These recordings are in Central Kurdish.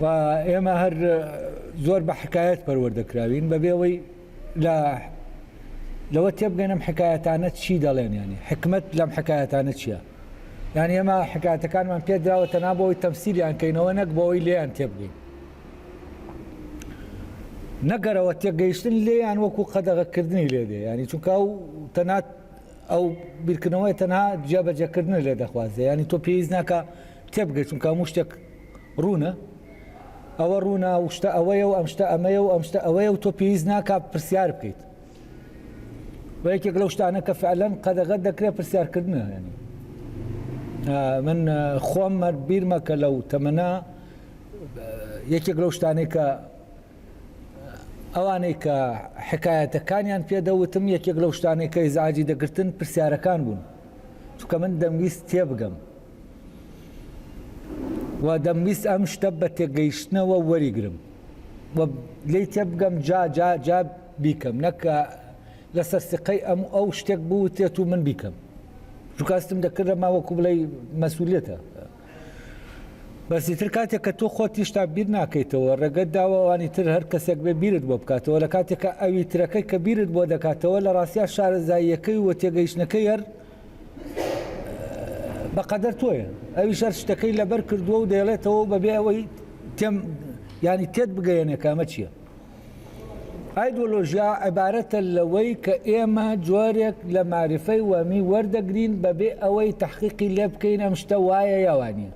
و ئێمە هەر زۆر بە حکایەت پەروەردەکراوین بەبێەوەی لەوە تێبگەین ئەم حکایەتانە چی دەڵێن ینی حکمت لەم حکایەتانە چییە؟ یعنی ئێمە حکایەتەکانمان پێ دراوەتە نا بۆەوەی تەمسیلیان کەینەوە نەک بۆەوەی لێیان تێبگەین نەگەرەوە تێگەیشتن لێیان وەکو قەدەغەکردنی لێ دێ ینی چونکە ئەو تەنات ئەو بیرکردنەوەی تەنها جێبەجێکردن لێ دەخوازێ ینی تۆ پێویست ناکە تێبگەیت چونکە هەموو شتێک ڕوونە ئەوە ڕوونە و شتە ئەوەیە و ئەم شتە ئەمەیە و ئەم شتە ئەوەیە و تۆ پێویست ناکە پرسیار بکەیت بە یەکێک لەو شتانە کە فعلەن قەدەغەت دەکرێت پرسیارکردنە ینی من خۆم بیرمە کە لەو تەمەنا یەکێک لەو شتانەی کە ئەوانەی کە حکایەتەکانیان پێدەوتم یەکێک لەو شتانەی کە ئیزعاجی دەگرتن پرسیارەکان بوون چونکە من دەمویست تێبگەم و دەمویست ئەم شتە بە تێگەیشتنەوە وەریگرم و لێی تێبگەم جا بیکەم نەکە لەسەر سقەی ئەو شتێک بوو تێت و من بیکەم ڕووکاستم دەکردە ماوەکو بڵێ مەسئولیەتە بەسیتر کاتێک کە تۆ خۆتی شتا بیر ناکەیتەوە ڕێگەت داوەوانی تر هەر کەسێک بێ بیرت بۆ بکاتەوە لە کاتێکە ئەوی ترەکەی کە بیرت بۆ دەکاتەوە لە ڕاستیا شارەزاییەکەی و تێگەیشتنەکەی هەر بەقەدەر تۆیە ئەوی شەر شتەکەی لەبەر کردووە و دەیڵێتەوە بەبێ ئەوەی ینی تێت بگەیەنێ کامە چییە؟ ئایدۆلۆژیا عیبارەتە لەوەی کە ئێمە جۆرێک لە معرفەی وەمی وەردەگرین بەبێ ئەوەی تەحقیقی لێ بکەین ئەم شتە وایە یاوانە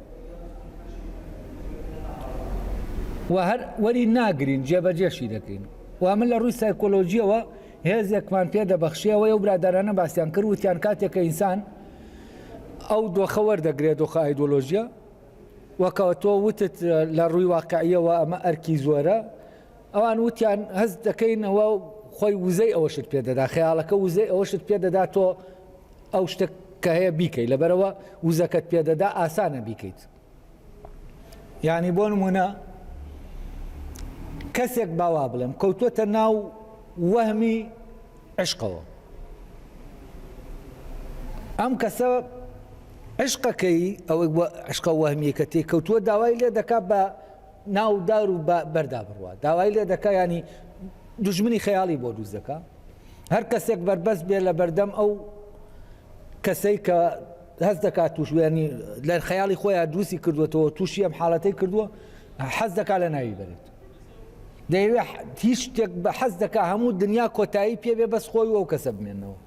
و هەر وەری ناگرین جێبەجێشی دەکەین و من لە ڕووی سایکۆلۆژیەوە هێزێکمان پێ دەبەخشیەوە و برادرانە باسییان کرد وتیان کاتێککە ئینسان ئەو دۆخە وەردەگرێت دۆخە ئایدۆلۆژیە وەکەوە تۆ وتت لە ڕووی واقعیەوە ئەمە ئەرکی زۆرە ئەوان وتیان هەست دەکەینەوە خۆی وزەی ئەوەشت پێدەدا خەیاڵەکە وزەی ئەوەشت پێدەدا تۆ ئەو شتێک کە هەیە بیکەیت لەبەرەوە وزەکەت پێدەدا ئاسانە بیکەیت یعنی بۆ نمونە کەسێک باوا بڵێم کەوتووەتە ناو وەهمی عشقەوە ئەم کەسە عشقەکەی ئەوەی عشقە وەهمیە کە تێکەوتووە داوای لێ دەکات بە ناودار و بەردا بڕوە داوای لێ دەکا ینی دوژمنی خەیاڵی بۆ دروست دەکا هەر کەسێک بەربەست بێ لە بەردەم ئەو کەسەی کە هەست دەکات توش ینی لە خەیاڵی خۆیان دروستی کردوێتەوە تووشی ئەم حاڵەتەی کردووە حەز دەکا لە ناوی بێت دەیەوێت هیچ شتێک بە حەز دەکا هەموو دنیا کۆتایی پێبێ بەس خۆی ئەو کەسە بمێنەوە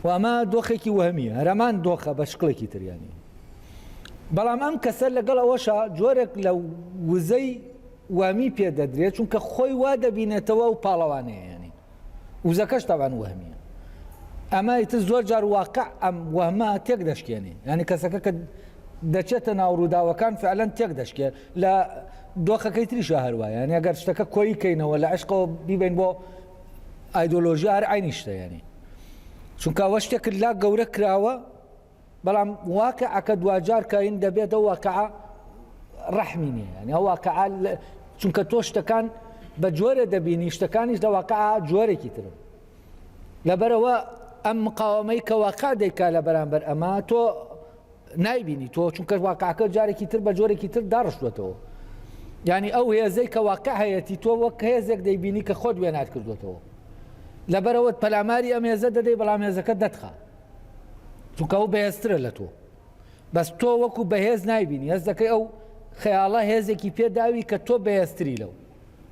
و ئەمە دۆخێکی وەهمیە هەرەمان دۆخە بە شکڵێکی تریانی بەڵام ئەم کەسە لەگەڵ ئەوەشە جۆرێک لە وزەی وامی پێ دەدرێت چونکە خۆی وا دەبینێتەوە و پاڵەوانەیە ینی وزەکەش تاوان وەهمیە ئەمە ئیتر زۆر جار واقع ئەم وەهمە تێک دەشکێنێ ینی کەسەکە کە دەچێتە ناو ڕووداوەکان فعلەن تێک دەشکێت لە دۆخەکەی تریشە هەروایە ینی ئەگەر شتەکە کۆی کەینەوە لە عشقەوە بیبین بۆ ئایدۆلۆژیا هەر عینی شتە ینی چونکە ئەوە شتێکرد لا گەورە کراوە بەڵام واقعەکە دوجار کەین دەبێتە واقعە ڕەحمی نیە ینی ئەو واقعە چونکە تۆ شتەکان بە جۆرە دەبینی شتەکانیش لە واقعە جۆرێکی ترن لەبەرەوە ئەم مقاومەی کە واقع دەیکا لە بەرامبەر ئەمە تۆ نایبینی تۆ چونکە واقعەکە جارێکی تر بە جۆرێکی تر داڕشتوێتەوە ینی ئەو هێزەی کە واقع هەیەی تۆ وەک هێزێک دەیبینی کە خۆت وێنات کردوێتەوە لەبەرەوە پەلاماری ئەم هێزە دەدەی بەڵام هێزەکە دەتخا چونکە ئەو بەهێزترە لە تۆ بەس تۆ وەکو بەهێز نایبینی هەز دەکەی ئەو خەیاڵە هێزێکی پێداوی کە تۆ بەهێزتری لەو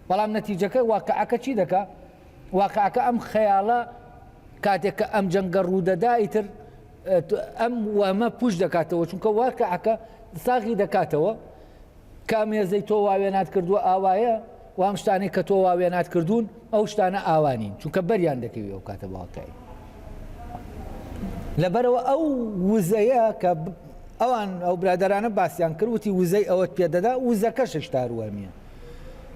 بەڵام نەتیجەکە واقعەکە چی دەکا واقعەکە ئەم خەیاڵە کاتێک کە ئەم جەنگە ڕوودەدا ئیتر ئەم وەمە پوش دەکاتەوە چونکە واقعەکە ساغی دەکاتەوە کام هێزەی تۆ واوێنات کردووە ئاوایە و ئەم شتانەی کە تۆ واوێنات کردوون ئەو شتانە ئاوانین چونکە بەریان دەکەوی ئەو کاتە واقعی لەبەرەوە ئەو وزەیە کە ئەوان ئەو برادرانە باسییان کرد وتی وزەی ئەوەت پێدەدا وزەکە شتار وەرمیە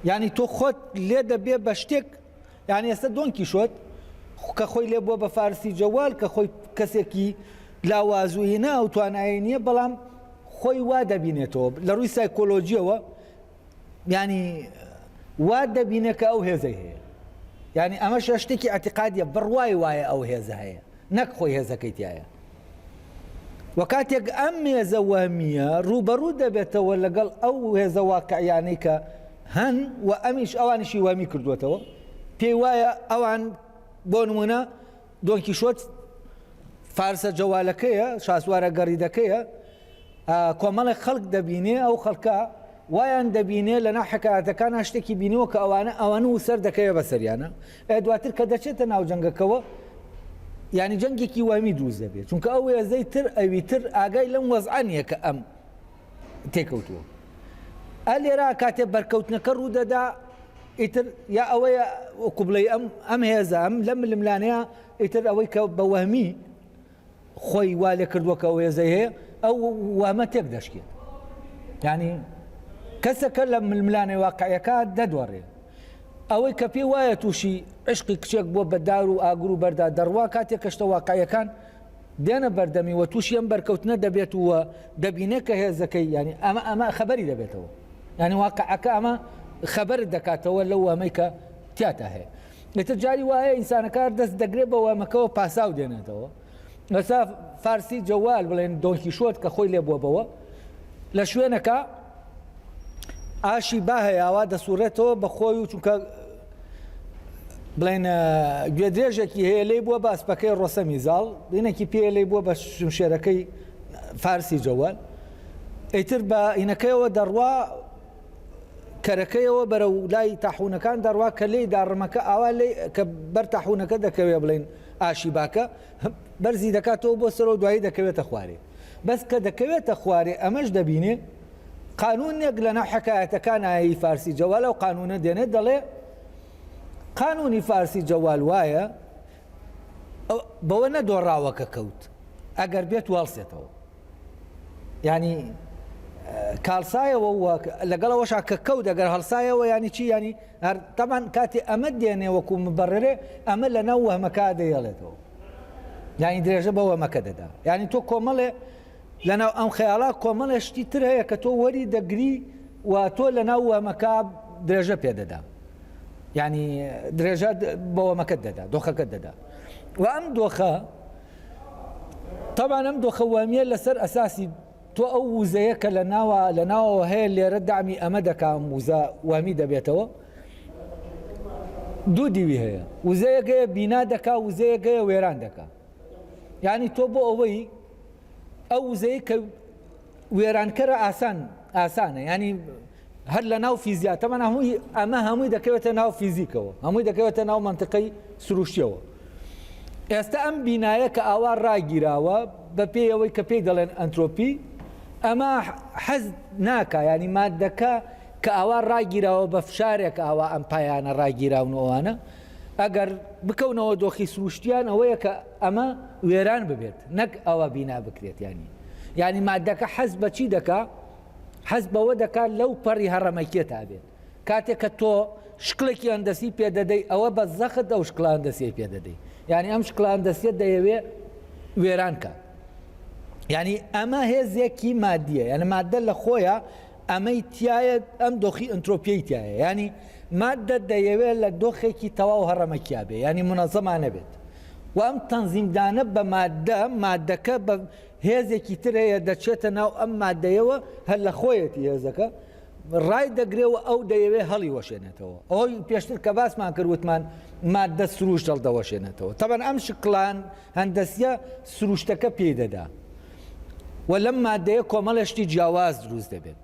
ینی تۆ خۆت لێ دەبێ بە شتێک یعنی ئێستا دۆنکی شۆت کە خۆی لێ بووە بە فارسی جەوال کە خۆی کەسێکی لاوازوهی نە ئەو توانایی نییە بەڵام خۆی وا دەبینێتەوە لە ڕووی سایکۆلۆژیەوە ینی وا دەبینێ کە ئەو هێزەی هەیە ینی ئەمەش شتێکی ئەتیقادیە بڕوای وایە ئەو هێزە هەیە نەک خۆی هێزەکەی تایە وكاتێک ئەم هێزە وەهمیە ڕوبەڕوو دەبێتەوە لەگەڵ ئەو هێزە واقعیانەی کە هەن و ئەمیش ئەوانیشی وەهمی کردوێتەوە. پێی وایە ئەوان بۆ نمونە دۆن کیشۆت فارسە جەوالەکەیە، شاسوارە گەڕیدەکەیە، کۆمەڵی خەڵک دەبینێ، ئەو خەڵکە وایان دەبینێ لە ناو حکایەتەکانە شتێکی بینیوە کە ئەوانە و سەر دەکەوێ بەسەریانە. دواتر کە دەچێتە ناو جەنگەکەوە یعنی جەنگێکی وەهمی دروست دەبێت، چونکە ئەو هێزەی تر ئەوی تر ئاگای لەم وەزعە نییە کە ئەم تێکەوتووە. لێرە کاتێ بەرکەوتنەکە ڕوودەدا ئیتر یا ئەوەیە وەکو بڵێ ئەم هێزە ئەم لەم ململانەیە ئیتر ئەوەی کە بە وەهمی خۆی وا لێ کردووە کە ئەو هێزەی هەیە ئەو وەهمە تێک دەشکێت. یعنی کەسەکە لە ململانەی واقعیەکە دەدوەڕێ. ئەوەی کە پێی وایە تووشی عشقی کچێک بۆ بەدار و ئاگر و بەردا دەڕوا کاتێک کەشتە واقعیەکان دێنە بەردەمی و تووشی ئەم بەرکەوتنە دەبێت وە دەبینێت کە هێزەکەی ینی ئەمە خەبەری دەبێتەوە، ینی واقعەکە ئەمە خەبەر دەکاتەوە لەو وەهمەی کە تیاتە هەیە. لێتر جاری وایە ئینسانەکە دەست دەگرێت بە وەهمەکەەوە پاساو دێنێتەوە. ئەسا فارسی جەوال بڵێن دۆن کیشۆت کە خۆی لێ بووە لە شوێنەکە ئاشی با هەیەوا دەسوورێتەوە بە خۆی و چونکە بڵێن گوێدرێژێکی هەیە لێی بووە بە ئەسپەکەی ڕۆسەمی زاڵ، دینێکی پێ لێی بووە بە شمشێرەکەی فارسی جەوال، ئیتر بە ئینەکەیەوە دەڕوا کەرەکەیەوە بەرە و لای تاحونەکان دەڕوا کە لێی داڕمەکە ئاوا لێ کە بەر تاحونەکە دەکەوێت بڵێن ئاشی باکە بەرزی دەکاتەوە بۆ سەر و دوایی دەکەوێتە خوارێ. بەس کە دەکەوێتە خوارێ ئەمەش دەبینێ قانونێک لە ناو حکایەتەکان ئاهی فارسی جەوالە و قانونە دێنێت دەڵێ قانونی فارسی جەوال وایە بەوە نەدۆڕاوەکە کەوت ئەگەر بێت واڵسێتەوە، ینی کاڵسایەوە لەگەڵەوەشا کە کەوت ئەگەر هەڵسایەوە ینی چی ینی تەمان کاتی ئەمە دێنێ وەکو مبەڕێ ئەمە لە ناو وەهمەکە دەیەڵێتەوە، ینی درێژە بە وەهمەکە دەدا. ینی تۆ کۆمەڵێ لەناو ئەم خەیاڵا کۆمەڵێ شتی تر هەیە کە تۆ وەری دەگری و تۆ لە ناو وەهمەکە درێژە پێدەدا، ینی درێژە بە وەهمەکەت دەدا، دۆخەکەت دەدا. و ئەم دۆخە طبعا ئەم دۆخە وەهمیە لەسەر ئەساسی تۆ ئەو وزەیە کە لە ناوەوە هەیە لێرە دامی ئەمە دەکا وزە وەهمی دەبێتەوە. دوو دیوی هەیە، وزەیەکەیە بینا دەکا، وزەیەکەیە وێران دەکا. ینی تۆ بۆ ئەوەی ئەو وزەیە کە وێرانکەرە ئاسانە، ینی هەر لە ناو فیزیات تەمان ئەمە هەمووی دەکەوێتە ناو فیزیکەوە، هەمووی دەکەوێتە ناو منتقەی سروشتیەوە. ئێستا ئەم بینایە کە ئاوا ڕاگیراوە بە پێیەوەی کە پێی دەڵێن ئەنترۆپی، ئەمە حەز ناکە، ینی مادەکە کە ئاوا ڕاگیراوە بە فشارێک ئاوا ئەم پایانە ڕاگیراونەوەوانە ئەگەر بکەونەوە دۆخی سروشتیان ئەوەیە کە ئەمە وێران ببێت نەک ئەوە بینا بکرێت. ینی مادەکە حەز بە چی دەکا؟ حەز بەوە دەکات لەو پەڕی هەڕەمەکیە تا بێت. کاتێک کە تۆ شکڵێکی ئەندەسی پێدەدەی ئەوە بە زەخت ئەو شکڵ ئەندەسی پێدەدەی، ینی ئەم شکڵ ئەندەسیت دەیەوێ وێران کات. ینی ئەمە هێزێکی مادیە، یعنی مادە لە خۆیە ئەمەی تایە ئەم دۆخی ئەنترۆپیەی تایە، ینی مادە دەیەوێت لە دۆخێکی تەواو هەڕەمەکیا بێ، ینی منەزەمانە بێت. و ئەم تەنزیمدانە بە مادەکە بە هێزێکی تر هەیە دەچێتە ناو ئەم مادەیەوە هەر لە خۆیەتی هێزەکە ڕای دەگرێەوە ئەو دەیەوێ هەڵی وەشێنێتەوە. ئەوەی پێشتر کە باسمان کردوتمان مادە سروش دەڵدەوەشێنێتەوە. تەبەن ئەم شکڵان هەندەسیە سروشتەکە پێی دەدا و لەم مادەیە کۆمەڵێشتی جیاواز دروست دەبێت.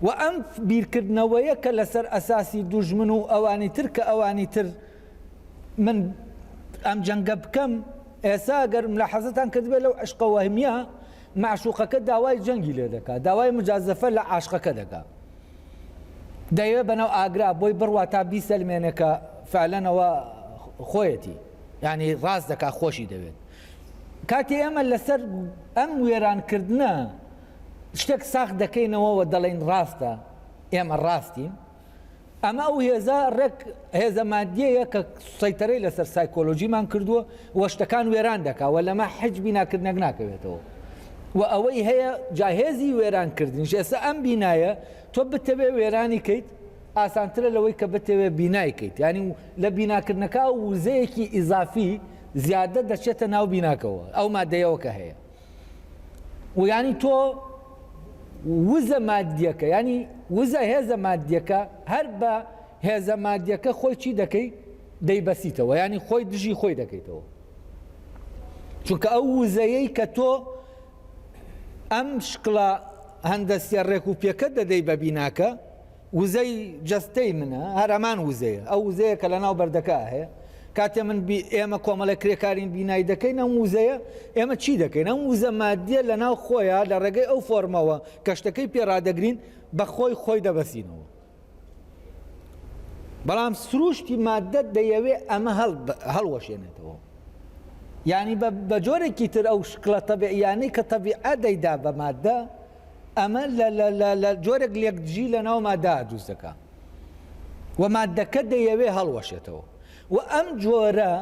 و ئەم بیرکردنەوەیە کە لەسەر ئەساسی دوژمن و ئەوانی تر کە ئەوانی تر من ئەم جەنگە بکەم، ئێسا ئەگەر ملاحەزەتان کردبێت لەو عشقە وەهمیە معشوقەکە داوای جەنگی لێ دەکات، داوای مجازەفە لە عاشقەکە دەکات، دەیەوێت بەناو ئاگرا بۆی بڕوا تا بیسەلمێنێکە فعلەنەوە خۆیەتی، ینی ڕاست دەکات، خۆشی دەوێت. کاتی ئێمە لەسەر ئەم وێرانکردنە شتێک ساخت دەکەینەوە دەڵێن ڕاستە، ئێمە ڕاستین، ئەمە ئەو هێزە ڕێک هێزە مادیەیە کە سەیتەرەی لەسەر سایکۆلۆژیمان کردووە و شتەکان وێران دەکات و لەمە حجبی ناکردنەک ناکەوێتەوە. و ئەوەی هەیە جاهێزی وێرانکردنیش. ئێستا ئەم بینایە تۆ بتەوێ وێرانی کەیت ئاسانترە لەوەی کە بتەوێ بینای کەیت، ینی لە بیناکردنەکە وزەیەکی ئیزافی زیادە دەچێتە ناو بیناکەوە ئەو مادەیەوە کە هەیە. و یانی تۆ وزە مادیەکە ینی وزە هێزە مادیەکە هەر بە هێزە مادیەکە خۆی چی دەکەی دەیبەسیتەوە ینی خۆی دژی خۆی دەکەیتەوە چونکە ئەو وزەیەی کە تۆ ئەم شکڵە هەندەسیە ڕێکوپیەکە دەدەی بە بیناکە وزەی جەستەی منە هەر ئەمان وزەیە ئەو وزەیە کە لە ناو بەردەکە هەیە کاتێ من ئێمە کۆمەڵە کرێکارین بینایی دەکەین ئەم وزەیە ئێمە چی دەکەین ئەم وزە مادیە لە ناو خۆیە لە ڕێگەی ئەو فۆرمەوە کە شتەکەی پێڕادەگرین بە خۆی دەبەسینەوە بەڵام سروشتی مادە دەیەوێ ئەمە هەڵوەشێنێتەوە یعنی بە جۆرێکی تر ئەو شکڵە تەبیعیانەی کە تەبیعە دەیدا بە مادە ئەمە لە جۆرێک لێکدژی لە ناو مادە دروست دەکات و مادەکە دەیەوێ هەڵوەشێتەوە و ئەم جۆرە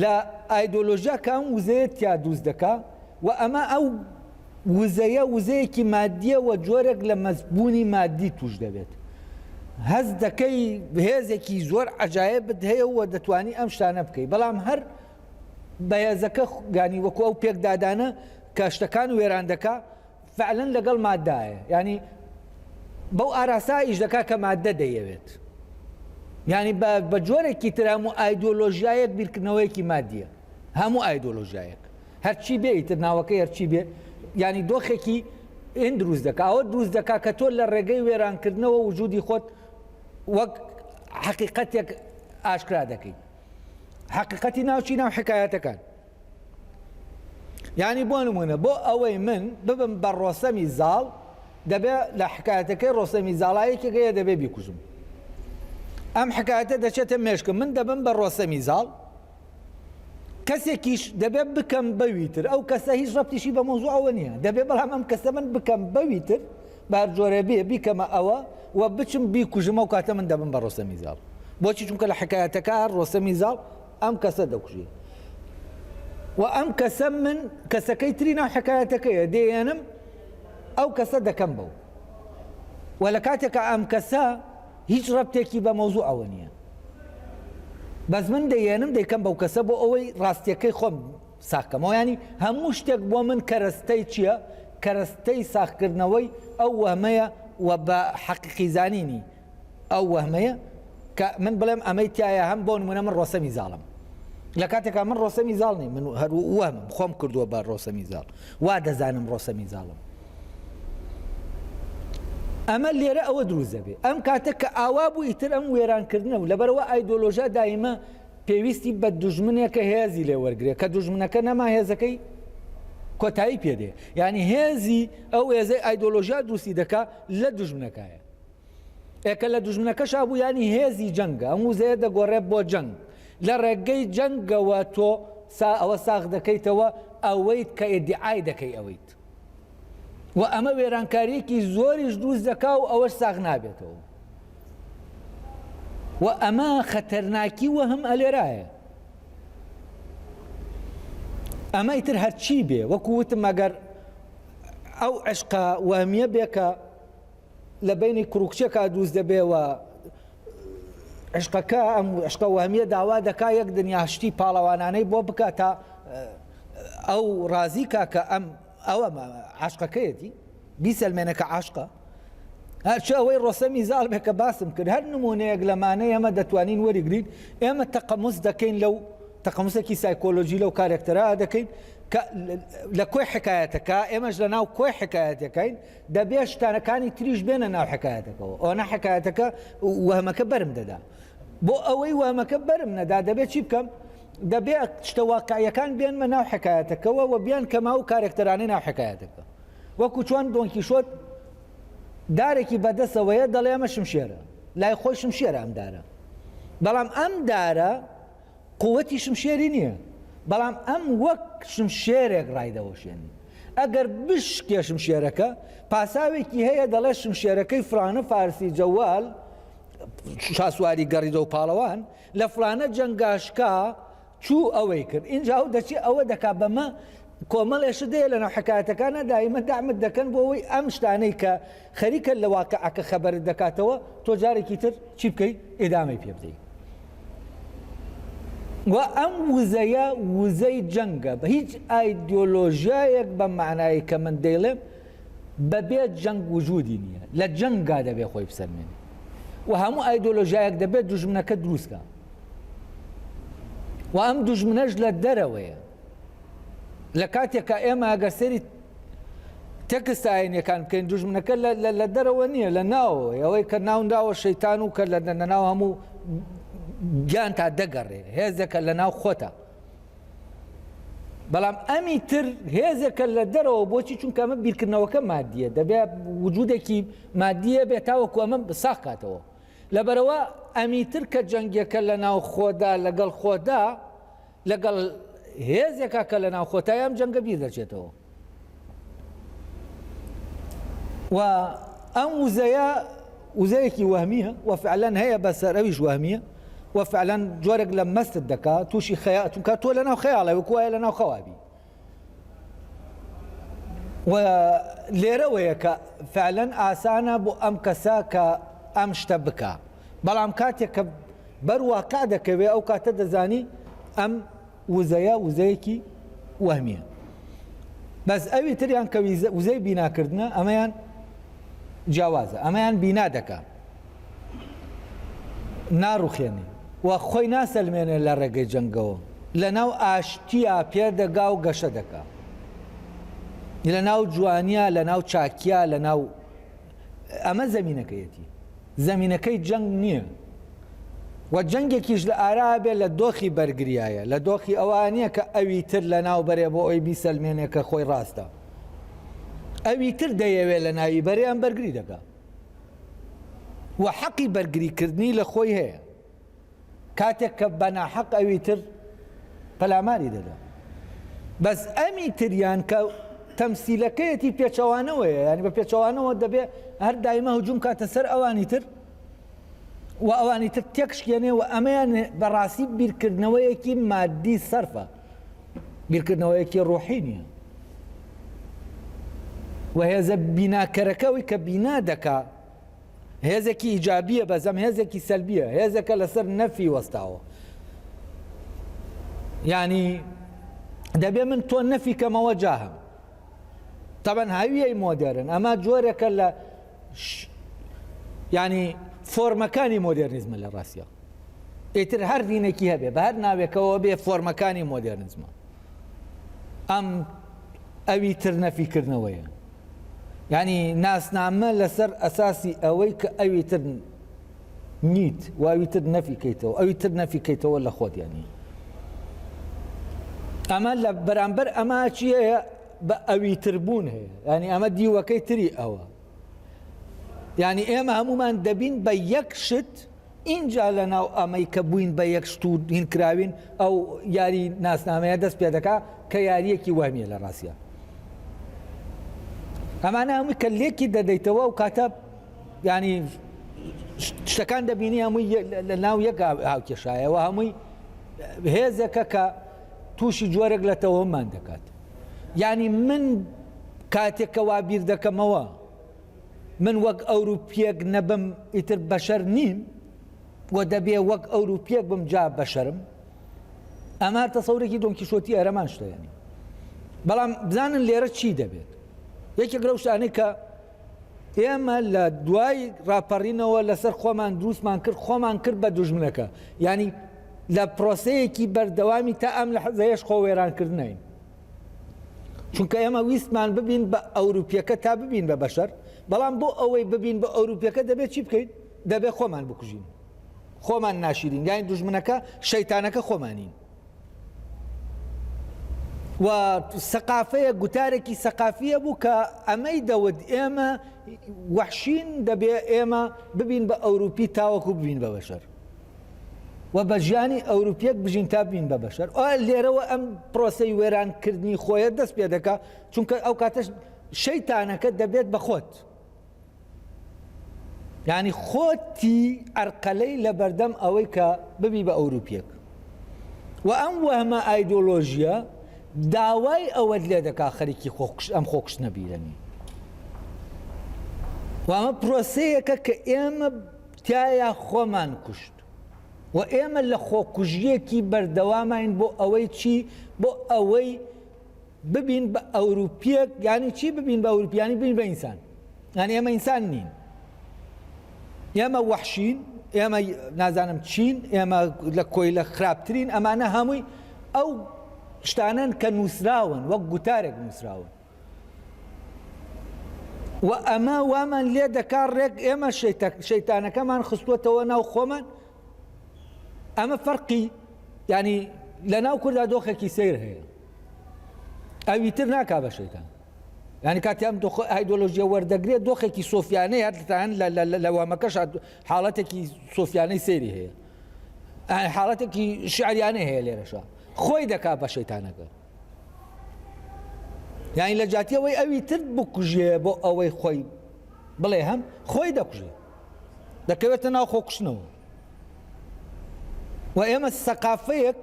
لە ئایدۆلۆژیا کە ئەم وزەیە تیا دروست دەکات و ئەمە ئەو وزەیە وزەیەکی مادیە و جۆرێک لە مەزبوونی مادی توش دەبێت هەز دەکەی هێزێکی زۆر عەجایبت هەیە و دەتوانی ئەم شتانە بکەی بەڵام هەر بەهێزەکە گانی وەکو ئەو پێکدادانە کە شتەکان وێران دەکا فعلەن لەگەڵ مادایە ینی بەو ئاراسا ئیش دەکا کە مادە دەیەوێت ینی بە جۆرێکی تر هەموو ئایدۆلۆژیایەک بیرکردنەوەیەکی مادیە هەموو ئایدۆلۆژیایەک هەرچی بێ ئیتر ناوەکەی هەرچی بێ ینی دۆخێکی ئین دروست دەکا ئەوە دروست دەکا کە تۆ لە ڕێگەی وێرانکردنەوە وجودی خۆت وەک حەقیقەتێک ئاشکرا دەکەی حقیقەتی ناوچی ناو حکایەتەکان ینی بۆ نمونە بۆ ئەوەی من ببم بە ڕۆسەمی زاڵ دەبێت لە حکایەتەکەی ڕۆسەمی زاڵایەکێکەیە دەبێ بیکوژم ئەم حکایەتە دەچێتە مێشکم من دەبم بە ڕۆسەمی زاڵ کەسێکیش دەبێت بکەم بەویتر ئەو کەسە هیچ ڕەبتیشی بە مۆزوعەوە نییە دەبێت بەڵام ئەم کەسە من بکەم بەویتر بار جۆرە بێ بیکەمە ئەوە و بچم بیکوژمە و کاتە من دەبم بە ڕۆسەمی زاڵ بۆچی چونکە لە حکایەتەکە ڕۆسەمی زاڵ ئەم کەسە دەکوژێ و ئەم کەسە من کەسەکەی تری ناو حکایەتەکەیە دێنم ئەو کەسە دەکەم بەو و لە کاتێکە ئەم کەسە هیچ ڕەبتێکی بە مۆزوعەوە نییە بەس من دەیێنم دەیکەم بەو کەسە بۆ ئەوەی ڕاستیەکەی خۆم ساکەمەوە ینی هەموو شتێک بۆ من کەرەستەی چییە کەرەستەی ساختکردنەوەی ئەو وەهمەیە و بە حەقیقی زانینی ئەو وەهمەیە کە من بڵێم ئەمەی تایە هەم بۆ نمونە من ڕۆسەمی زاڵم لە کاتێکا من ڕۆسەمی زاڵ نیم من هەر وەهمم خۆم کردووە بە ڕۆسەمی زاڵ وا دەزانم ڕۆسەمی زاڵم ئەمە لێرە ئەوە دروست دەبێ ئەم کاتە کە ئاوا بوو ئیتر ئەم وێرانکردنە و لەبەرەوە ئایدۆلۆژیا دایمە پێویستی بە دوژمنێکە هێزی لێ وەرگێ کە دوژمنەکە نەما هێزەکەی کۆتایی پێدێ ینی هێزی ئەو هێزەی ئایدۆلۆژیا دروستی دەکا لە دوژمنەکایە ئێکە لە دوژمنەکەش بوو ینی هێزی جەنگە ئەم وزەیە دەگۆڕێت بۆ جەنگ لە ڕێگەی جەنگەوە تۆ ئەوە ساغ دەکەیتەوە ئەوەیت کە ئیدعای دەکەی ئەوەیت و ئەمە وێرانکاریەکی زۆریش دروست دەکا و ئەوەش ساغ نابێتەوە و ئەمە خەتەرناکی وەهم ئەلێرایە ئەمە ئیتر هەرچی بێ وەکو وتم ئەگەر ئەو عشقە وەهمیە بێکە لە بینی کوڕکچێکە دروست دەبێەوە عشقەکە ئەم عشقە وەهمیە داوا دەکا یەک دنیاشتی پاڵەوانانەی بۆ بکە تا ئەو ڕازی کاکە ئەم ئەوە عاشقەکەیەتی بیسەلمێنەکە عاشقە هەرچی ئەوەی ڕۆسەمی زاڵ بێ کە باسم کرد هەر نمونەیەک لەمانەیە ئەمە دەتوانین وەریگرین ئێمە تەقەموس دەکەین لەو تەقەموسێکی سایکۆلۆژی لەو کارێکتەرا دەکەین کە لە کۆی حکایەتەکە ئێمەش لە ناو کۆی حکایەتەکەین دەبێ شتانەکانی تریش بێنە ناو حکایەتەکەەوە ئەوە حکایەتەکە وەهمەکە بەرم دەدا بۆ ئەوەی وەهمەکە بەرم نەدا دەبێت چی بکەم دەبێت شتە واقعیەکان بێنمە ناو حکایەتەکەەوە و بیان کەما و کارێکتەرانی ناو حکایەتەکە وەکو چۆن دۆنکی شۆت دارێکی بەدەستەوەیە دەڵێ ئەمە شمشێرە لای خۆی شمشێرە ئەم دارە بەڵام ئەم دارە قووەتی شمشێری نییە بەڵام ئەم وەک شمشێرێک ڕایدەوەشێنی ئەگەر بشکێ شمشێرەکە پاساوێکی هەیە دەڵێ شمشێرەکەی فلانە فارسی جەوال شاسواری گەڕیدە و پاڵەوان لە فلانە جەنگاشکا چوو ئەوەی کرد اینجا و دەچی ئەوە دەکا بەمە کۆمەڵێشە دەیە لە ناو حکایەتەکانە دایمە دامت دەکەن بۆ ئەوەی ئەم شتانەی کە خەریکە لە واقعەکە خەبەرت دەکاتەوە تۆ جارێکی تر چی بکەی ئێدامی پێ بدەیت و ئەم وزەیە وزەی جەنگە بە هیچ ئایدۆلۆژیایەک بە معنایی کە من دەیڵێم بەبێت جەنگ وجودی نییە لە جەنگا دەبێت خۆی بسەرمێنێ و هەموو ئایدۆلۆژیایەک دەبێت دوژمنەکە دروستکە و ئەم دوژمنەش لە دەرەوەیە لە کاتێکە ئێمە ئەگەر سەری تەکست ئاینیەکان بکەین دوژمنەکە لە دەرەوە نییە لە ناوەوە ئەوەی کە ناونداوە شەیتان و کە لە ناو هەموو گیان تا دەگەڕێ هێزێکە لە ناو خۆتە بەڵام ئەمی تر هێزێکە لە دەرەوە بۆچی چونکە ئەمە بیرکردنەوەکە مادیە دەبێت وجودێکی مادیە بێت تاوەکو ئەمە ساخ کاتەوە لەبەرەوە ئەمی تر کە جەنگێکە لە ناو خۆدا لەگەڵ خۆدا لەگەڵ هێزێکە کە لە ناو خۆتای ئەم جەنگە بیر دەچێتەوە و ئەم وزەیە وزەیەکی وەهمیە و فعلەن هەیە بەسەر ئەویش وەهمیە و فعلەن جۆرێک لە مەستت دەکات تووشی چونکە تۆ لە ناو خەیاڵە وەکو وایە لە ناو خەوابی و لێرەوەیە کە فعلەن ئاسانە بۆ ئەم کەسا کە ئەم شتە بکە بەڵام کاتێک کە بەرواقع دەکەوێت ئەو کاتە دەزانی ئەم وزەیە وزەیەکی وەهمیە بەس ئەوی تریان کە وزەی بیناکردنە ئەمەیان جیاوازە ئەمەیان بینا دەکا ناڕوخێنێ و خۆی ناسەلمێنێ لە ڕێگەی جەنگەوە لە ناو ئاشتیە پێدەگا و گەشە دەکا لە ناو جوانیە لە ناو چاکیە لە ناو ئەمە زەمینەکەیەتی زەمینەکەی جەنگ نییە و جەنگێکیش لە ئارا بێ لە دۆخی بەرگریایە لە دۆخی ئەوانیە کە ئەوی تر لە ناو بەرێ بۆ ئەوی بیسەلمێنێ کە خۆی ڕاستە ئەوی تر دەیەوێت لە ناوی بەرێیان بەرگری دەکا و حەقی بەرگریکردنی لە خۆی هەیە کاتێک کە بەناحەق ئەوی تر پەلاماری دەدا بەس ئەمی تریان کە تەمسیلەکەیەتی پێچەوانەوەیە ینی بە پێچەوانەوە دەبێت هەر دایمە هجووم کاتە سەر ئەوانی تر و ئەوانی تر تێکشکێنێ و ئەمەیان بەڕاستی بیرکردنەوەیەکی مادی سەرفە بیرکردنەوەیەکی ڕۆحی نییە و هێزە بیناکەرەکەوی کە بینا دەکا هێزێکی ئیجابیە بەزەم هێزێکی سەلبیە هێزەکە لەسەر نەفی وەستاوە ینی دەبێ من تۆ نەفی کەمەوە جاهەم طبعا هاویەی مۆدێرن ئەمە جۆرێکە لە ینی فۆرمەکانی مۆدێرنیزمە لە ڕاستیە ئیتر هەر دینێکی هەبێ بە هەر ناوێکەوە بێ فۆرمەکانی مۆدێرنیزمە ئەم ئەوی تر نەفیکردنەوەیە ینی ناسنامە لەسەر ئەساسی ئەوەی کە ئەوی تر نیت و ئەوی تر نەفیکەیتەوە ئەوی تر نەفیکەیتەوە لە خۆت ینی ئەمە لە بەرامبەر ئەمە چیەیە بە ئەوی تربوون هەیە ینی ئەمە دیوەکەی تری ئەوە ینی ئێمە هەمومان دەبین بە یەک شت اینجا لە ناو ئەمەی کە بووین بە یەک شت و هینکراوین ئەو یاری ناسنامەیە دەست پێ دەکا کە یاریەکی وەهمیە لە ڕاستیە ئەمانە هەمووی کە لێکی دەدەیتەوە و کاتە ینی شتەکان دەبینی هەمووی لە ناو یەک هاوکێشایەوە هەمووی هێزێکە کە تووشی جۆرێک لە تەوەمان دەکات ینی من کاتێککە وا بیر دەکەمەوە من وەک ئەوروپیەک نەبم ئیتر بەشەر نیم و دەبێ وەک ئەوروپیەک بم جا بەشەرم ئەمە تەسەورێکی دۆنکیشۆتی ئەرەمان شتە ینی بەڵام بزانن لێرە چی دەبێت یەکێک لەو شتانەی کە ئێمە لە دوای ڕاپەڕینەوە لەسەر خۆمان دروستمان کرد خۆمان کرد بە دوژمنەکە ینی لە پرۆسەیەکی بەردەوامی تا ئەم لە حەزەیەش خۆ وێرانکردنین چونکە ئێمە ویستمان ببین بە ئەوروپیەکە تا ببین بە بەشەر بەڵام بۆ ئەوەی ببین بە ئەوروپیەکە دەبێت چی بکەین دەبێت خۆمان بکوژین خۆمان ناشیرین یانی دوژمنەکە شەیتانەکە خۆمانین و سەقافەیە گوتارێکی سەقافیە بوو کە ئەمەی دەوت ئێمە وەحشین دەبێ ئێمە ببین بە ئەوروپی تاوەکو ببین بە بەشەر و بە ژیانی ئەوروپیەک بژین تا بین بە بەشەر لێرەوە ئەم پرۆسەی وێرانکردنی خۆیە دەست پێ دەکا چونکە ئەو کاتەش شەیتانەکە دەبێت بە خۆت ینی خۆتی ئەرقەلەی لە بەردەم ئەوەی کە ببی بە ئەوروپیەک و ئەم وەهمە ئایدۆلۆژیە داوای ئەوەت لێ دەکا خەریکی ئەم خۆکشتنە بیرەنی و ئەمە پرۆسەیەکە کە ئێمە تایە خۆمان کوشت و ئێمە لە خۆکوژیەکی بەردەوامین بۆ ئەوەی چی بۆ ئەوەی ببین بە ئەوروپیەک یانی چی ببین بە ئەوروپیانی ببین بە ئینسان یانی ئێمە ئینسان نین ئێمە وەحشین ئێمە نازانم چین ئێمە لە کۆی لە خراپترین ئەمانە هەمووی ئەو شتانن کە نووسراون وەک گوتارێک نووسراون و ئەمە وامان لێ دەکات ڕێک ئێمە شەیتانەکەمان خستووەتەوە ناو خۆمان ئەمە فەرقی ینی لە ناو کووردا دۆخێکی سیر هەیە ئەویتر ناکا بە شەیتان ینی کاتیام ئایدۆلۆژیە وەردەگرێت دۆخێکی سۆفیانەی هەتان لە وامەکەش حاڵەتێکی سۆفیانەی سەیری هەیە حاڵەتێکی شعریانەی هەیە لێرەشە خۆی دەکا بە شەیتانەکە یعنی لە جاتیەوەی ئەوی تر بکوژێ بۆ ئەوەی خۆی بڵێ هەم خۆی دەکوژێ دەکەوێتە ناو خۆکوشتنەوە و ئێمە سەقافەیەک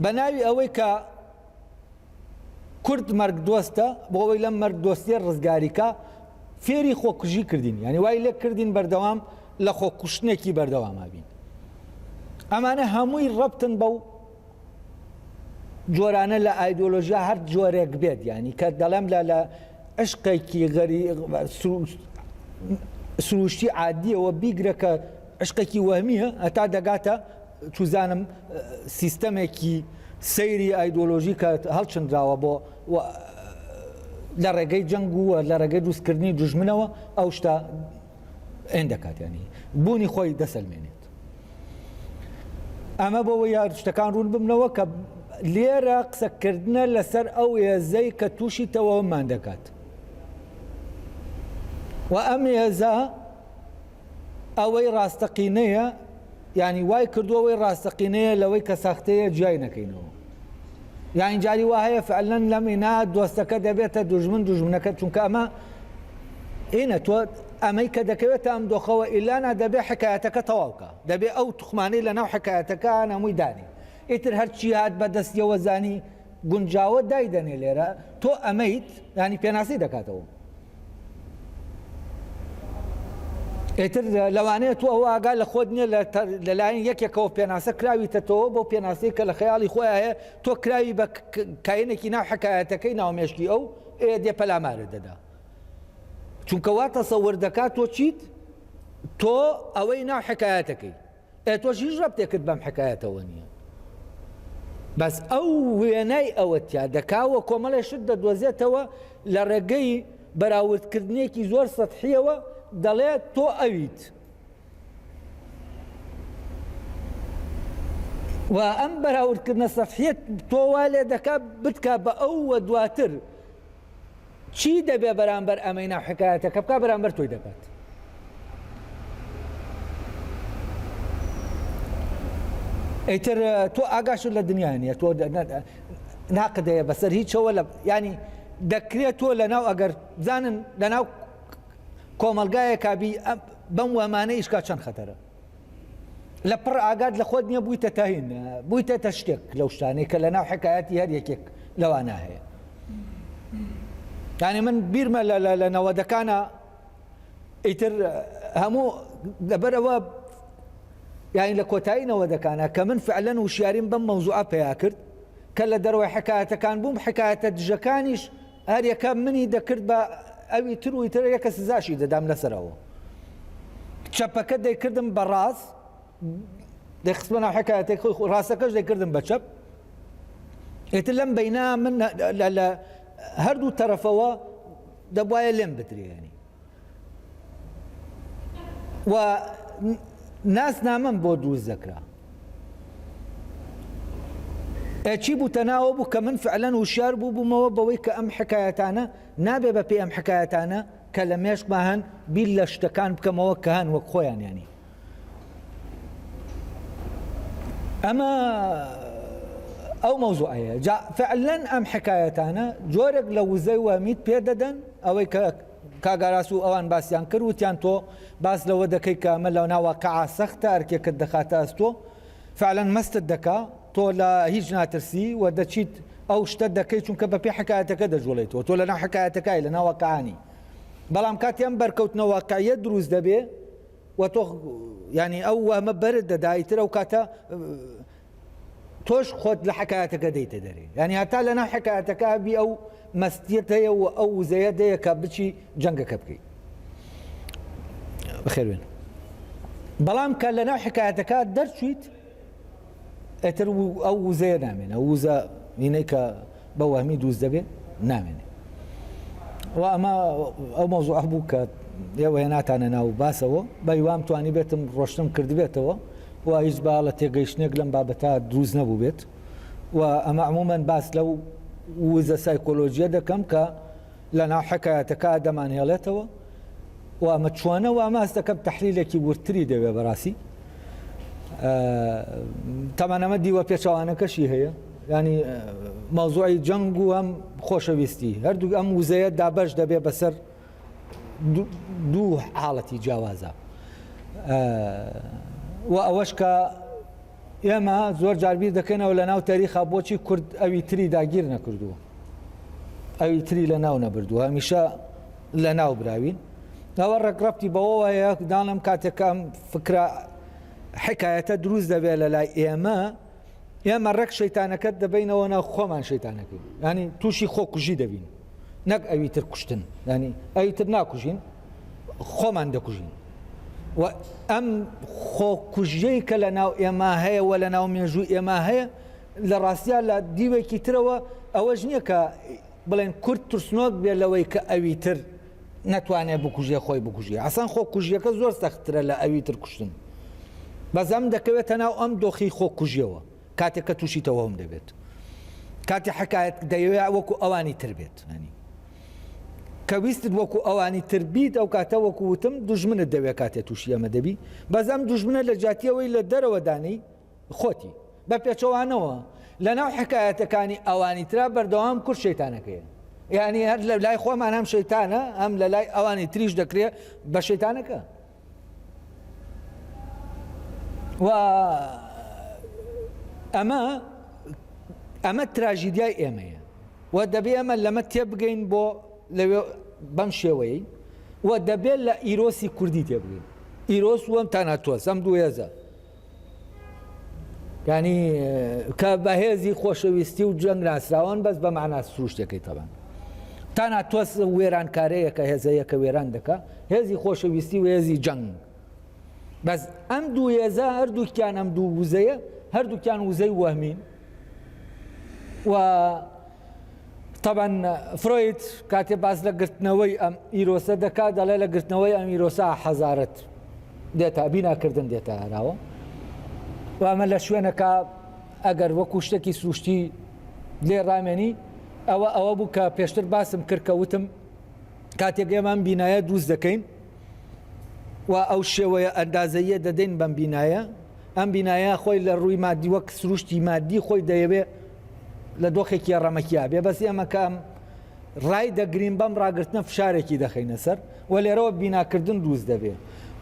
بە ناوی ئەوەی کە کورد مەرگ دۆستە بۆ ئەوەی لەم مەرگ دۆستیە ڕزگاریکە فێری خۆکوژی کردین یعنی وای لێ کردین بەردەوام لە خۆکوشتنێکی بەردەواما بین ئەمانە هەمووی ڕەبتن بەو جۆرانە لە ئایدۆلۆژیا هەر جۆرێک بێت ینی کە دەڵێم لە عشقێکی سروشتی عادیەوە بیگرە کە عشقێکی وەهمیە هەتا دەگاتە توزانم سیستەمێکی سەیری ئایدۆلۆژی کە هەڵچندراوە بۆ لە ڕێگەی جەنگ و لە ڕێگەی دروستکردنی دوژمنەوە ئەو شتە ئێن دەکات ینی بوونی خۆی دەسەلمێنێت ئەمە بۆەوە یار شتەکان ڕوون بمنەوە کە لێرە قسەکردنە لەسەر ئەو هێزەی کە تووشی تەواومان دەکات و ئەم هێزە ئەوەی ڕاستەقینەیە یعنی وای کردووەوەی ڕاستەقینەیە لەوەی کە ساختەیە جیای نەکەینەوە یعنی جاری وا هەیە فعلەن لەمێنا دۆستەکە دەبێتە دوژمنەکە چونکە ئەمە ئینە تۆ ئەمەی کە دەکەوێتە ئەم دۆخەوە ئیلانا دەبێ حکایەتەکە تەواوکە دەبێ ئەو توخمانەی لەناو حکایەتەکان هەمووی دانی ئیتر هەرچی هات بەدەستیەوە زانی گونجاوە دایدەنێ لێرە تۆ ئەمەیت ینی پێناسی دەکاتەوە ئیتر لەوانەیە تۆ ئەوە ئاگا لە خۆت نییە لەلایەن یەکێکەوە پێناسە کراویتەوە بۆ پێناسی کە لە خەیاڵی خۆی هەیە تۆ کراوی بە کاینێکی ناو حکایەتەکەی ناومێشکی ئەو دێ پەلامارە دەدا چونکە وا تەسەور دەکات تۆ چیت تۆ ئەوەی ناو حکایەتەکەی تۆش هیچ ڕەبتێکت بەم حکایەتەوە نییە بەس ئەو وێنەی ئەوەتیا دەکاوە کۆمەڵی شت دەدۆزێتەوە لە ڕێگەی بەراوردکردنێکی زۆر سەتحیەوە دەڵێت تۆ ئەویت و ئەم بەراوردکردنە سەتحیەت تۆ وا لێ دەکات بتکە بە ئەووە دواتر چی دەبێ بەرامبەر ئەمەی ناو حکایەتەکە بکە بەرامبەر تۆی دەکات ئیتر تۆ ئاگاشت لە دنیا نیە تۆ ناقدەیە بەسەر هیچەوە لە ینی دەکرێت تۆ لەناو ئەگەر بزانن لەناو کۆمەلگایە کابی بەم وەمانە ئیشکا چەند خەتەرە لە پڕ ئاگات لە خۆت نییە بوویتە تاهین بوویتە شتێک لەو شتانەی کە لەناو حکایەتی هەر یەکێک لەوانە هەیە یعنی من بیرمە لە نەوەدەکانە ئیتر هەموو لەبەرەوە یعنی لە کۆتایی نەوەدەکانە کە من فعلەن وشیاریم بەم مەوزوعە پێیا کرد کە لە دەروای حکایەتەکان بووم حکایەتە دژەکانیش هەر یەکە منی دەکرد بە ئەوی تر و تر یەکە سزاشی دەدام لەسەرەوە چەپەکە دەیکردم بە ڕاست دەخستمە ناو حکایەتێک خۆی ڕاستەکەش دەیکردم بە چەپ ئێتر لەم بەینا من لە هەردوو تەرەفەوە دەبوایە لێم بترێنی و ناسنامەم بۆ دروست دەکرا چی بوو تەناوە بوو کە من فعلەن وشیار بووبوومەوە بەوەی کە ئەم حکایەتانە نابێ بە پێی ئەم حکایەتانە کە لە مێشکما هەن بیر لە شتەکان بکەمەوە کە هەن وەک خۆیان ینی ئەمە ئەو مەوزوعەیە جا فعلەن ئەم حکایەتانە جۆرێک لە وزەی وەمیت پێدەدەن ئەوەی کە کاگاراس و ئەوان باسییان کرد وتیان تۆ باس لەوە دەکەی کە ئەمە لەو ناواقعا سەختە ئەرکێکت دەخاتە ئەستۆ فعلەن مەستت دەکا تۆ لە هیچ ناترسی و دەچیت ئەو شتە دەکەی چونکە بە پێی حکایەتەکە دەژۆڵێتەوە تۆ لە ناو حکایەتەکەی لە ناواقعانی بەڵام کاتیان بەرکەوتنە واقعیەت دروست دەبێ و تۆ ینی ئەو ئەمە بەرت دەدایترە و کاتە تۆش خۆت لە حکایەتەکە دەیتە دەرێ ینی هەتا لەناو حکایەتەکە بی ئەو مەستیەت هەیە و ئەو وزەیە دەیە کە بچی جەنگەکە بکەیت بەخێربێن بەڵام کە لەناو حکایەتەکە دەرچویت ئەتر ئەو وزەیە نامێنە ئەو وزە هینەی کە بە وەهمی دروست دەبێت نامێنێ و ئەمە ئەو مۆزوع بوو کە ئێوە هێناتانە ناو باسەوە بەیوام توانی بێتم ڕۆشتم کردبێتەوە و هیچ با لە تێگەیشتنێک لەم بابەتە دروست نەبوو بێت و ئەمە عمومەن باس لەو وزە سایکۆلۆژیە دەکەم کە لەناو حکایەتەکە دەمانهێڵێتەوە و ئەمە چۆنە و ئەمە هەست دەکەم تەحلیلێکی ورتری دەوێ بەڕاستی تەمانەمە دیوە پێچەوانەکەشی هەیە ینی مەوزوعی جەنگ و ئەم خۆشەویستی هەردوو ئەم وزەیە دابەش دەبێ بەسەر دوو حاڵەتی جیاوازە و ئەوەش کە ئێمە زۆر جاربیر دەکەنەوە لە ناو تاریخا بۆچی کورد ئەوی تری داگیر نەکردووە ئەوی تری لە ناو نەبردووە هەمیشە لە ناو براوین ئەوە ڕێکڕەتی بەوەیە داڵم کاتێکم فکرە حکایەتە دروست دەبێت لە لای ئێمە ڕێک شەیتانەکەت دەبینەوە ناو خۆمان شەیتانەکەین ینی تووشی خۆکوژی دەبین نەک ئەوی تر کوشتن ینی ئەوی تر ناکوژین خۆمان دەکوژین و ئەم خۆکوژیەی کە لە ناو ئێمە هەیە و لە ناو مێژووی ئێمە هەیە لە ڕاستیان لە دیوێکی ترەوە ئەوەش نییە کە بڵێن کورد ترسنۆک بێ لەوەی کە ئەوی تر نەتوانێت بکوژیە خۆی بکوژیە ئەسان خۆکوژیەکە زۆر سەختترە لە ئەوی تر کوشتن بەزەم دەکەوێتە ناو ئەم دۆخی خۆکوژیەوە کاتێک کە تووشیتەوە هەم دەبێت کاتی حکایەت دەیەوێت وەکو ئەوانی تر بێت کە ویستت وەکو ئەوانی تر بیت ئەو کاتە وەکو وتم دوژمنت دەوێت کاتێک تووشی ئەمە دەبی بەزەم دوژمنە لە جاتیەوەی لە دەرەوە دانی خۆتی بە پێچەوانەوە لە ناو حکایەتەکانی ئەوانی ترا بەردەوام کورد شەیتانەکەیە یعنی هەر لە لای خۆمان هەم شەیتانە ئەم لە لای ئەوانی تریش دەکرێت بە شەیتانەکە و ئەمە تراژیدیای ئێمەیە و دەبێ ئەمە لەمە تێبگەین بۆ لەوێ بەم شێوەیە و دەبێت لە ئیرۆسی کوردی تێبگەین ئیرۆس وەم تاناتۆس ئەم دوو هێزە ینی کە بەهێزی خۆشەویستی و جەنگ ناسراوان بەس بە معنای سروشتەکەی تەبان تاناتۆس وێرانکارەیە کە هێزەیە کە وێران دەکا هێزی خۆشەویستی و هێزی جەنگ بەس ئەم دوو هێزە هەردووکیان ئەم دوو وزەیە هەردووکیان وزەی وەهمین و طبعا فروید کاتێ باز لە گرتنەوەی ئەم ئیرۆسە دەکات دەڵێ لە گرتنەوەی ئەم ئیرۆسە حەزارەت دێتە بیناکردن دێتە هەراوە و ئەمە لە شوێنەکە ئەگەر وەکو شتێکی سروشتی لێ ڕامێنی ئەوە بوو کە پێشتر باسم کرد کە وتم کاتێک ئێمە بینایە دروست دەکەین و ئەو شێوەیە ئەندازەیە دەدەین بەم بینایە ئەم بینایە خۆی لە ڕووی مادی وەک سروشتی مادی خۆی دەیەوێ لە دۆخێکی ڕەمەکییا بێ بەس ئێمە کەم ڕای دەگرین بەم ڕاگرتنە فشارێکی دەخینە سەر و لێرەوە بیناکردن دروست دەبێ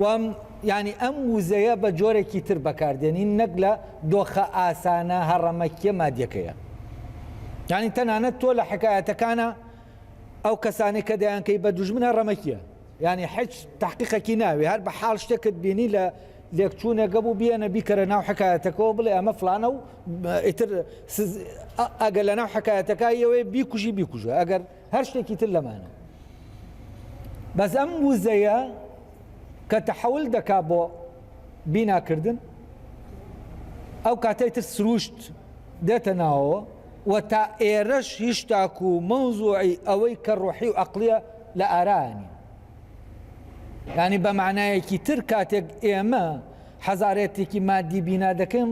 و ینی ئەم وزەیە بە جۆرێکی تر بەکاردێنین نەک لە دۆخە ئاسانە هەڕەمەکیە مادیەکەیە ینی تەنانەت تۆ لە حکایەتەکانە ئەو کەسانی کە دەیانکەی بە دوژمنە ڕەمەکیە ینی هیچ تحقیقێکی ناوێ هەر بە حاڵ شتێکت بینی لە لێکچوونێکە بوو بێنە بیکەرە ناو حکایەتەکەەوە بڵێ ئەمە فلانە و ئیتر ئەگەر لە ناو حکایەتەکەیەوەی بیکوژە ئەگەر هەر شتێکی تر لەمانە بەس ئەم وزەیە کە تەحەول دەکا بۆ بیناکردن ئەو کاتەی تر سروشت دێتە ناوەوە و تا ئێرەش هیچ تاکو و مەوزوعی ئەوەی کە ڕۆحی و عەقلیە لە ئارانی ینی بە معنایەکی تر کاتێک ئێمە حەزارەتێکی مادی بینا دەکەین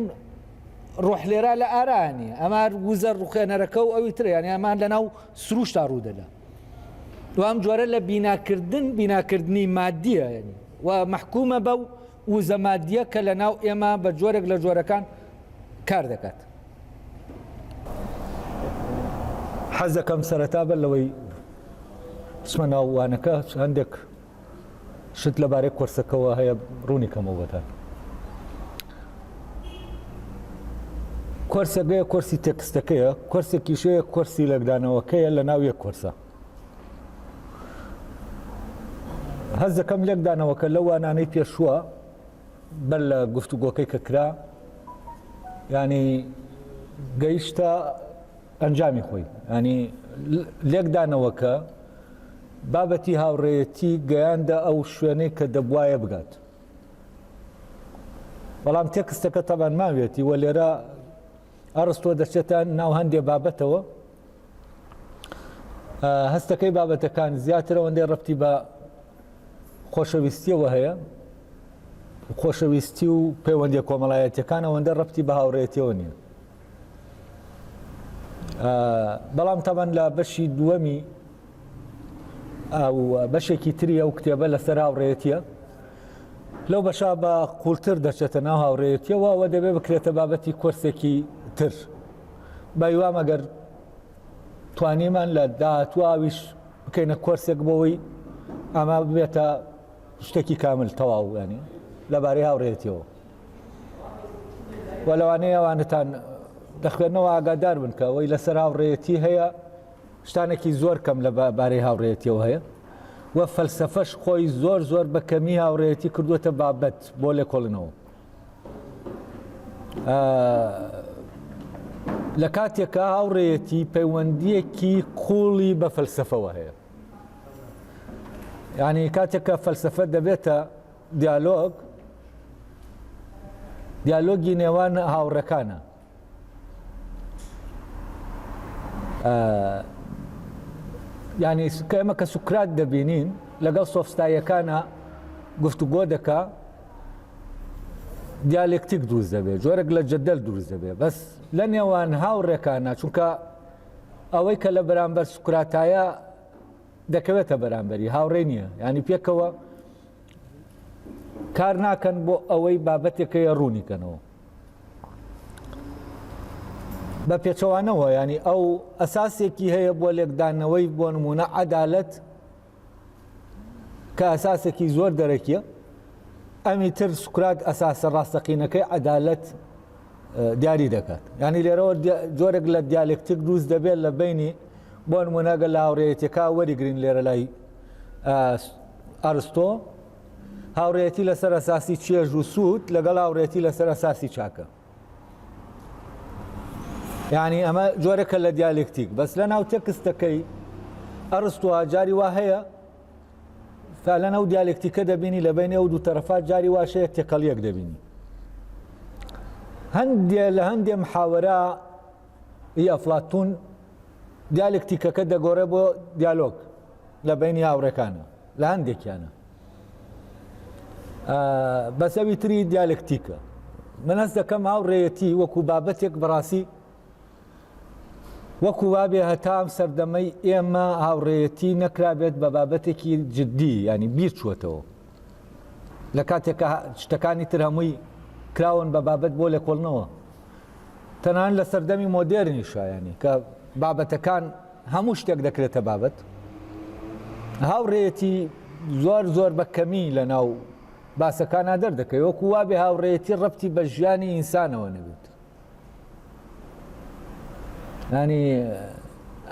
ڕۆح لێرە لە ئارانی ئەمە وزە ڕوخێنەرەکە و ئەوی ترە ینی ئەمان لەناو سروشتا ڕوودەدا و ئەم جۆرە لە بیناکردنی مادیە ینی و مەحکومە بەو وزە مادیە کە لە ناو ئێمە بە جۆرێک لە جۆرەکان کار دەکات حەز دەکەم سەرەتا بە لەوەی چمە ناووانەکە هەندێک شت لەبارەی کۆرسەکەەوە هەیە ڕوونی کەمەوەتان کۆرسەکەیە کۆرسی تێکستەکەیە کۆرسێکی شەیە کۆرسی لەگدانەوەکەیە لە ناو یەک کۆرسە هەز دەکەم لێکدانەوەکە لەو وانانەی پێشووە بەر لە گفتوگۆکەی کە کرا ینی گەیشتە ئەنجامی خۆی ینی لێکدانەوەکە بابەتی هاوڕێیەتی گەیاندە ئەو شوێنەی کە دەبوایە بگات بەڵام تێکستەکە تەبان ماوێتی وە لێرە ئەڕستۆ دەچێتە ناو هەندێک بابەتەوە هەستەکەی بابەتەکان زیاتر ئەوەندەی ڕەبتی بە خۆشەویستیەوە هەیە خۆشەویستی و پەیوەندی کۆمەڵایەتیەکان ئەوەندە ڕەبتی بە هاوڕێیەتیەوە نییە بەڵام تەبان لە بەشی دووەمی بەشێکی تری ئەو کتێبە لەسەر هاوڕێیەتیە لەو بەشا بە قوڵتر دەچێتە ناو هاوڕێیەتیەوە ئەوە دەبێ بکرێتە بابەتی کۆرسێکی تر بەیوام ئەگەر توانیمان لە داهاتوویش بکەینە کۆرسێک بۆەوەی ئەمە ببێتە شتێکی کامل تەواو ینی لەبارەی هاوڕێیەتیەوە وە لەوانەیە ئەوانتان دەخوێنەوە ئاگادار بن کە ئەوەی لەسەر هاوڕێیەتی هەیە شتانێکی زۆر کەم لە بارەی هاوڕێیەتیەوە هەیە وە فەلسەفەش خۆی زۆر بە کەمی هاوڕێیەتی کردووەتە بابەت بۆ لێکۆڵنەوە لە کاتێکە هاوڕێیەتی پەیوەندیەکی قوڵی بە فەلسەفەوە هەیە یعنی کاتێکە فەلسەفە دەبێتە دیالۆگی نێوان هاوڕەکانە یعنی ئێمە کە سوکرات دەبینین لەگەڵ سۆفستاییەکانە گفتوگۆ دەکا دیالێکتیک دروست دەبێت جۆرێک لە جەدەل دروست دەبێت بەس لە نێوان هاوڕێکانە چونکە ئەوەی کە لە بەرامبەر سوکراتایە دەکەوێتە بەرامبەری هاوڕێ نییە ینی پێکەوە کار ناکەن بۆ ئەوەی بابەتێکەیە ڕوونیکەنەوە بە پێچەوانەوە ینی ئەو ئەساسێکی هەیە بۆ لێکدانەوەی بۆ نمونە عەدالەت کە ئەساسێکی زۆر دەرەکیە ئەمی تر سوکرات ئەساسە ڕاستەقینەکەی عەدالەت دیاری دەکات ینی لێرەوە جۆرێک لە دیالێکتیک دروست دەبێت لە بینی بۆ نمونەگە لە هاوڕێیەتیەکە وەریگرین لێرە لای ئەرستۆ هاوڕێیەتی لەسەر ئەساسی چێژ و سوود لەگەڵ هاوڕێیەتی لەسەر ئەساسی چاکە یعنی ئەمە جۆرێکە لە دیالێکتیک بەس لە ناو تێکستەکەی ئەرستۆ جاری وا هەیە لە ناو دیالێکتیکە دەبینی لە بینی ئەو دوو تەرەفات جاری واشەیە تێکەڵیەک دەبینی لە هەندێ محاوەرە ئەفلاتون دیالێکتیکەکە دەگۆڕێ بۆ دیالۆگ لە بینی هاوڕێکانە لە هەندێکیانە بەسەوی تری دیالێکتیکە من هەست دەکەم هاوڕێیەتی وەکو بابەتێک بەڕاستی وەکو وابێ هەتام سەردەمەی ئێمە هاوڕێیەتی نەکرابێت بە بابەتێکی جددی ینی بیر چووەتەوە لە کاتێکە شتەکانی تر هەمووی کراون بە بابەت بۆ لێکۆڵنەوە تەنان لە سەردەمی مۆدێرنیشە ینی کە بابەتەکان هەموو شتێک دەکرێتە بابەت هاوڕێیەتی زۆر بە کەمی لە ناو باسەکانە دەردەکەی وەکو وابێ هاوڕێیەتی ڕەبتی بە ژیانی ئینسانەوە نەبێت ینی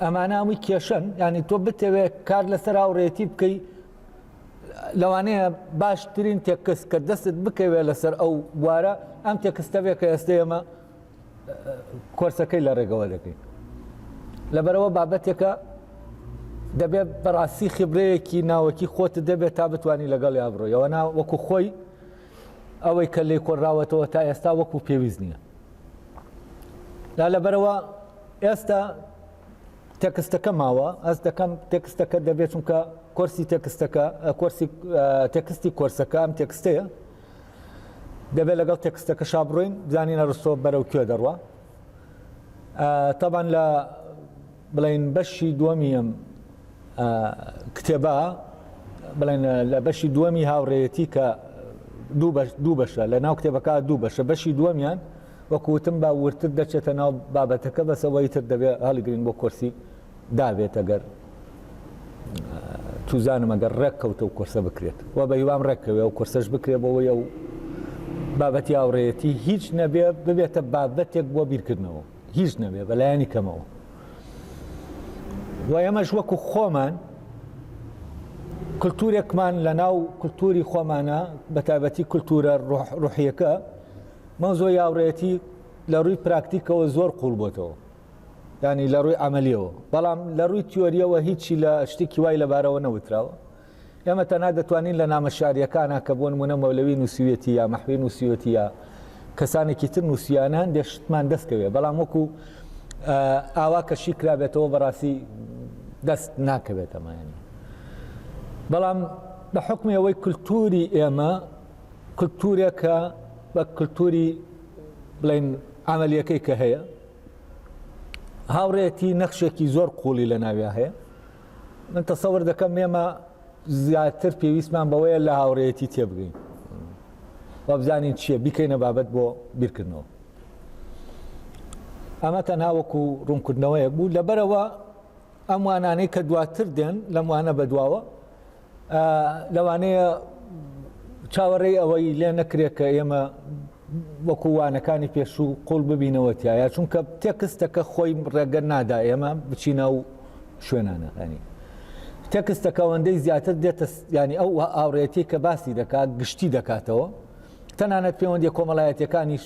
ئەمانە هەمووی کێشەن ینی تۆ بتەوێت کار لەسەر هاوڕێیەتی بکەی لەوانەیە باشترین تێکست کە دەستت بکەوێت لەسەر ئەو بوارە ئەم تێکستەوێت کە ئێستا ئێمە کۆرسەکەی لە ڕێگەوە دەکەین لەبەرەوە بابەتێکە دەبێت بەڕاستی خبرەیەکی ناوەکی خۆت دەبێت تا بتوانانی لەگەڵ یا بڕۆیەوە وەکو خۆی ئەوەی کە لێی کۆڕاوەتەوە تا ئێستا وەکو پێویست نییە لەبەرەوە ئێستا تێکستەکە ماوە ئەس دەکەم تێکستەکە دەبێت چونکە کۆرسی تێکستەکە تێکستی کۆرسەکە ئەم تێکستەیە دەبێت لەگەڵ تێکستەکە شابڕۆین بزانین ئەرستۆ بەرەو کوێ دەڕوا طبعاً لە بڵین بەشی دووەمی ئەم کتێبە بڵین لە بەشی دووەمی هاوڕێیەتی کە دوو بەشە لە ناو کتێبەکە دوو بەشە بەشی دووەمیان وەکوتم با ورتر دەچێتە ناو بابەتەکە بەسەوەی تر دەبێت هەڵیگرین بۆ کۆرسی دابێت ئەگەر توزانم ئەگەر ڕێککەوتە و کۆرسە بکرێت وە بە هیوام ڕێککەوێ و کۆرسەش بکرێت بۆەوەی ئەو بابەتی هاوڕێیەتی هیچ نەبێ ببێتە بابەتێک بۆ بیرکردنەوە هیچ نەبێ بەلایانی کەمەوە و ئێمەش وەکو خۆمان کولتورێکمان لە ناو کولتوری خۆمانە بە تایبەتی کولتورە ڕوحیەکە مەوزۆی هاوڕێیەتی لە ڕووی پراکتیکەوە زۆر قوڵ بۆتەوە، ینی لە ڕووی ئەمەلیەوە، بەڵام لە ڕووی تیۆریەوە هیچی لە شتێکی وای لەبارەوە نەوتراوە. ئێمە تەنها دەتوانین لە نامەشاریەکانە کە بۆ نمونە مەولەوی نووسویەتی یا مەحوی نووسویەتی یا کەسانێکی تر نووسیانان دێشتمان دەستکەوێت، بەڵام وەکو ئاوا کەشی کرابێتەوە بەڕاستی دەست ناکەوێت ئەمایانی. بەڵام بە حکمی ئەوەی کولتوری ئێمە کولتورێکە بە کولتوری بڵین ئەمەلیەکەی کە هەیە، هاوڕێتی نەخشێکی زۆر قوڵی لە ناویا هەیە. من تەسەور دەکەم ئێمە زیاتر پێویستمان بەوەیە لە هاوڕێتی تێبگەین، و بزانین چییە بیکەینە بابەت بۆ بیرکردنەوە. ئەمە تەنها وەکو ڕوونکردنەوەیەک بوو. لەبەرەوە ئەم وانانەی کە دواتر دێن لەم وانە بەدواوە لەوانەیە چاوەڕێی ئەوەی لێ نەکرێت کە ئێمە وەکو وانەکانی پێشوو قوڵ ببینەوە تایە، چونکە تێکستەکە خۆی ڕێگە نادا ئێمە بچینە و شوێنانە. ینی تێکستەکە ئەوەندەی زیاتر دێتە ینی ئەو هاوڕێتی کە باسی دەکات گشتی دەکاتەوە، تەنانەت پەیوەندی کۆمەڵایەتیەکانیش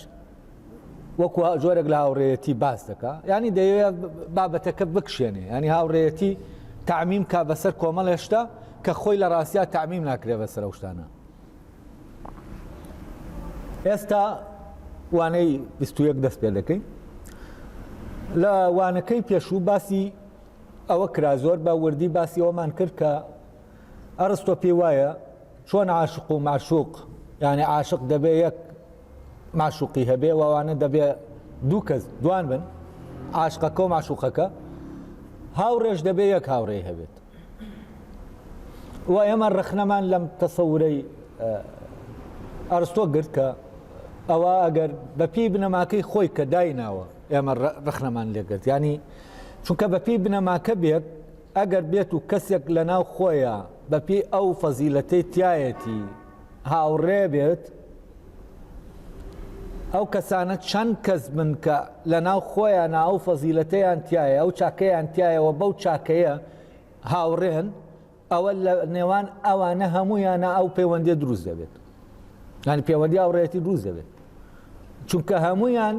وەکو جۆرێک لە هاوڕێتی باس دەکات، ینی دەیەوێت بابەتەکە بکشێنێ، ینی هاوڕێتی تعمیم کا بەسەر کۆمەڵێشتا کە خۆی لە ڕاستیا تعمیم ناکرێت بەسەر ئەو شتانە. ئێستا وانەی 21 دەست پێ دەکەین. لە وانەکەی پێشوو باسی ئەوە کرا، زۆر بە وردی باسی ئەومان کرد کە ئەرستۆ پێی وایە چۆن عاشق و معشوق، یعنی عاشق دەبێ یەک معشوقی هەبێ، وانە دەبێ دوو کەس دوان بن، عاشقەکە و معشوقەکە، هاوڕێش دەبێ یەک هاوڕێی هەبێت. و ئێمە ڕخنەمان لەم تەسەورەی ئەرستۆ گرت کە ئەوە ئەگەر بەپی بنەماکەی خۆی کە دایناوە ئێمە ڕخنەمان لێگرت، ینی چونکە بەپی بنەماکە بێت ئەگەر بێت و کەسێک لە ناو خۆیە بەپی ئەو فەزیلەتەی تایەتی هاوڕێ بێت، ئەو کەسانە چەند کەس بن کە لە ناو خۆیان ئەو فەزیلەتەیان تایە، ئەو چاکەیان تایەوە بەو چاکەیە هاوڕێن، ئەوە لە نێوان ئەوانە هەموویانە ئەو پەیوەندی دروست دەبێت، ینی پەیوەندی هاوڕێتی دروست دەبێت، چونکە هەموویان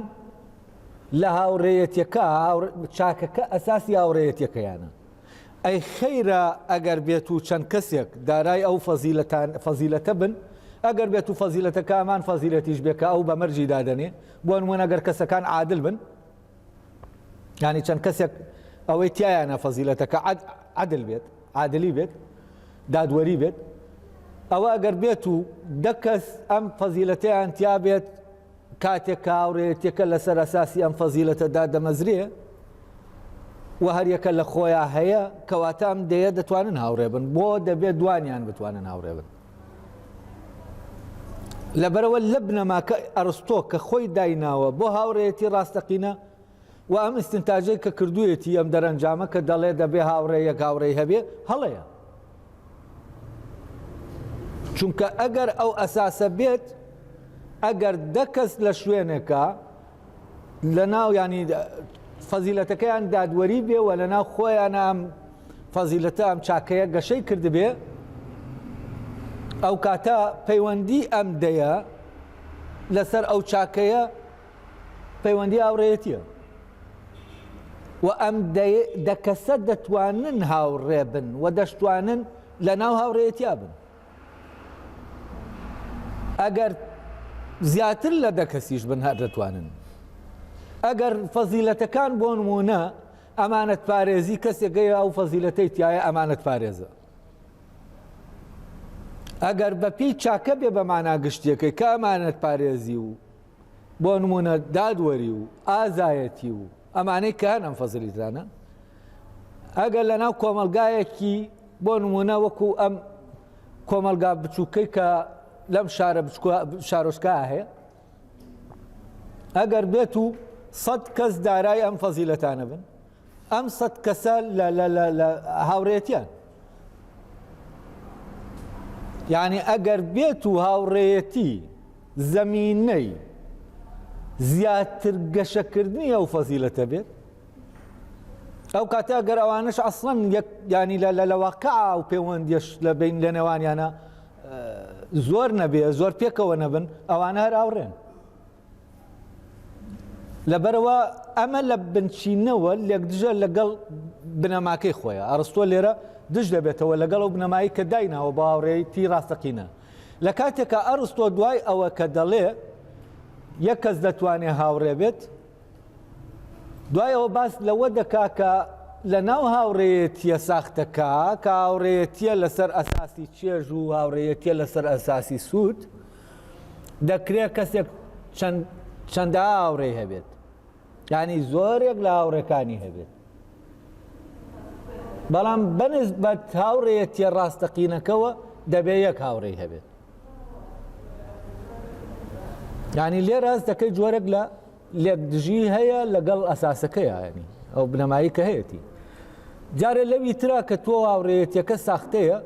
لە هاوڕێیەتیەکە چاکەکە ئەساسی هاوڕێیەتیەکەیانە. ئەی خەیرە ئەگەر بێت و چەند کەسێک دارای ئەو فەزیلەتە بن، ئەگەر بێت و فەزیلەتەکە ئەمان فەزیلەتیش بێکە ئەو بە مەرجی دادەنێ، بۆ نمونە ئەگەر کەسەکان عادل بن، ینی چەند کەسێک ئەوەی تایانە فەزیلەتەکە عادل بێت، عادلی بێت، دادوەری بێت، ئەوە ئەگەر بێت و دەکەس ئەم فەزیلەتەیان تیا بێت کاتێک هاوڕێیەتیەکە لەسەر ئەساسی ئەم فەزیلەتەدا دەمەزرێ و هەریەکە لە خۆیان هەیە، کەواتە ئەم دەیە دەتوانن هاوڕێ بن، بۆ دەبێت دوانیان بتوانن هاوڕێ بن. لەبەرەوە لە بنەماکە ئەرستۆ کە خۆی دایناوە بۆ هاوڕێیەتی ڕاستەقینە و ئەم ئستنتاجەی کە کردوویەتی ئەم دەرەنجامە کە دەڵێ دەبێ هاوڕێ یەک هاوڕێی هەبێ، هەڵەیە. چونکە ئەگەر ئەو ئەساسە بێت، ئەگەر دەکەس لە شوێنێکە لە ناو ینی فەزیلەتەکەیان دادوەری بێ و لە ناو خۆیان ئەم فەزیلەتە ئەم چاکەیە گەشەی کردبێ، ئەو کاتە پەیوەندی ئەم دەیە لەسەر ئەو چاکەیە پەیوەندی هاوڕێیەتیە، و ئەم دەکەسە دەتوانن هاوڕێ بن و دەشتوانن لە ناو هاوڕێیەتیا بن. ئەگەر زیاتر لە دەکەسیش بن هەر دەتوانن. ئەگەر فەزیلەتەکان بۆ نمونە ئەمانەت پارێزی کەسێکگەیە ئەو فەزیلەتەی تایە ئەمانەت پارێزە، ئەگەر بەپی چاکە بێ بەمانا گشتیەکەی کە ئەمانەت پارێزی و بۆ نمونە دادوەری و ئازایەتی و ئەمانەی کە هەن ئەم فەزیلەتانە، ئەگەر لە ناو کۆمەلگایەکی بۆ نمونە وەکو ئەم کۆمەلگا بچووکەی کە لەم شارۆچکا هەیە، ئەگەر بێت و 100 کەس دارای ئەم فەزیلەتانە بن، ئەم 100 کەسە لە هاوڕێیەتیان، یعنی ئەگەر بێت و هاوڕێیەتی زەمینەی زیاتر گەشەکردنی ئەو فەزیلەتە بێت، ئەو کاتە گەر ئەوانش ئەسڵەن ینی لە واقعا و پەیوەندیش لە بین لە نێوانیانە زۆر نەبێ زۆر پێکەوە نەبن ئەوانە هەر ئاوڕێن لەبەرەوە ئەمە لە بنچینەوە لێکدژە لەگەڵ بنەماکەی خۆیە ئەرستۆ لێرە دژ دەبێتەوە لەگەڵ و بنەمایی کە دایناوە بە هاوڕێیەتی ڕاستەقینە لە کاتێکە ئەرستۆ دوای ئەوە کە دەڵێ یەک کەس دەتوانێت هاوڕێ بێت دوای ئەوە باس لەوە دەکا کە لە ناو هاوڕێیەتیە ساختەکە کە هاوڕێیەتیە لەسەر ئەساسی چێژ و هاوڕێیەتیە لەسەر ئەساسی سوود دەکرێت کەسێک چەندە هاوڕێی هەبێت یعنی زۆرێک لە هاوڕێکانی هەبێت بەڵام بەنسبەت هاوڕێیەتیە ڕاستەقینەکەوە دەبێت یەک هاوڕێی هەبێت یعنی لێرە هەست دەکەی جۆرێک لە لێکدژی هەیە لەگەڵ ئەساسەکەیە ینی ئەو بنەمایی کە هەیەی جارێ لەوی ترا کە تۆ هاوڕێیەتیەکە ساختەیە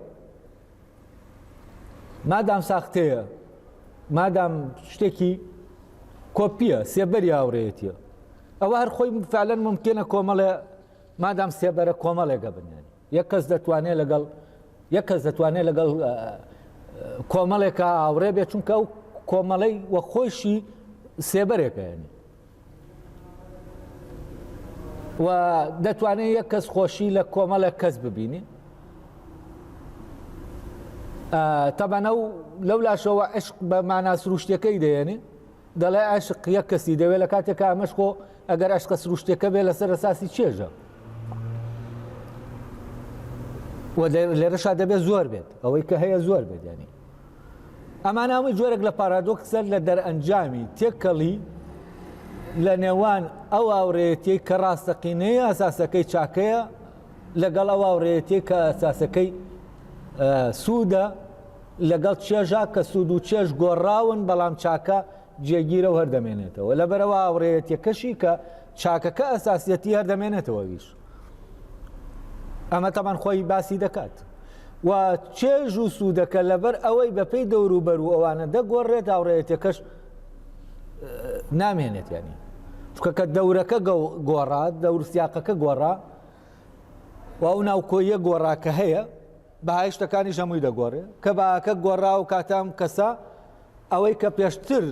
مادام ساختەیە مادام شتێکی کۆپیە سێبەری هاوڕێیەتیە ئەوە هەر خۆی فعلەن ممکنە کۆمەڵێ مادام سێبەرە کۆمەڵێکە بنیان یەک کەس دەتوانێت لەگەڵ کۆمەڵێکە هاوڕێ بێت چونکە ئەو کۆمەڵەی وە خۆشی سێبەرێکە ینی و دەتوانێت یەک کەس خۆشی لە کۆمەڵێک کەس ببینی تەبەنە و لەو لاشەوە عشق بە مانا سروشتەکەی دەیەنێ دەڵێ عشق یەک کەسی دەوێت لە کاتێکە ئەمەش خۆ ئەگەر عشقە سروشتەکە بێت لەسەر ئەساسی چێژە و لێرەشا دەبێت زۆر بێت ئەوەی کە هەیە زۆر بێت ینی ئەمان هەمووی جۆرێک لە پارادۆکسە لە دەرئەنجامی تێکەڵی لە نێوان ئەو هاوڕێیەتیەی کە ڕاستەقینەیە ئەساسەکەی چاکەیە لەگەڵ ئەو هاوڕێیەتیەی کە ئەساسەکەی سوودە لەگەڵ چێژە کە سوود و چێژ گۆڕاون بەڵام چاکە جێگیرە و هەردەمێنێتەوە لەبەرەوە هاوڕێیەتیەکەشی کە چاکەکە ئەساسیەتی هەردەمێنێتەوە ویش ئەمە تەمان خۆی باسی دەکات و چێژ و سوودەکە لەبەر ئەوەی بەپێی دەوروبەر و ئەوانە دەگۆڕێت هاوڕێیەتیەکەش نامێنێت ینی چکە کە دەورەکە گۆڕا دەور سیاقەکە گۆڕا و ئەو ناوکۆیە گۆڕا کە هەیە بەهای شتەکانی هەمووی دەگۆڕێ کە باکە گۆڕا و کاتام کەسە ئەوەی کە پێشتر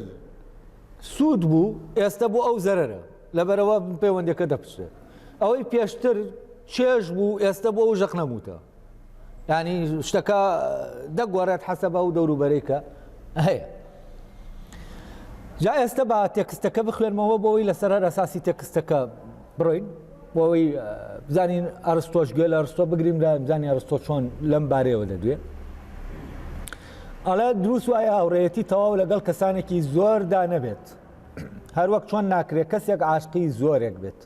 سوود بوو ئێستا بوو ئەو زەرەرە لەبەرەوە پەیوەندەکە دەپچێت ئەوەی پێشتر چێژ بوو ئێستا بۆ ئەو ژەق نەبووتە ینی شتەکە دەگۆڕێت حەسەبە و دەوروبەرەی کە هەیە جا ئێستا بە تێکستەکە بخوێنمەوە بۆەوەی لەسەر هەر ئەساسی تێکستەکە بڕۆین بۆەوەی بزانین ئەرستۆش گوێ لە ئەرستۆ بگریم لە بزانین ئەرستۆ چۆن لەم بارەیەوە دەدوێت ئەڵێ دروست وایە هاوڕێیەتی تەواو لەگەڵ کەسانێکی زۆردا نەبێت هەر وەک چۆن ناکرێت کەسێک عاشقی زۆرێک بێت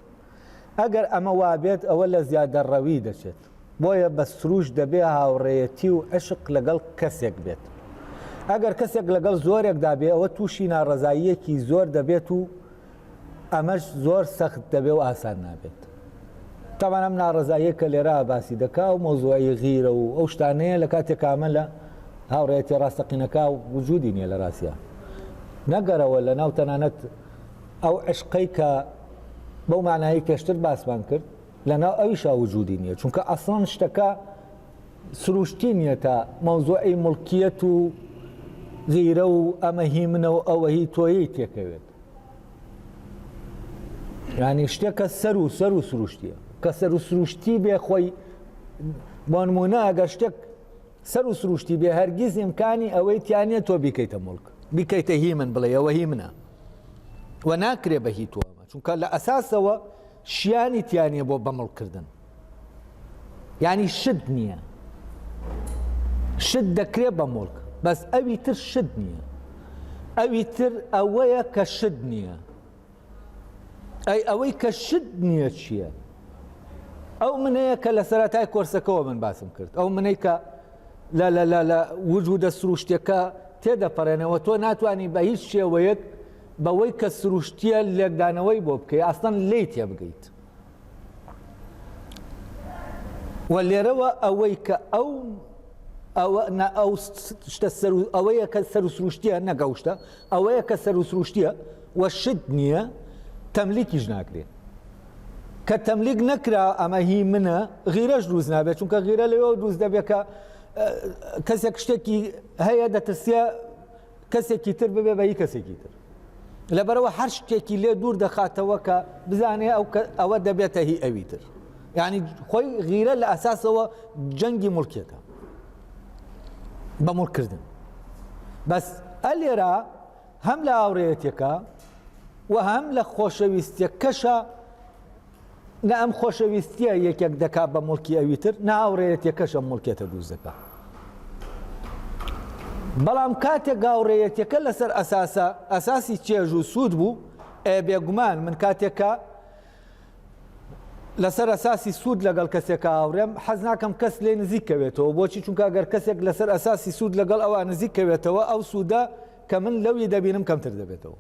ئەگەر ئەمە وابێت ئەوە لە زیادەڕەوی دەچێت بۆیە بە سروش دەبێ هاوڕێیەتی و عشق لەگەڵ کەسێک بێت ئەگەر کەسێک لەگەڵ زۆرێکدا بێ ئەوە تووشی ناڕەزاییەکی زۆر دەبێت و ئەمەش زۆر سەخت دەبێ و ئاسان نابێت تاوان ئەم ناڕەزاییە کە لێرە باسی دەکا و مۆزوعی غیرە و ئەو شتانەیە لە کاتێک ئەمە لە هاوڕێیەتی ڕاستەقینەکە و وجودی نییە لە ڕاستیە نەگەرەوە لە ناو تەنانەت ئەو عشقەی کە بەو معنایی پێشتر باسمان کرد لەناو ئەویشا وجودی نییە چونکە ئەسڵان شتەکە سروشتی نییە تا مۆزوعی مڵکیەت و غیرە و ئەمە هی منە و ئەوە هی تۆیی تێکەوێت ینی شتێکە سەر و سروشتیە کە سەر و سروشتی بێ خۆی بۆ نمونە ئەگەر شتێک سەر و سروشتی بێ هەرگیز ئیمکانی ئەوەی تیانێت تۆ بیکەیتە مڵک بیکەیتە هی من بڵێ ئەوە هی منە و ناکرێ بە هی تۆمە چونکە لە ئەساسەوە شیانی تیانە بۆ بەمڵکردن ینی شت نییە شت دەکرێت بە مڵک بەس ئەوی تر شت نییە ئەوی تر ئەوەیە کە شت نییە ئەوەی کە شت نییە چییە ئەو منەیە کە لە سەرەتای کۆرسەکەەوە من باسم کرد ئەو منەی کە لە وجودە سروشتەکە تێدەپەڕێنەوە تۆ ناتوانانی بە هیچ شێوەیەک بەوەی کە سروشتیە لێکدانەوەی بۆ بکەی ئاستان لێی تێ بگەیت و لێرەوە ئەوەی کە ئەوەیە کە سەر و سروشتیە نەگەوشتە ئەوەیە کە سەر و سروشتیە وە شت نییە تەملیکیش ناکرێت کە تەملیک نەکرا ئەمە هی منە غیرەش دروست نابێت چونکە غیرە لەوێ دروست دەبێت کە کەسێک شتێکی هەیە دەترسێ کەسێکی تر ببێ بە هی کەسێکی تر لەبەرەوە هەر شتێکی لێ دوور دەخاتەوە کە بزانێ ئەوە دەبێتە هی ئەوی تر یعنی خۆی غیرە لە ئەساسەوە جەنگی مڵکێتە بە مڵکردن بەس ئەلێرە هەم لە ئاوڕێیەتێکە و هەم لە خۆشەویستیەکەشە نە ئەم خۆشەویستیە یەکێک دەکات بە مڵکی ئەوی تر نە ئاوڕێیەتێکەشە مڵکێتە دروست دەکات بەڵام کاتێک گاوڕێیەتەکە لەسەر ئەساسی چێژ و سوود بوو بێگومان من کاتێکە لەسەر ئەساسی سوود لەگەڵ کەسێکە ئاوڕێم حەز ناکەم کەس لێ نزیکەوێتەوە بۆچی چونکە ئەگەر کەسێک لەسەر ئەساسی سوود لەگەڵ ئەوە نزیکەوێتەوە ئەو سوودە کە من لەوی دەبینم کەمتر دەبێتەوە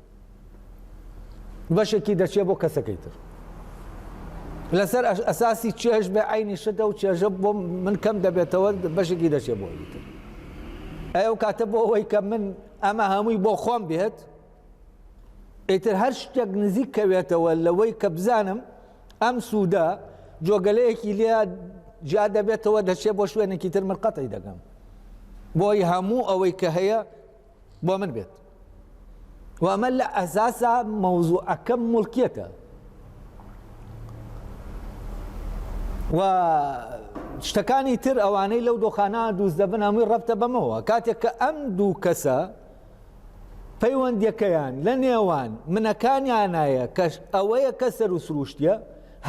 بەشێکی دەچێت بۆ کەسەکەی تر لەسەر ئەساسی چێژ بە عینی شتە و چێژە بۆ من کەم دەبێتەوە بەشێکی دەچێت بۆ ئەوی تر ئەو کاتە بۆ ئەوەی کە من ئەمە هەمووی بۆ خۆم بێت ئیتر هەر شتێک نزیک کەوێتەوە لەوەی کە بزانم ئەم سوودە جۆگەلەیەکی لێ جا دەبێتەوە دەچێت بۆ شوێنێکی تر من قەتەی دەگەم بۆی هەموو ئەوەی کە هەیە بۆ من بێت و ئەمە لە ئەساسا مەوزوعەکەم مڵکیەتە و شتەکانی تر ئەوانەی لەو دۆخانە دروست دەبن هەمووی ڕەبتە بەمەوە کاتێک کە ئەم دوو کەسە پەیوەندیەکەیان لە نێوان منەکانیانایە کە ئەوەیە کە سەر و سروشتیە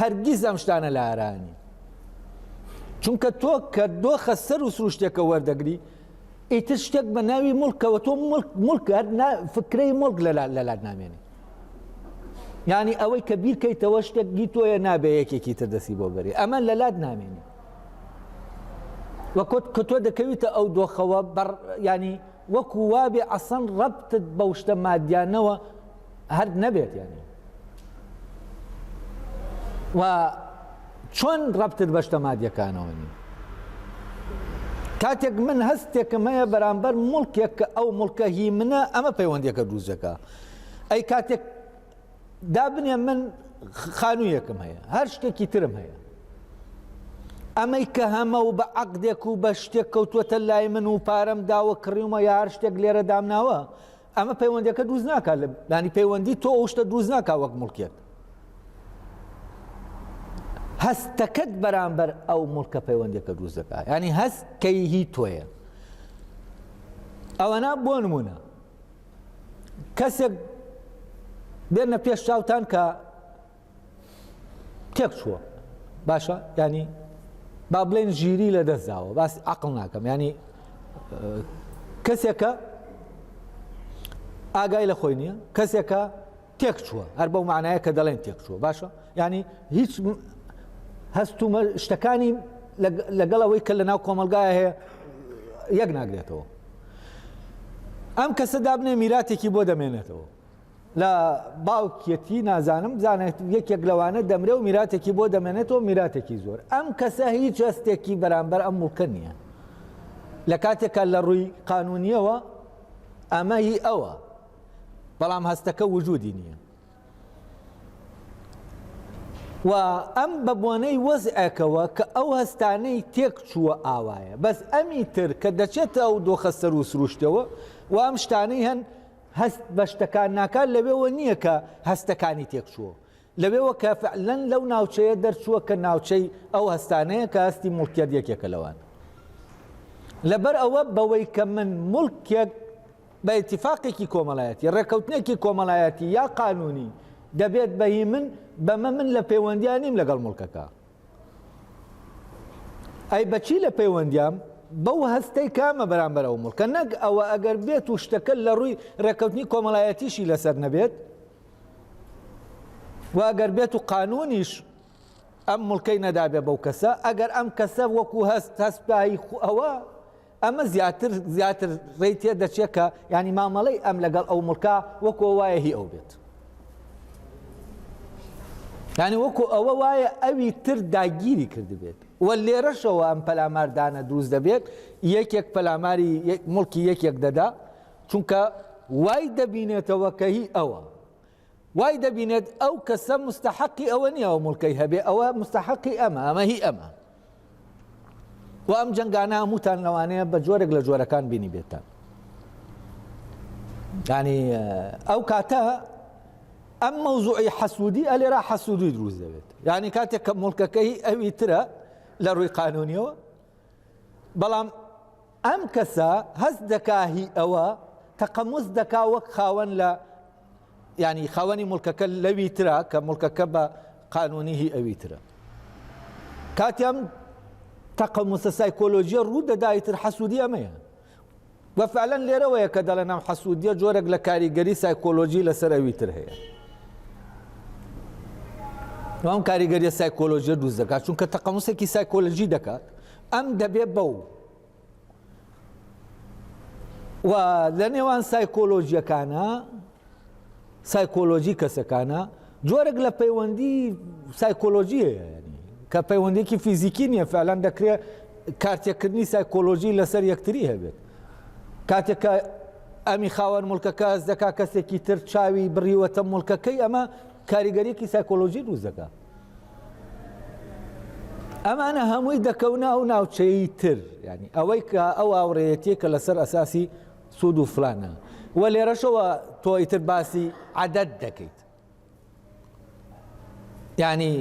هەرگیز ئەم شتانە لە ئارانی چونکە تۆ کە دۆخە سەر و سروشتێکە وەردەگری ئیتر شتێک بە ناوی مڵکەوە تۆ مڵک فکرەی مڵک لەلات نامێنی یعنی ئەوەی کە بیرکەیتەوە شتێکی تۆیە نابێ یەکێکی تر دەسی بۆ بەری ئەمە لەلات نامێنی وەکۆ کە تۆ دەکەویتە ئەو دۆخەوە ینی وەکو وابێ ئەسەن ڕەبتت بەو شتە مادیانەوە هەر نەبێت ینی و چۆن ڕەبتت بە شتە مادیەکانەوە نی کاتێک من هەستێکم هەیە بەرامبەر مڵکێک کە ئەو مڵکە هی منە ئەمە پەیوەندیەکە دروستەکە ئەی کاتێک دابنێ من خانوویەکم هەیە هەر شتێکی ترم هەیە ئەمەی کە هەمە و بە عەقدێک و بە شتێک کەوتووەتە لای من و پارەم داوە کڕیومە یا هەر شتێک لێرە دامناوە ئەمە پەیوەندیەکە دروست ناکات ینی پەیوەندی تۆ ئەو شتە دروست ناکات وەک مڵکێت هەستەکەت بەرامبەر ئەو مڵکە پەیوەندیەکە دروست دەکات ینی هەستکەی هی تۆیە ئەوەنە بۆ نمونە کەسێک بێنە پێش چاوتان کە تێک چووە باشە ینی با بڵێن ژیری لە دەستداوە باس عەقڵ ناکەم ینی کەسێکە ئاگای لە خۆی نییە کەسێکە تێک چووە هەر بەو معنایە کە دەڵێن تێک چووە باشە ینی هیچ هەستومە شتەکانی لەگەڵ ئەوەی کە لە ناو کۆمەلگایە هەیە یەک ناگرێتەوە ئەم کەسە دابنێ میراتێکی بۆ دەمێنێتەوە لە باوکیەتی نازانم بزانێت یەکێک لەوانە دەمرێ و میراتێکی بۆ دەمێنێتەوە میراتێکی زۆر ئەم کەسە هیچ هەستێکی بەرامبەر ئەم مڵکە نییە لە کاتێکە لە ڕووی قانونیەوە ئەمە هی ئەوە بەڵام هەستەکە وجودی نییە و ئەم بە بۆنەی وەزعەکەوە کە ئەو هەستانەی تێک چووە ئاوایە بەس ئەمی تر کە دەچێتە ئەو دۆخە سەر و سروشتەوە و ئەم شتانەی هەن هەست بە شتەکان ناکات لەوێەوە نییە کە هەستەکانی تێک چووە لەوێەوە کە فعلەن لەو ناوچەیە دەرچووە کە ناوچەی ئەو هەستانەیە کە هەستی مڵکیەت یەکێکە لەوان لەبەر ئەوە بەوەی کە من مڵکێک بە ئیتیفاقێکی کۆمەڵایەتی ڕێکەوتنێکی کۆمەڵایەتی یا قانونی دەبێت بەهی من بەمە من لە پەیوەندیان نیم لەگەڵ مڵکەکە ئەی بەچی لە پەیوەندیام بەو هەستەی کامە بەرامبەر ئەو مڵکە نەک ئەوە ئەگەر بێت و شتەکە لە ڕووی ڕێکەوتنی کۆمەڵایەتیشی لەسەر نەبێت و ئەگەر بێت و قانونیش ئەم مڵکەی نەدابێ بەو کەسە ئەگەر ئەم کەسە وەکو هەستپایی ئەوە ئەمە زیاتر ڕێی تێ دەچێت کە ینی مامەڵەی ئەم لەگەڵ ئەو مڵکە وەکو وایە هی ئەو بێت ینی وەکو ئەوە وایە ئەوی تر داگیری کردبێت وە لێرەشەوە ئەم پەلاماردانە دروست دەبێت یەکێک پەلاماری مڵکی یەکێک دەدا چونکە وای دەبینێتەوە کە هی ئەوە وای دەبینێت ئەو کەسە مستحقی ئەوە نییە ئەو مڵکەی هەبێ ئەوە مستحقی ئەمە هی ئەمە و ئەم جەنگانە هەمووتان لەوانەیە بە جۆرێک لە جۆرەکان بینی بێتان ینی ئەو کاتە ئەم مەوزوعی حەسوودی ئەلێرا حەسوودی دروست دەبێت یعنی کاتێک کە مڵکەکەی ئەوی ترە لە ڕووی قانونیەوە بەڵام ئەم کەسە هەست دەکا هی ئەوە تەقەموس دەکا وەک خاوەن لە ینی خاوەنی مڵکەکە لەوی ترە کە مڵکەکە بە قانونی هی ئەوی ترە کاتی ئەم تەقەموسە سایکۆلۆژیە ڕوو دەدایتر حەسوودی ئەمەیە و فعلەن لێرەوەیە کە دەڵێن ئەم حەسوودیە جۆرێک لە کاریگەری سایکۆلۆژی لەسەر ئەوی تر هەیە ئەم کاریگەریە سایکۆلۆژیە دروست دەکات چونکە تەقەموسێکی سایکۆلۆژی دەکات ئەم دەبێت بەو و لە نێوان سایکۆلۆژیەکانە سایکۆلۆژی کەسەکانە جۆرێک لە پەیوەندی سایکۆلۆژیە ینی کە پەیوەندێکی فیزیکی نییە فعلەن دەکرێت کارتێکردنی سایکۆلۆژی لەسەر یەکتری هەبێت کاتێک کە ئەمی خاوەن مڵکەکە هەست دەکا کەسێکی تر چاوی بڕیوەتە مڵکەکەی ئەمە کاریگەریەکی سایکۆلۆژی دروست دەکات ئەمانە هەمووی دەکەونە ئەو ناوچەی تر ینی ئەوەی کە ئەو هاوڕێیەتیە کە لەسەر ئەساسی سوود و فلانە و لێرەشەوە تۆ ئیتر باسی عەدەد دەکەیت ینی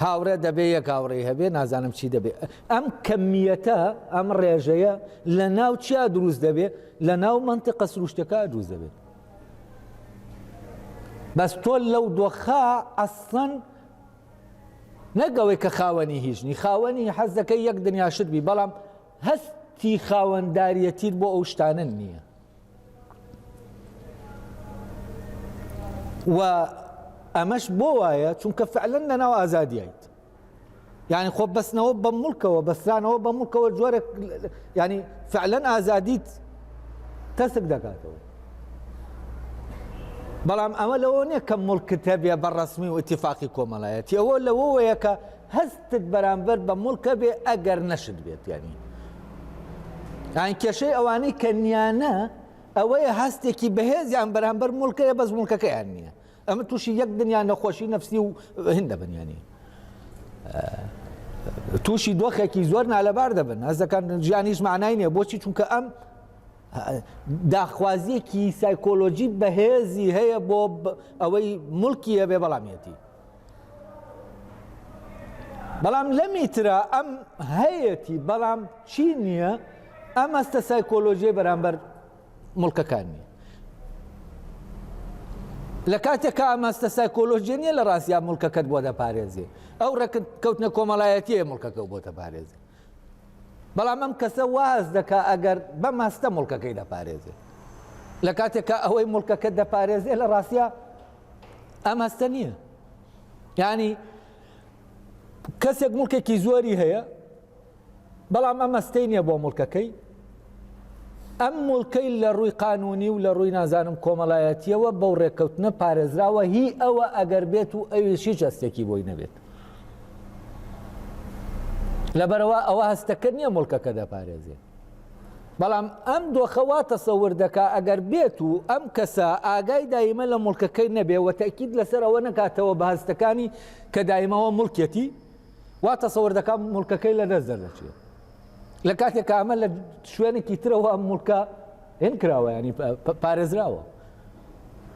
هاوڕێ دەبێ یەک هاوڕێی هەبێ نازانم چی دەبێ ئەم کەمیەتە ئەم ڕێژەیە لە ناو چیا دروست دەبێ لە ناو مەنتیقە سروشتەکە دروست دەبێت بەس تۆ لەو دۆخە ئەسڵەن نەگەوەی کە خاوەنی هیچنی خاوەنی حەز دەکەی یەک دنیا شت بی بەڵام هەستی خاوەنداریەتیت بۆ ئەو شتانە نییە و ئەمەش بۆ وایە چونکە فعلەن لەناو ئازادیایت یعنی خۆ بەستنەوە بە مڵکەوە بەسترانەوە بە مڵکەوە جۆرێک ینی فعلەن ئازادیت تەسک دەکاتەوە بەڵام ئەمە لەوە نییە کە مڵکت هەبێ بە ڕەسمی و ئیتیفاقی کۆمەڵایەتی ئەوە لەوەیە کە هەستت بەرامبەر بە مڵکە بێ ئەگەر نەشت بێت ینی کێشەی ئەوانەی کە نیانە ئەوەیە هەستێکی بەهێزیان بەرامبەر مڵکەیە بەس مڵکەکەیان نییە ئەمە تووشی یەک دنیا نەخۆشی نەفسی و هەند دەبن ینی تووشی دۆخێکی زۆر نالەبار دەبن هەز دەکەن ژیانیش معنای نییە بۆچی چونکە ئەم داخوازیەکی سایکۆلۆژی بەهێزی هەیە بۆ ئەوەی مڵکی هەبێ بەڵامیەتی بەڵام لەمی ترە ئەم هەیەتی بەڵام چی نییە ئەم ئەستە سایکۆلۆژیە بەرامبەر مڵکەکان نییە لە کاتێکە ئەمەستە سایکۆلۆژیە نییە لە ڕاستیا مڵکەکەت بۆ دەپارێزێ ئەو ڕێککەوتنە کۆمەڵایەتیە مڵکەکە بۆ دەپارێزێ بەڵام ئەم کەسە واز دەکا ئەگەر بەم هەستە مڵکەکەی دەپارێزێ لە کاتێکە ئەوەی مڵکەکەت دەپارێزێ لە ڕاستیا ئەم هەستە نییە یعنی کەسێک مڵکێکی زۆری هەیە بەڵام ئەم هەستەی نییە بۆ مڵکەکەی ئەم مڵکەی لە ڕووی قانونی و لە ڕووی نازانم کۆمەڵایەتیەوە بەو ڕێککەوتنە پارێزراوە هی ئەوە ئەگەر بێت و ئەویشی هەستێکی بۆی نەبێت لەبەرەوە ئەوە هەستەکە نییە مڵکەکە دەپارێزێت بەڵام ئەم دۆخەوا تەسەور دەکا ئەگەر بێت و ئەم کەسە ئاگای دایمە لە مڵکەکەی نەبێ و تەکید لەسەر ئەوە نەکاتەوە بە هەستەکانی کە دایمەوە مڵکێتی وا تەسەور دەکا مڵکەکەی لە دەست دەردەچێت لە کاتێک ئەمە لە شوێنێکی ترەوە ئەم مڵکە هێن کراوە ینی پارێزراوە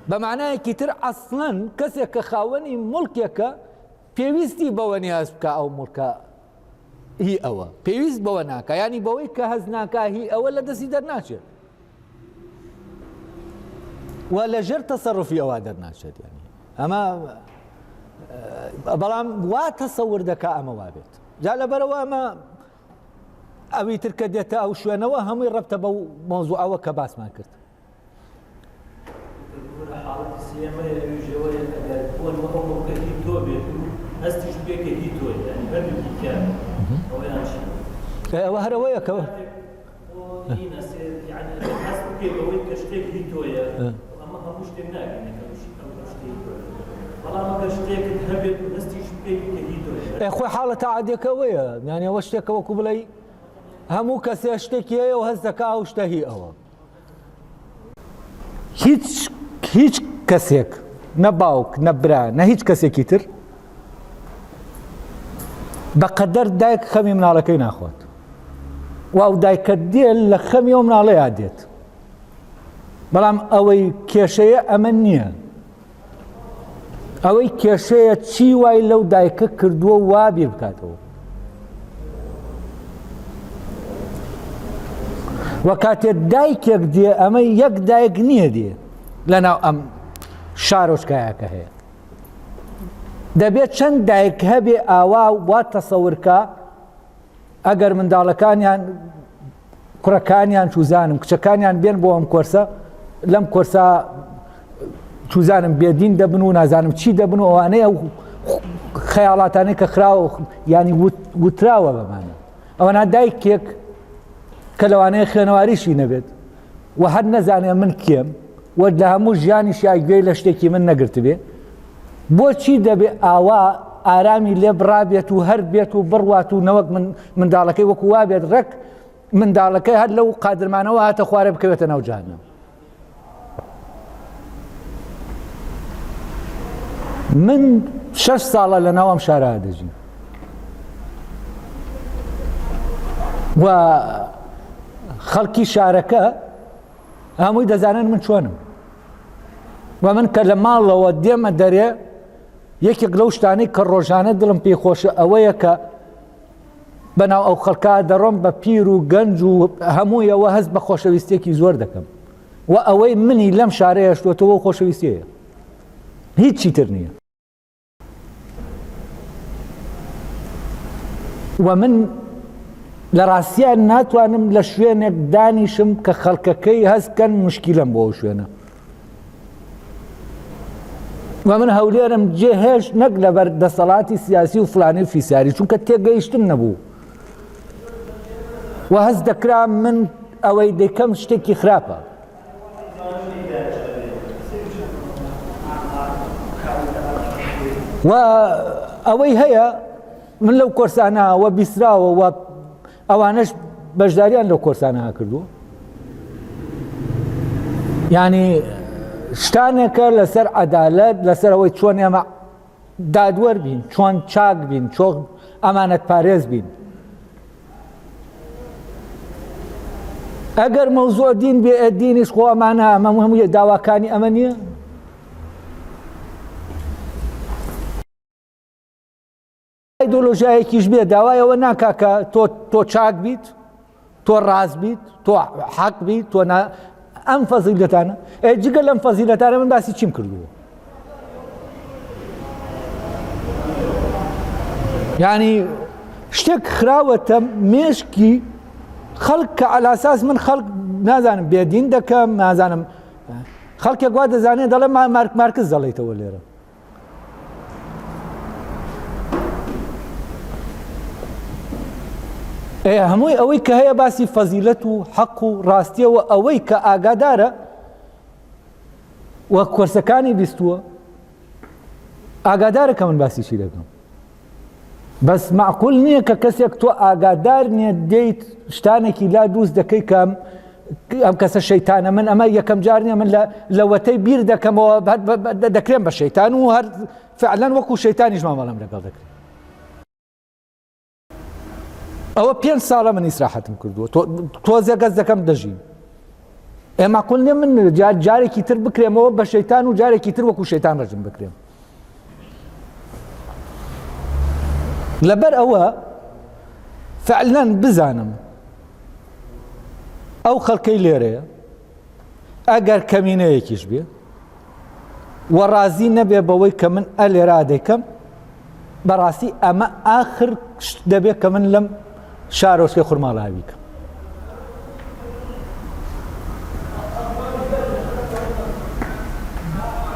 بە معنایەکی تر ئەسڵەن کەسێک کە خاوەنی مڵکێکە پێویستی بەوە نیاز بکە ئەو مڵکە هی ئەوە پێویست بەوە ناکە ینی بەوەی کە هەز ناکە هی ئەوە لە دەستی دەرناچێت و لەژێر تەسەڕوفی ئەوە دەرناچێت ینی ئەمە بەڵام وا تەسەور دەکا ئەمە وا بێت جا لەبەرەوە ئەمە ئەوی ترکە دێتە ئەو شوێنەوە هەمووی ڕەبتە بەو مۆزوعەوە کە باسمان کرد ئەوە هەرەوەیەکەوە خۆی حاڵەتە عادیەکەوەیە یانی ئەوە شتێکەوەکو بڵێ هەموو کەسێ شتێکی هەیە و هەست دەکا ئەو شتە هی ئەوە هیچ کەسێک نە باوک نە برا نە هیچ کەسێکی تر بەقەدەر دایک خەمی مناڵەکەی ناخوات و ئەو دایکە دێ لە خەمی ئەو مناڵەیە دێت بەڵام ئەوەی کێشەیە ئەمە نییە ئەوەی کێشەیە چی وای لەو دایکە کردووە وا بیر بکاتەوە و کاتێ دایکێک دێ ئەمە یەک دایک نییە دێ لەناو ئەم شارۆچکایەکە هەیە دەبێت چەند دایک هەبێ ئاوا وا تەسەورکە ئەگەر منداڵەکانیان کوڕەکانیان چوزانم کچەکانیان بێن بۆ ئەم کۆرسە لەم کۆرسە چوزانم بێدین دەبن و نازانم چی دەبن و ئەوانەیە خەیاڵاتانەی کە خراوە ینی وتراوە بەمانە ئەوەنا دایکێک کە لەوانەیە خوێنەواریشی نەبێت و هەر نەزانێ من کێم و لە هەموو ژیانی شایگوێی لە شتێکی من نەگرت بێ بۆچی دەبێ ئاوا ئارامی لێ بڕابێت و هەر بێت و بڕوات و نەوەک منداڵەکەی وەکو وا بێت ڕێک منداڵەکەی هەر لەو قادرمانەوە هاتە خوارێ بکەوێتە ناو جەهەنەم من 6 ساڵە لە ناو ئەم شارە دەژیم و خەڵکی شارەکە هەمووی دەزانن من چۆنم و من کە لە ماڵەوە دێمە دەرێ یەکێک لەو شتانەی کە ڕۆژانە دڵم پێی خۆشە ئەوەیە کە بەناو ئەو خەڵکا دەڕۆم بە پیر و گەنج و هەموویەوە هەست بە خۆشەویستێکی زۆر دەکەم و ئەوەی منی لەم شارەیە شتوتەوە و خۆشەویستیەیە هیچی تر نییە و من لە ڕاستیان ناتوانم لە شوێنێک دانیشم کە خەڵکەکەی هەستکەن مشکیلم بۆ ئەو شوێنە و من هەولێرم جێهێش نەک لەبەر دەسەڵاتی سیاسی و فلانی و فیساری چونکە تێگەیشتن نەبوو و هەست دەکرا من ئەوەی دەکەم شتێکی خراپە و ئەوەی هەیە من لەو کۆرسانەوە بیسراوە و ئەوانش بەشداریان لەو کۆرسانەها کردووە ینی شتانێکە لەسەر عەدالەت لەسەر ئەوەی چۆن ئێمە دادوەر بین چۆن چاک بین چۆن ئەمانەت پارێز بین ئەگەر مەوزوع دین بێ دینیش خۆ ئەمانە ئەمە هەمووی داواکانی ئەمە نییە ئایدۆلۆژیایەکیش بێ داوایەوە ناکا کە تۆ چاک بیت تۆ ڕاست بیت تۆ حەق بیت تۆ ئەم فەزیلەتانە جگە لەم فەزیلەتانە من باسی چیم کردووە ینی شتێک خراوەتە مێشکی خەڵک کە عەلاساس من خەڵک نازانم بێدین دەکەم نازانم خەڵکێک وا دەزانێت دەڵێ مارکس دەڵێیتەوە لێرە هەمووی ئەوەی کە هەیە باسی فەزیلەت و حەق و ڕاستیە و ئەوەی کە ئاگادارە وە کۆرسەکانی بیستووە ئاگادارە کە من باسی چی دەکەم بەس معقول نییە کە کەسێک تۆ ئاگادار نییە دەیت شتانێکی لا دروست دەکەی کە ئەم کەسە شەیتانە من ئەمە یەکەم جار نییە من لە وەتەی بیر دەکەمەوە دەکرێن بە شەیتان و هەر فعلەن وەکو شەیتانیش مامەڵەم لەگەڵ دەکرێت ئەوە 5 ساڵە من ئیسراحەتم کردووە تۆزێ گەز دەکەم دەژین معقول نییە من جارێکی تر بکرێمەوە بە شەیتان و جارێکی تر وەکو شەیتان ڕەجم بکرێم لەبەر ئەوە فعلەن بزانم ئەو خەڵکەی لێرەیە ئەگەر کەمینەیەکیش بێ و ڕازی نەبێ بەوەی کە من لێرا دەیکەم بەڕاستی ئەمە ئاخر دەبێت کە من لەم شارۆچکەی خورماڵاوی بکەم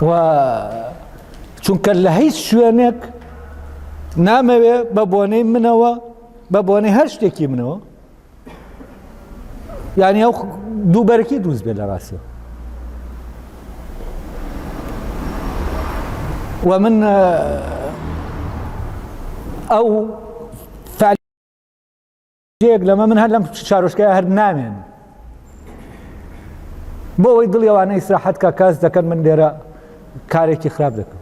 و چونکە لە هیچ شوێنێک نامەوێ بە بۆنەی منەوە بە بۆنەی هەر شتێکی منەوە یعنی ئەو دووبەرەکی دروست بێت لە ڕاستیەوە و من ئەو فعلیەتێک لەمە من هەر لەم شارۆچکایە هەر نامێن بۆ ئەوەی دڵی ئەوانەی ئیسراحەت کە کاس دەکەن من لێرە کارێکی خراپ دەکەم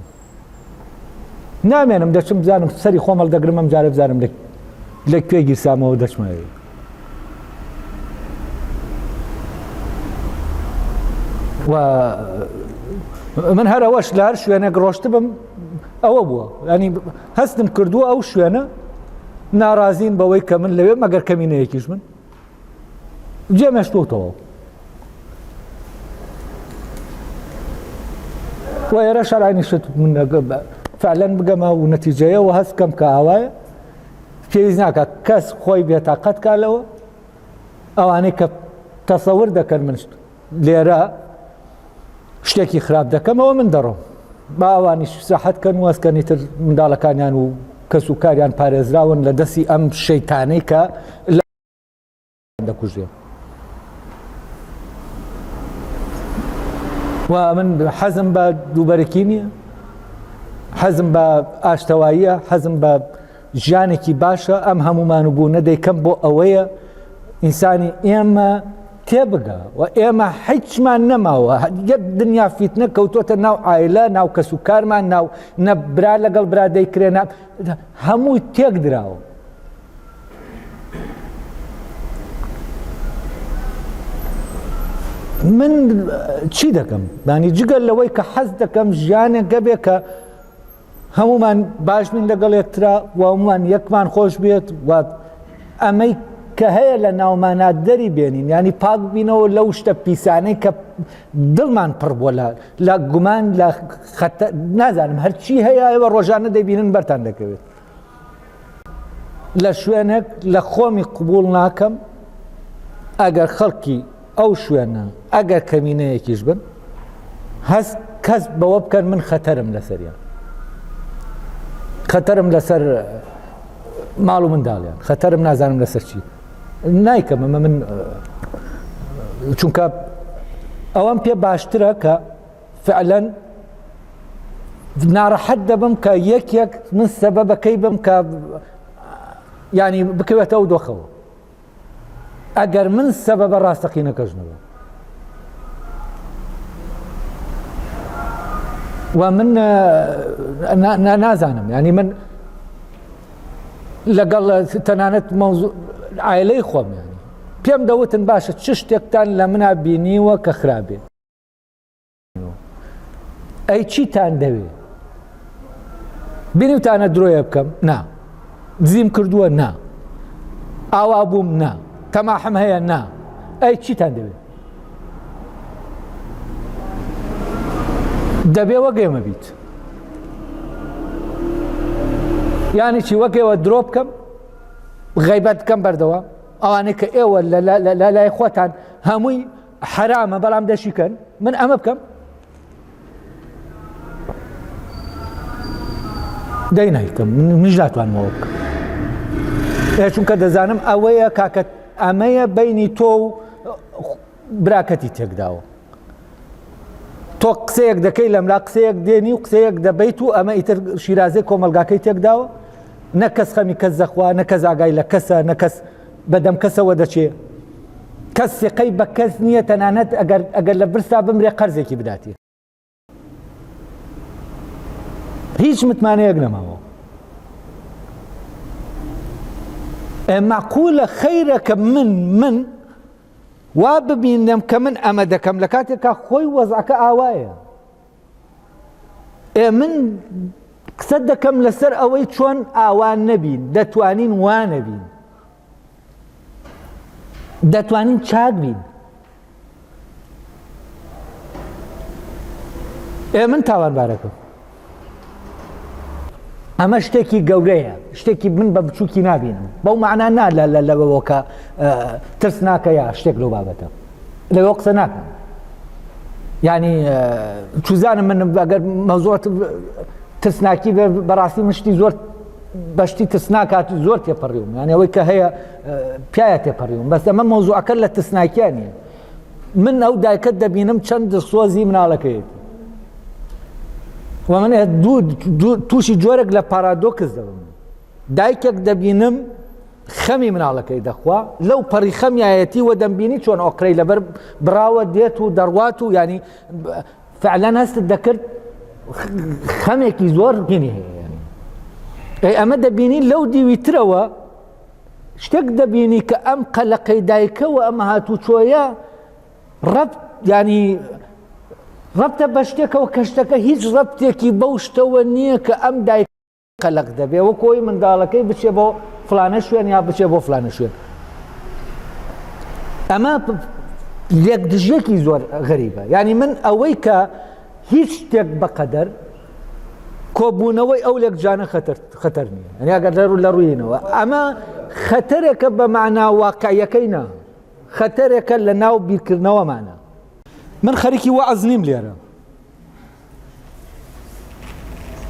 نامێنم دەچم بزانم سەری خۆم هەڵدەگرم ئەم جارە بزانم لەکوێ گیرسامەوە دەچمەوە و من هەرەوەش لە هەر شوێنێک ڕۆشت بم ئەوە بووە ینی هەستم کردووە ئەو شوێنە ناڕازین بەوەی کە من لەوێ مەگەر کەمینەیەکیش من جێمەشتوتەوە و ئێرە شەرعینی شت من فعلەن بگەمە و نەتیجەیەوە هەست بکەم کە ئاوایە پێویست ناکات کەس خۆی بێتاقەت کالەوە ئەوانەی کە تەسەور دەکەن من لێرە شتێکی خراپ دەکەمەوە من دەڕۆم با ئەوانیش ساحەتکەن و ئەسکەنی تر منداڵەکانیان و کەس و کاریان پارێزراون لە دەستی ئەم شەیتانەی کە دەکوژێ و من حەزم بە دووبەرەکی نییە حەزم بە ئاشتەواییە حەزم بە ژیانێکی باشە ئەم هەمومان و بوو نەدەیکەم بۆ ئەوەیە ئینسانی ئێمە تێبگە و ئێمە هیچمان نەماوە یەک دنیا فیتنە کەوتۆتە ناو عایلە ناو کەس و کارمان ناو نە برا لەگەڵ برا دەیکرێنە هەمووی تێک دراوە من چی دەکەم ینی جگەل لەوەی کە حەز دەکەم ژیانێک گەبێ کە هەمومان باش بین لەگەڵ یەکترا و هەمومان یەکمان خۆش بێت و ئەمەی کە هەیە لە ناومانە دەری بێنین ینی پاک بینەوە لەو شتە پیسانەی کە دڵمان پڕ بووە لە گومان لە نازانم هەرچی هەیە ئێوە ڕۆژانە دەبینن بەرتان دەکەوێت لە شوێنێک لە خۆمی قبول ناکەم ئەگەر خەڵکی ئەو شوێنە ئەگەر کەمینەیەکیش بن هەست کەس بەوە بکەن من خەتەرم لەسەریان خەتەرم لەسەر ماڵ و منداڵیان خەتەرم نازانم لەسەر چی نایکەم ئەمە من چونکە ئەوەم پێ باشترە کە فعلەن ناڕەحەت دەبم کە یەک من سەبەبەکەی بم کە ینی بکەوێتە ئەو دۆخەوە ئەگەر من سەبەبە ڕاستەقینەکەش نەبە و من نازانم ینی من لەگەڵ تەنانەت عایلەی خۆم ینی پێم دەوتن باشە چ شتێکتان لە منە بینیوە کە خراپێ ئەی چیتان دەوێ بینیوتانە درۆیە بکەم نا دزیم کردووە نا ئاوا بووم نا تەماحم هەیە نا ئەی چیتان دەوێ دەبێ وەک ئێمە بیت یانی چی وەک ئێوە درۆ بکەم غەیبەت بکەم بەردەوە ئەوانەی کە ئێوە لە لای خۆتان هەمووی حرامە بەڵام دەشیکەن من ئەمە بکەم دەی نایکەم منیش ناتوانمەوە بکەم چونکە دەزانم ئەوەیە کاکە ئەمەیە بەینی تۆ و براکەتی تێکداوە تۆ قسەیەک دەکەی لەملا قسەیەک دێنی و قسەیەک دەبیت و ئەمە ئیتر شیرازەی کۆمەلگاکەی تێکداوە نە کەس خەمی کەس دەخوا نە کەس ئاگای لە کەسە نە کەس بەدەم کەسەوە دەچێ کەس سێقەی بە کەس نییە تەنانەت ئەگەر لە برسا بمرێ قەرزێکی بداتی هیچ متمانەیەک نەماوە معقولە خەیرە کە من وا ببینم کە من ئەمە دەکەم لە کاتێکا خۆی وەزعەکە ئاوایە من قسە دەکەم لەسەر ئەوەی چۆن ئاوان نەبین دەتوانین وا نەبین دەتوانین چاک بین من تاوانبارەکەم ئەمە شتێکی گەورەیە شتێکی من بە بچووکی نابینم بەو معنە نا لەوە کە ترس ناکە یا شتێک لەو بابەتە لەوە قسە ناکەم ینی چوزانم من ئەگەر مەوزوع ترسناکی بەڕاستی من شتی زۆر بەشتی ترسناکات زۆر تێپەڕیوم یانی ئەوەی کە هەیە پیایە تێپەڕیوم بەس ئەمە مەوزوعەکە لە ترسناکیان نیە من ئەو دایکت دەبینم چەند دڵسۆزی مناڵەکەیەتی و من تووشی جۆرێک لە پارادۆکس دەبم دایکێک دەبینم خەمی مناڵەکەی دەخوا لەو پەڕی خەمیایەتی وە دەمبینی چۆن ئۆقرەی لەبەر براوە دێت و دەڕوات و ینی فعلەن هەستت دەکرد خەمێکی زۆر گەنی هەیە ئەمە دەبینی لەو دیویترەوە شتێک دەبینی کە ئەم قەلەقەی دایکەوە ئەمە هاتوچۆیە ینی ڕەبتە بە شتێکەوە کە شتەکە هیچ ڕەبتێکی بەو شتەوە نییە کە ئەم دایک قەلەق دەبێ وە کۆی منداڵەکەی بچێ بۆ فلانە شوێن یا بچێ بۆ فلانە شوێن ئەمە لێک دژیەکی زۆر غەریبە یعنی من ئەوەی کە هیچ شتێک بەقەدەر کۆبوونەوەی ئەو لێکجانە خەتەر نییە ئەنی ئەگەر لە ڕووینەوە ئەمە خەتەرێکە بە معنا واقعیەکەی نا خەتەرێکە لە ناو بیرکردنەوەمانە من خەریکی وەعز نیم لێرە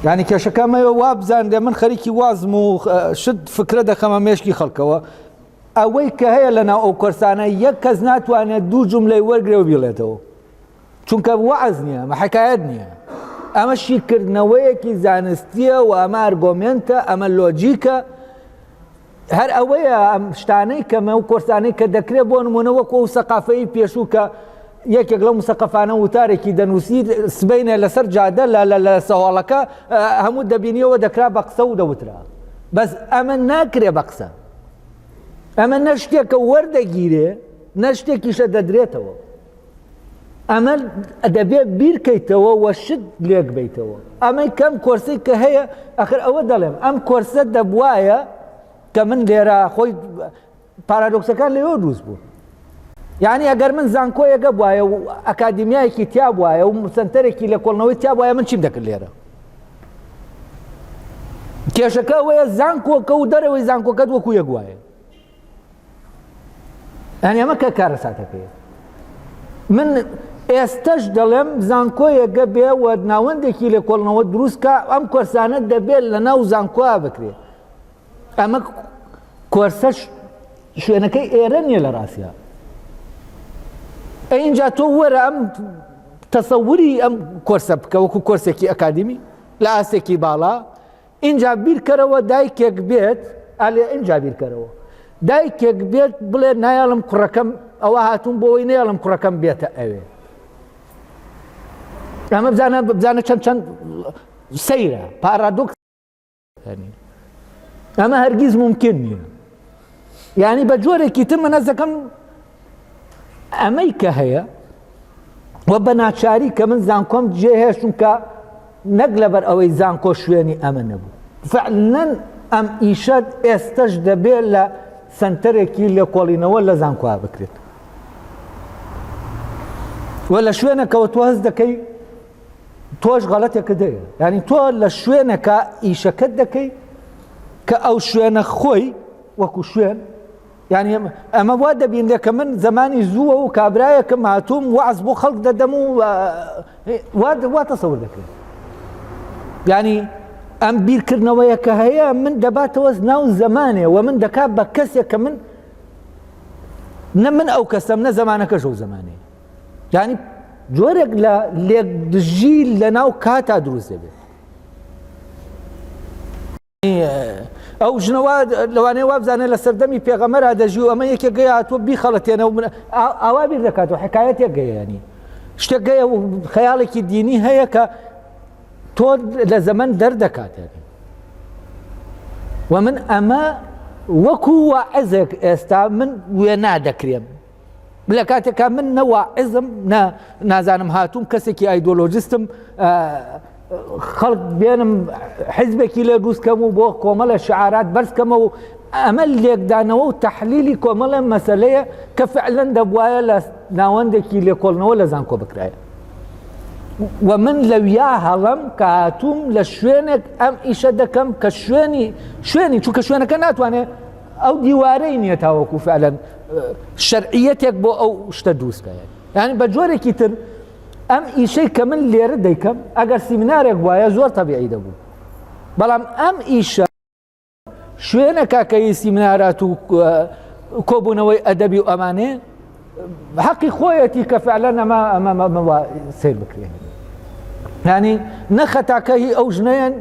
ینی کێشەکەمەوە وا بزاندێ من خەریکی وازم و شت فکرە دەخەمە مێشکی خەڵکەوە ئەوەی کە هەیە لە ناو ئەو کۆرسانە یەک کەس ناتوانێت دوو جوملەی وەرگرێ و بیڵێتەوە چونکە وەعز نییە ئەمە حکایەت نییە ئەمە شیرکردنەوەیەکی زانستیە و ئەمە ئەرگۆمێنتە ئەمە لۆجیکە هەر ئەوەیە ئەم شتانەی کەمە و کۆرسانەی کە دەکرێت بۆ نمونەوەکو و سەقافەی پێشوو کە یەکێک لەو مسەقەفانە وتارێکی دەنووسی سبەینە لەسەر جادە لە سەواڵەکە هەموو دەبینیەوە دەکرا بە قسە و دەوترا بەس ئەمە ناکرێ بە قسە ئەمە نە شتێکە وەردەگیرێ نە شتێکیشە دەدرێتەوە ئەمە دەبێت بیرکەیتەوە وە شت لێک بیتەوە ئەمەی کەم کۆرسی کە هەیە ئەخر ئەوە دەڵێم ئەم کۆرسە دەبوایە کە من لێرە خۆی پارادۆکسەکان لەوە دروست بوو یعنی ئەگەر من زانکۆیەکە بواە و ئەکادیمیایەکی تیا بواە و سنتەرێکی لە کۆڵنەوەی تیا بواە من چیم دەکرد لێرە کێشەکە ئەوەیە زانکۆکە و دەرەوەی زانکۆکەت وەکو یەک وایە ئەنی ئەمە کە کارە ساتەکەیە من ئێستش دەڵێم زانکۆیەکە بێ و ناوەندێکی لە کۆڵنەوە دروستکە ئەم کۆرسانە دەبێت لە ناو زانکۆە بکرێت ئەمە کۆرسەش شوێنەکەی ئێرە نییە لە ڕاستە اینجا تۆ وەرە ئەم تەسەووری ئەم کۆرسە بکە وەکو کۆرسێکی ئەکادمی لە ئاسێکی باڵا اینجا بیرکەرەوە دایکێک بێت ئالێ اینجا بیرکەرەوە دایکێک بێت بڵێ نایڵم کوڕەکەم ئەوە هاتوون بۆەوەی نێڵم کوڕەکەم بێتە ئەوێ ئەمە بزانە چەند سەیرە پارادۆکس ئەمە هەرگیز ممکن نییە یعنی بە جۆرێکی تر من ئەزەکەم ئەمەی کە هەیە وە بە ناچاری کە من زانکۆم جێ هەیە چونکە نەک لەبەر ئەوەی زانکۆ شوێنی ئەمە نەبوو فعلەن ئەم ئیشە ئێستش دەبێت لە سنتەرێکی لێ کۆڵینەوە لە زانکۆ بکرێت وە لە شوێنەکەوە تۆ هەست دەکەی تۆش غەڵەتێکە دەیە ینی تۆ لە شوێنەکە ئیشەکەت دەکەی کە ئەو شوێنە خۆی وەکو شوێن یعنی ئەمە وا دەبینێ کە من زمانی زووە و کابرایەکەم هاتووم وەعز بۆ خەڵک دەدەم و وا تەسەور دەکرێت یعنی ئەم بیرکردنەوەیە کە هەیە من دەباتەوە ناو زمانێ و من دەکات بە کەسێک کە من نە من ئەو کەسەم نە زمانەکەش ئەو زمانەیە یعنی جۆرێک لە لێکدژی لە ناو کاتا دروست دەبێت ئەو ژنەوە لەوانەیە وا بزانێت لە سەردەمی پێغەمبەر دەژی و ئەمە یەکێک گەیە هاتووە بیخەڵەتێنە و ئاوا بیر دەکاتەوە حکایەتێک گەیە ینی شتێک گەیە و خەیاڵێکی دینی هەیە کە تۆ لە زەمەن دەردەکات و من ئەمە وەکو واعزێک ئێستا من وێنا دەکرێم لە کاتێکا من نەواعزم نازانم هاتووم کەسێکی ئایدۆلۆجیستم خەڵک بێنم حیزبێکی لێ دروستکەم و بۆ کۆمەڵە شعارات بەرزکەمە و ئەمە لێکدانەوە و تەحلیلی کۆمەڵە مەسەلەیە کە فعلەن دەبوایە لە ناوەندێکی لێکۆڵنەوە لە زانکۆ بکرایە و من لەویا هەڵم کە هاتووم لە شوێنێک ئەم ئیشە دەکەم کە شوێنی چونکە شوێنەکە ناتوانێت ئەو دیوارەی نییە تاوەکو فعلەن شەرعیەتێک بۆ ئەو شتە دروستکەیە یعنی بە جۆرێکی تر ئەم ئیشەی کە من لێرە دەیکەم ئەگەر سیمینارێک وایە زۆر تەبیعی دەبوو بەڵام ئەم ئیشە شوێنەکە کەی سیمینارات و کۆبوونەوەی ئەدەبی و ئەمانێ حەقی خۆیەتی کە فعلەن ئەمە سیر بکرێن ینی نەخەتاکە هی ئەو ژنەیەن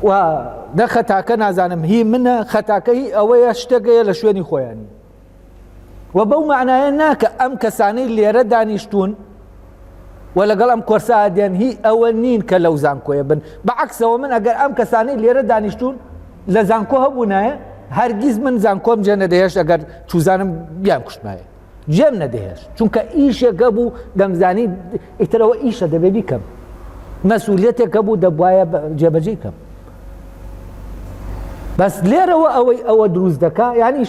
و نەخەتاکە نازانم هی منە خەتاکە هی ئەوەیە شتێکەیە لە شوێنی خۆیانی و بەو معنایە ناکە ئەم کەسانەی لێرە دانیشتون ولەگەڵ ئەم کۆرسا دێن هی ئەوە نین کە لەو زانکۆیە بن بەعکسەوە من ئەگەر ئەم کەسانەی لێرە دانیشتون لە زانکۆ هەبوونایە هەرگیز من زانکۆم جێ نەدەهێشت ئەگەر چوزانم بیان کوشتمایە جێم نەدەهێشت چونکە ئیشێکە بوو دەمزانی ئیترەوە ئیشە دەبێ بیکەم مەسئولیەتێکە بوو دەبوایە جێبەجێ کەم بەس لێرەوە ئەوەی ئەوە دروست دەکا یعنی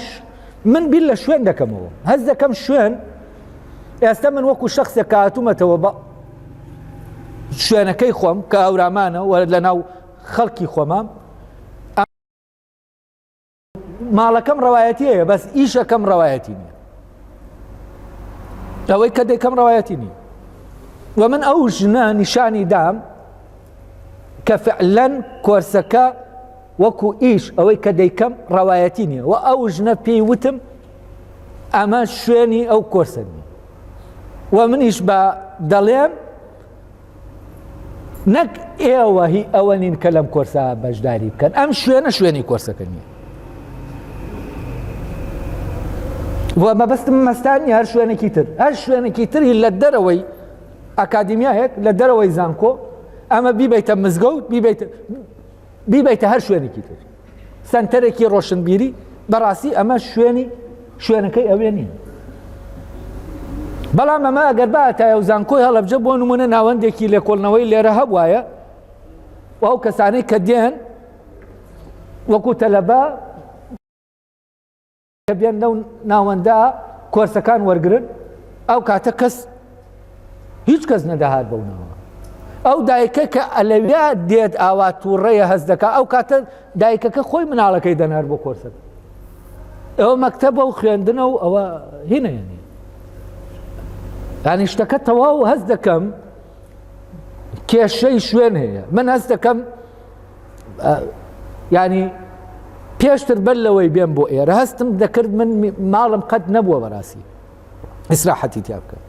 من بیر لە شوێن دەکەمەوە هەز دەکەم شوێن ئێستا من وەکو شخصێک کە هاتوومەتەوە بە شوێنەکەی خۆم کە ئەورامانە و لە ناو خەڵکی خۆمام ماڵەکەم ڕەوایەتیەیە بەس ئیشەکەم ڕەوایەتی نییە ئەوەی کە دەیکەم ڕەوایەتی نییە و من ئەو ژنە نیشانی دام کە فعلەن کۆرسەکە وەکو ئیش ئەوەی کە دەیکەم ڕەوایەتی نییە و ئەو ژنە پێی وتم ئەمە شوێنی ئەو کۆرسە نییە و منیش بە دەڵێم نەک ئێوە هی ئەوە نین کە لەم کۆرسا بەشداری بکەن ئەم شوێنە شوێنی کۆرسەکە نییە و مەبەستم مەستانی هەر شوێنێکی تر هەر شوێنێکی تری لە دەرەوەی ئەکادیمیایەک لە دەرەوەی زانکۆ ئەمە بیبیتە مزگەوت بیبیتە هەر شوێنێکی تر سەنتەرێکی ڕۆشنبیری بەڕاستی ئەمە شوێنەکەی ئەوێ نییە بەڵام ئەمە ئەگەر باتایە و زانکۆی هەڵەبجە بۆ نمونە ناوەندێکی لێکۆڵنەوەی لێرە هەبوایە و ئەو کەسانەی کە دێن وەکو تەلەبە کە بێن لەو ناوەندا کۆرسەکان وەرگرن ئەو کاتە هیچ کەس نەداهات بەو ناوە ئەو دایکە کە ئەلەویا دێت ئاوا تووڕەیە هەست دەکات ئەو کاتە دایکەکە خۆی مناڵەکەی دەنار بۆ کۆرسەکە ئەوە مەکتەبە و خوێندنە و ئەوە هینەیەنی یعنی شتەکە تەواو هەست دەکەم کێشەی شوێن هەیە من هەست دەکەم ینی پێشتر بەر لەوەی بێم بۆ ئێرە هەستم دەکرد من ماڵم قەت نەبووە بەڕاستی ئیسراحەتی تیا بکەم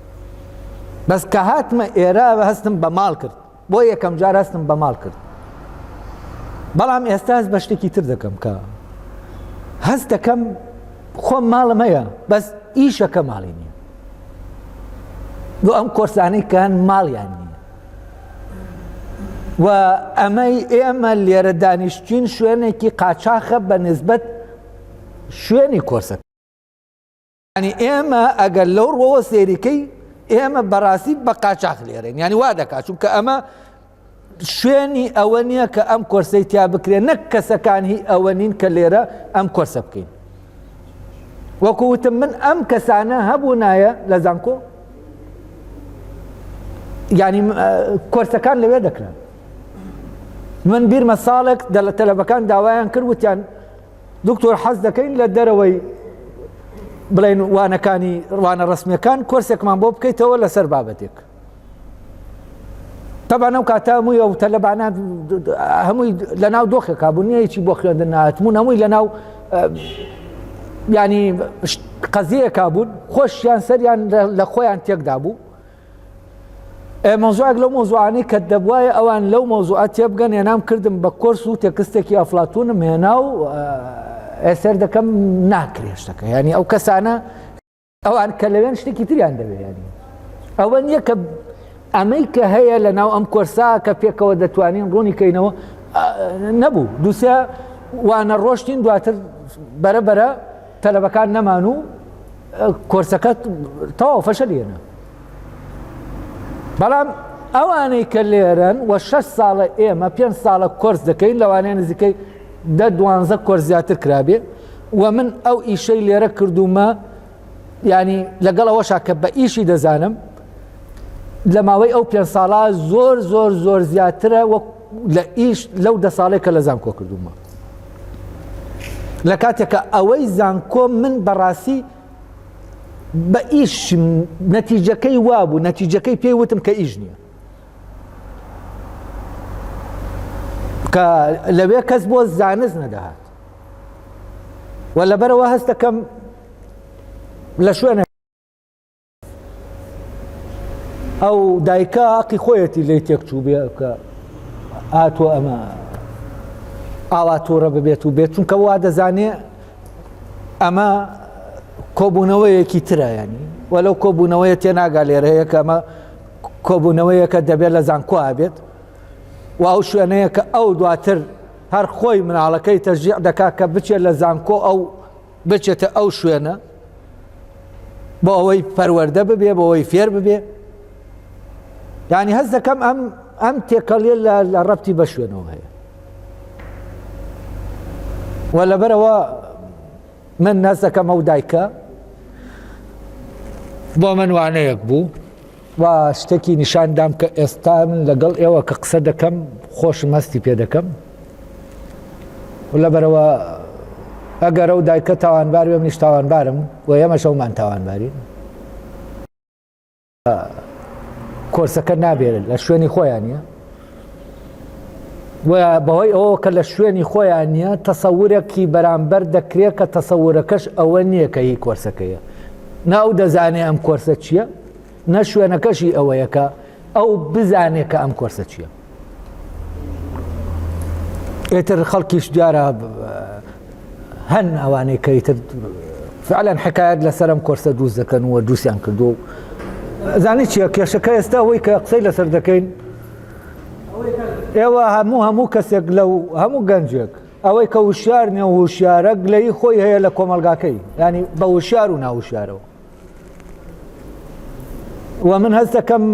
بەس کە هاتمە ئێرە هەستم بە ماڵ کرد بۆ یەکەم جار هەستم بە ماڵ کرد بەڵام ئێستا هەست بە شتێکی تر دەکەم کە هەست دەکەم خۆم ماڵم هەیە بەس ئیشەکە ماڵی نییە بۆ ئەم کۆرسانەی کەن ماڵیان نییە و ئەمەی ئێمە لێرە دانیشتین شوێنێکی قاچاخە بە نسبەت شوێنی کۆرسەکە ینی ئێمە ئەگەر لەو ڕۆوە سێریکەی ئێمە بەڕاستی بە قاچاخ لێرەین ینی وا دەکات چونکە ئەمە شوێنی ئەوە نییە کە ئەم کۆرسەی تیا بکرێن نەک کەسەکان هی ئەوە نین کە لێرە ئەم کۆرسە بکەین وەکو وتم من ئەم کەسانە هەبوو نایە لە زانکۆ ینی کۆرسەکان لەوێ دەکران من بیرمە ساڵێک تەلەبەکان داوایان کرد وتیان دکتۆر حەز دەکەین لە دەرەوەی بڵێن وانەکانی ڕوانە ڕسمیەکان کۆرسێکمان بۆ بکەیتەوە لەسەر بابەتێک تەبان ئەو کاتە هەمووی ئەو تەلەبانان هەمووی لە ناو دۆخێکا بوو نییە هیچی بۆ خوێندن نهاتمون هەمووی لە ناو ینی قەزیەکا بوون خۆشیان سەریان لە خۆیان تێکدا بوو مۆزوعێک لەو مۆزوعانەی کە دەبوایە ئەوان لەو مۆزوعات تێبگەن هێنام کردم بە کۆرس و تێکستێکی ئەفلاتونم هێنا و ئێسەر دەکەم ناکرێشتەکە ینی ئەو کەسانە ئەوان کە لەوێن شتێکی تریان دەوێت ینی ئەوە نییە کە ئەمەی کە هەیە لە ناو ئەم کۆرسا کە پێکەوە دەتوانین ڕوونی کەینەوە نەبوو دووسێ وانە ڕۆشتین دواتر بەرەبەرە تەلەبەکان نەمان و کۆرسەکە تەواو فەشەلێنە بەڵام ئەوانەی کە لێرن و 6 ساڵە ئێمە 5 ساڵە کۆرس دەکەین لەوانەیە نزیکەی 10-12 کۆرس زیاتر کرابێ و من ئەو ئیشەی لێرە کردومە ینی لەگەڵەوەشا کە بە ئیشی دەزانم لە ماوەی ئەو 5 ساڵە زۆر زیاترە لە ئیش لەو 10 ساڵێک کە لە زانکۆ کردومە لە کاتێکە ئەوەی زانکۆ من بەڕاستی بە ئیش نەتیجەکەی وابوو نەتیجەکەی پێی وتم کە ئیش نییە کە لەوێ کەس بۆ زانست نەدەهات و لەبەرەوە هەست دەکەم لە شوێنە ئەو دایکە عەقی خۆیەتی لێی تێکچوو بێ کە هاتووە ئەمە ئاوا تووڕە ببێت و بێت چونکە وا دەزانێ ئەمە کۆبوونەوەیەکی ترە ینی وەلەو کۆبوونەوەیە تێناگا لێرە هەیە کە ئەمە کۆبوونەوەیەکە دەبێت لە زانکۆ بێت و ئەو شوێنەیە کە ئەو دواتر هەر خۆی مناڵەکەی تەشجیع دەکات کە بچێت لە زانکۆ ئەو بچێتە ئەو شوێنە بۆ ئەوەی پەروەردە ببێ بۆ ئەوەی فێر ببێ. یعنی هەست دەکەم ئەم تێکەڵیە لە ڕەبتی بە شوێنەوە هەیە و لەبەرەوە من هەست دەکەم ئەو دایکە بۆ من وانەیەک بوو و شتێکی نیشاندام کە ئێستا من لەگەڵ ئێوە کە قسە دەکەم خۆشم هەستی پێ دەکەم و لەبەرەوە ئەگەر ئەو دایکە تاوانبار بێ منیش تاوانبارم و ئێمەش ئەومان تاوانبارین. کۆرسەکە نابێت لە شوێنی خۆیان نیە و بەهۆی ئەوە کە لە شوێنی خۆیان نیە تەسەورێکی بەرامبەر دەکرێت کە تەسەورەکەش ئەوە نییە کە هی کۆرسەکەیە نە ئەو دەزانێ ئەم کۆرسە چییە نە شوێنەکەشی ئەوەیە کە ئەو بزانێ کە ئەم کۆرسە چییە. ئێتر خەڵکیش دیارە هەن ئەوانەی کە ئیتر فعلەن حکایەت لەسەر ئەم کۆرسە دروست دەکەن و دروستیان کردو. زانی چییە کێشەکە ئێستا ئەوەی کە قسەی لەسەر دەکەین ئێوە هەموو کەسێک لەو هەموو گەنجێک ئەوەی کە وشیار نیە و وشیارە گلەیی خۆی هەیە لە کۆمەلگاکەی ینی بە وشیار و ناوشیارەوە و من هەست دەکەم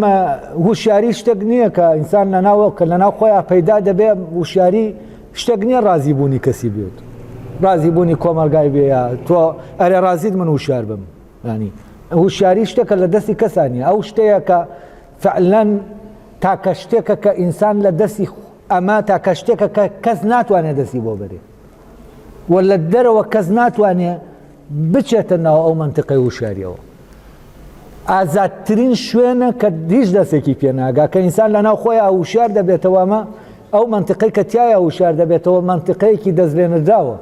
وشیاری شتێک نییە کە ئینسان لەناو خۆیان پەیدا دەبێ وشیاری شتێک نییە ڕازیبوونی کەسی بێت ڕازیبوونی کۆمەلگای بێ تۆ ئەرێ ڕازیت من وشیار بم ینی وشیاری شتێکە لە دەستی کەسانیە ئەو شتەیە کە فعلەن تاکە شتێکە کە ئینسان لە دەستی ئەمە تاکە شتێکە کە کەس ناتوانێت دەستی بۆ بەرێ و لە دەرەوە کەس ناتوانێت بچێتە ناو ئەو منتیقەی وشیاریەوە. ئازادترین شوێنە کە هیچ دەستێکی پێ ناگا کە ئینسان لەناو خۆیان وشیار دەبێتەوە ئەمە ئەو منتیقەی کە تایە وشیار دەبێتەوە منتیقەیەکی دەستلێنەدراوە.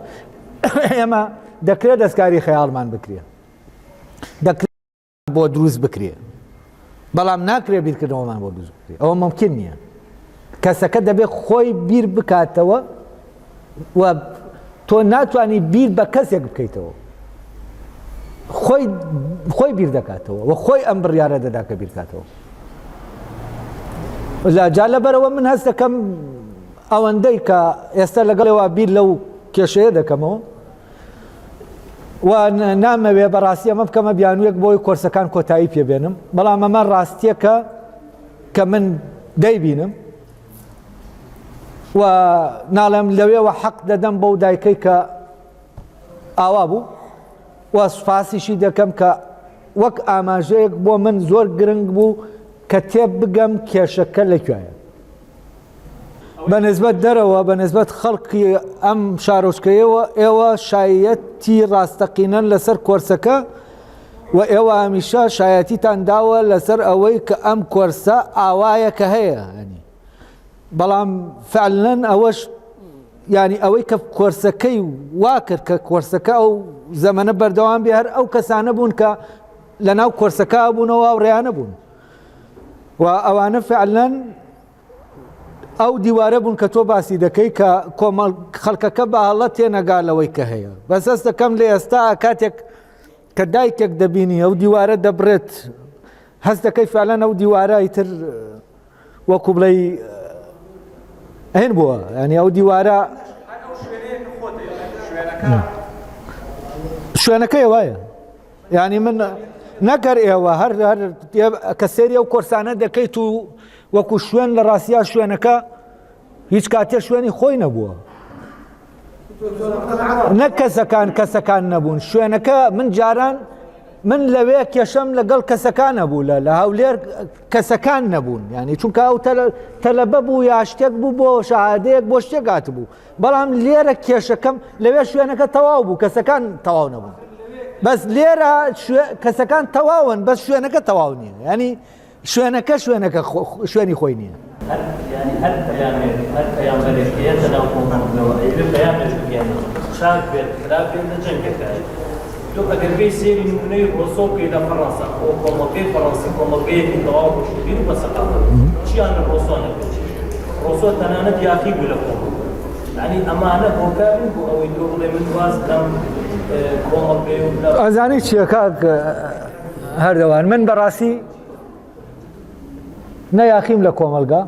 ئێمە دەکرێت دەستکاری خەیاڵمان بکرێ دەکرێت بۆ دروست بکرێ بەڵام ناکرێت بیرکردنەوەمان بۆ دروست بکرێ ئەوە ممکن نییە. کەسەکە دەبێت خۆی بیر بکاتەوە و تۆ ناتوانانی بیر بە کەسێک بکەیتەوە خۆی بیر دەکاتەوە و خۆی ئەم بڕیارە دەدا کە بیرکاتەوە. جا لەبەرەوە من هەست دەکەم ئەوەندەی کە ئێستا لەگەڵەوە بیر لەو کێشەیە دەکەمەوە و نامەوێ بەڕاستی ئەمە بکەمە بیانوویەک بۆی کۆرسەکان کۆتایی پێبێنم بەڵام ئەمە ڕاستیەکە کە من دەیبینم و ناڵێم لەوێەوە حەق دەدەم بەو دایکەی کە ئاوا بوو و سوپاسیشی دەکەم کە وەک ئاماژەیەک بۆ من زۆر گرنگ بوو کە تێب بگەم کێشەکە لەکوێیە بەنسبەت دەرەوە بەنسبەت خەڵکی ئەم شارۆچکەیەوە ئێوە شایەتی ڕاستەقینەن لەسەر کۆرسەکە و ئێوە هەمیشە شایەتیتان داوە لەسەر ئەوەی کە ئەم کۆرسە ئاوایە کە هەیە بەڵام فعلەن ئەوەش ینی ئەوەی کە کۆرسەکەی وا کرد کە کۆرسەکە ئەو زەمەنە بەردەوام بێ هەر ئەو کەسانە بوون کە لەناو کۆرسەکە بوونەوە و ڕێیانە بوون و ئەوانە فعلەن ئەو دیوارە بوون کە تۆ باسی دەکەی کە کۆمەڵ خەڵکەکە بە هەڵە تێنەگالەوەی کە هەیە بەس هەست دەکەم لە ئێستا کاتێک کە دایکێک دەبینی ئەو دیوارە دەبرێت هەست دەکەی فعلەن ئەو دیوارە ئیتر وەکو بڵێی هێن بووە ینی ئەو دیوارە شوێنەکەی وایە ینی من نەکەر ئێوە هەر کە سێری ئەو کۆرسانە دەکەیت و وەکو شوێن لە ڕاستیا شوێنەکە هیچ کاتێ شوێنی خۆی نەبووە نە کەسەکان نەبوون شوێنەکە من جاران من لەوێ کێشەم لەگەڵ کەسەکان نەبوو لە هەولێر کەسەکان نەبوون ینی چونکە ئەو تەلەبە بوو یا شتێک بوو بۆ شەهادەیەک بۆ شتێک هات بوو بەڵام لێرە کێشەکەم لەوێ شوێنەکە تەواو بوو کەسەکان تەواو نەبوون بەس لێرە کەسەکان تەواون بەس شوێنەکە تەواو نییە ینی شوێنەکە شوێنی خۆی نییە هەر پەیامبەرێک لەناو کۆمەڵگەوە ئەیبێ پەیامێک بگەێن شاد بێت خراپ بێت لە جەنگەکە تۆ ئەگەر بێی سێری نمونەی ڕۆسۆ بکەی لە فەڕەنسا کۆمەڵگەی فەڕەنسی کۆمەڵگەیەکی تەواو بیر بە سەقافەت چیان لە ڕۆسۆ نەبێت ڕۆسۆ تەنانەت یاخی بوو لە کۆمەڵ یعنی ئەمانە هۆکارن بۆ ئەوەی تۆ بڵێ من واز بکەم کۆمەڵگەی و ئەزانی چییە کاک هەردەوان من بەڕاستی نەیاخیم لە کۆمەلگا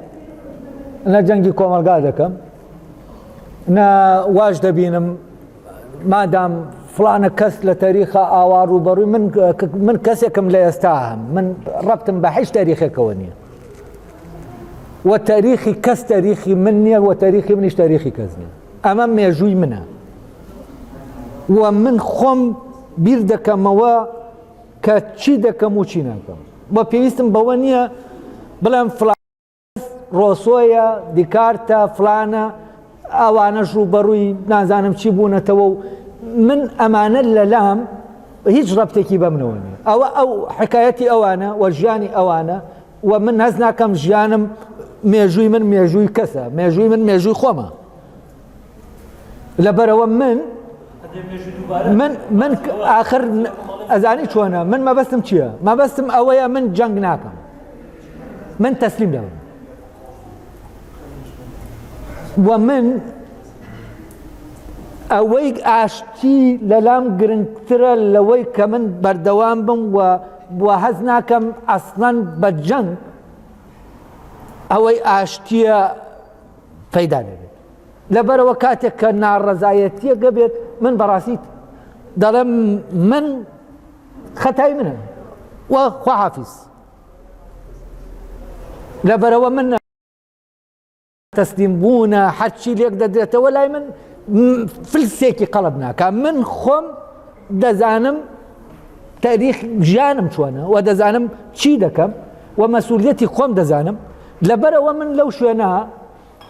نە جەنگی کۆمەلگا دەکەم نە واش دەبینم مادام فلانە کەس لە تاریخە ئاوا ڕوبەڕووی من کەسێکم لە ئێستا هەم من ڕەبتم بە هیچ تاریخێکەوە نییە و تاریخی کەس تاریخی من نییە و تاریخی منیش تاریخی کەس نییە ئەمە مێژووی منە و من خۆم بیر دەکەمەوە کە چی دەکەم و چی ناکەم بە پێویستم بەوە نییە بڵێم فلان ڕۆسۆیە دیکارتە فلانە ئەوانەش ڕوبەڕووی نازانم چی بوونەتەوە و من ئەمانە لەلام هیچ ڕەبتێکی بە منەوە نیە ئەو حکایەتی ئەوانە و ژیانی ئەوانە و من هەز ناکەم ژیانم مێژووی من مێژووی کەسە مێژووی من مێژووی خۆمە لەبەرەوە من ئاخر ئەزانی چۆنە من مەبەستم چییە مەبەستم ئەوەیە من جەنگ ناکەم من تەسلیم دەبم و من ئەوەی ئاشتی لەلام گرنگترە لەوەی کە من بەردەوام بم و هەز ناکەم ئەسڵەن بە جەنگ ئەوەی ئاشتیە پەیدا دەبێت لەبەرەوە کاتێک کە ناڕەزایەتیەکە بێت من بەڕاستی دەڵێم من خەتای منە و خواحافیز لەبەرەوە من تەسلیم بوونە هەرچی لێک دەدرێتەوە لای من فلسێکی قەڵب ناکە من خۆم دەزانم تاریخ ژیانم چۆنە و دەزانم چی دەکەم و مەسئولیەتی خۆم دەزانم لەبەرەوە من لەو شوێنە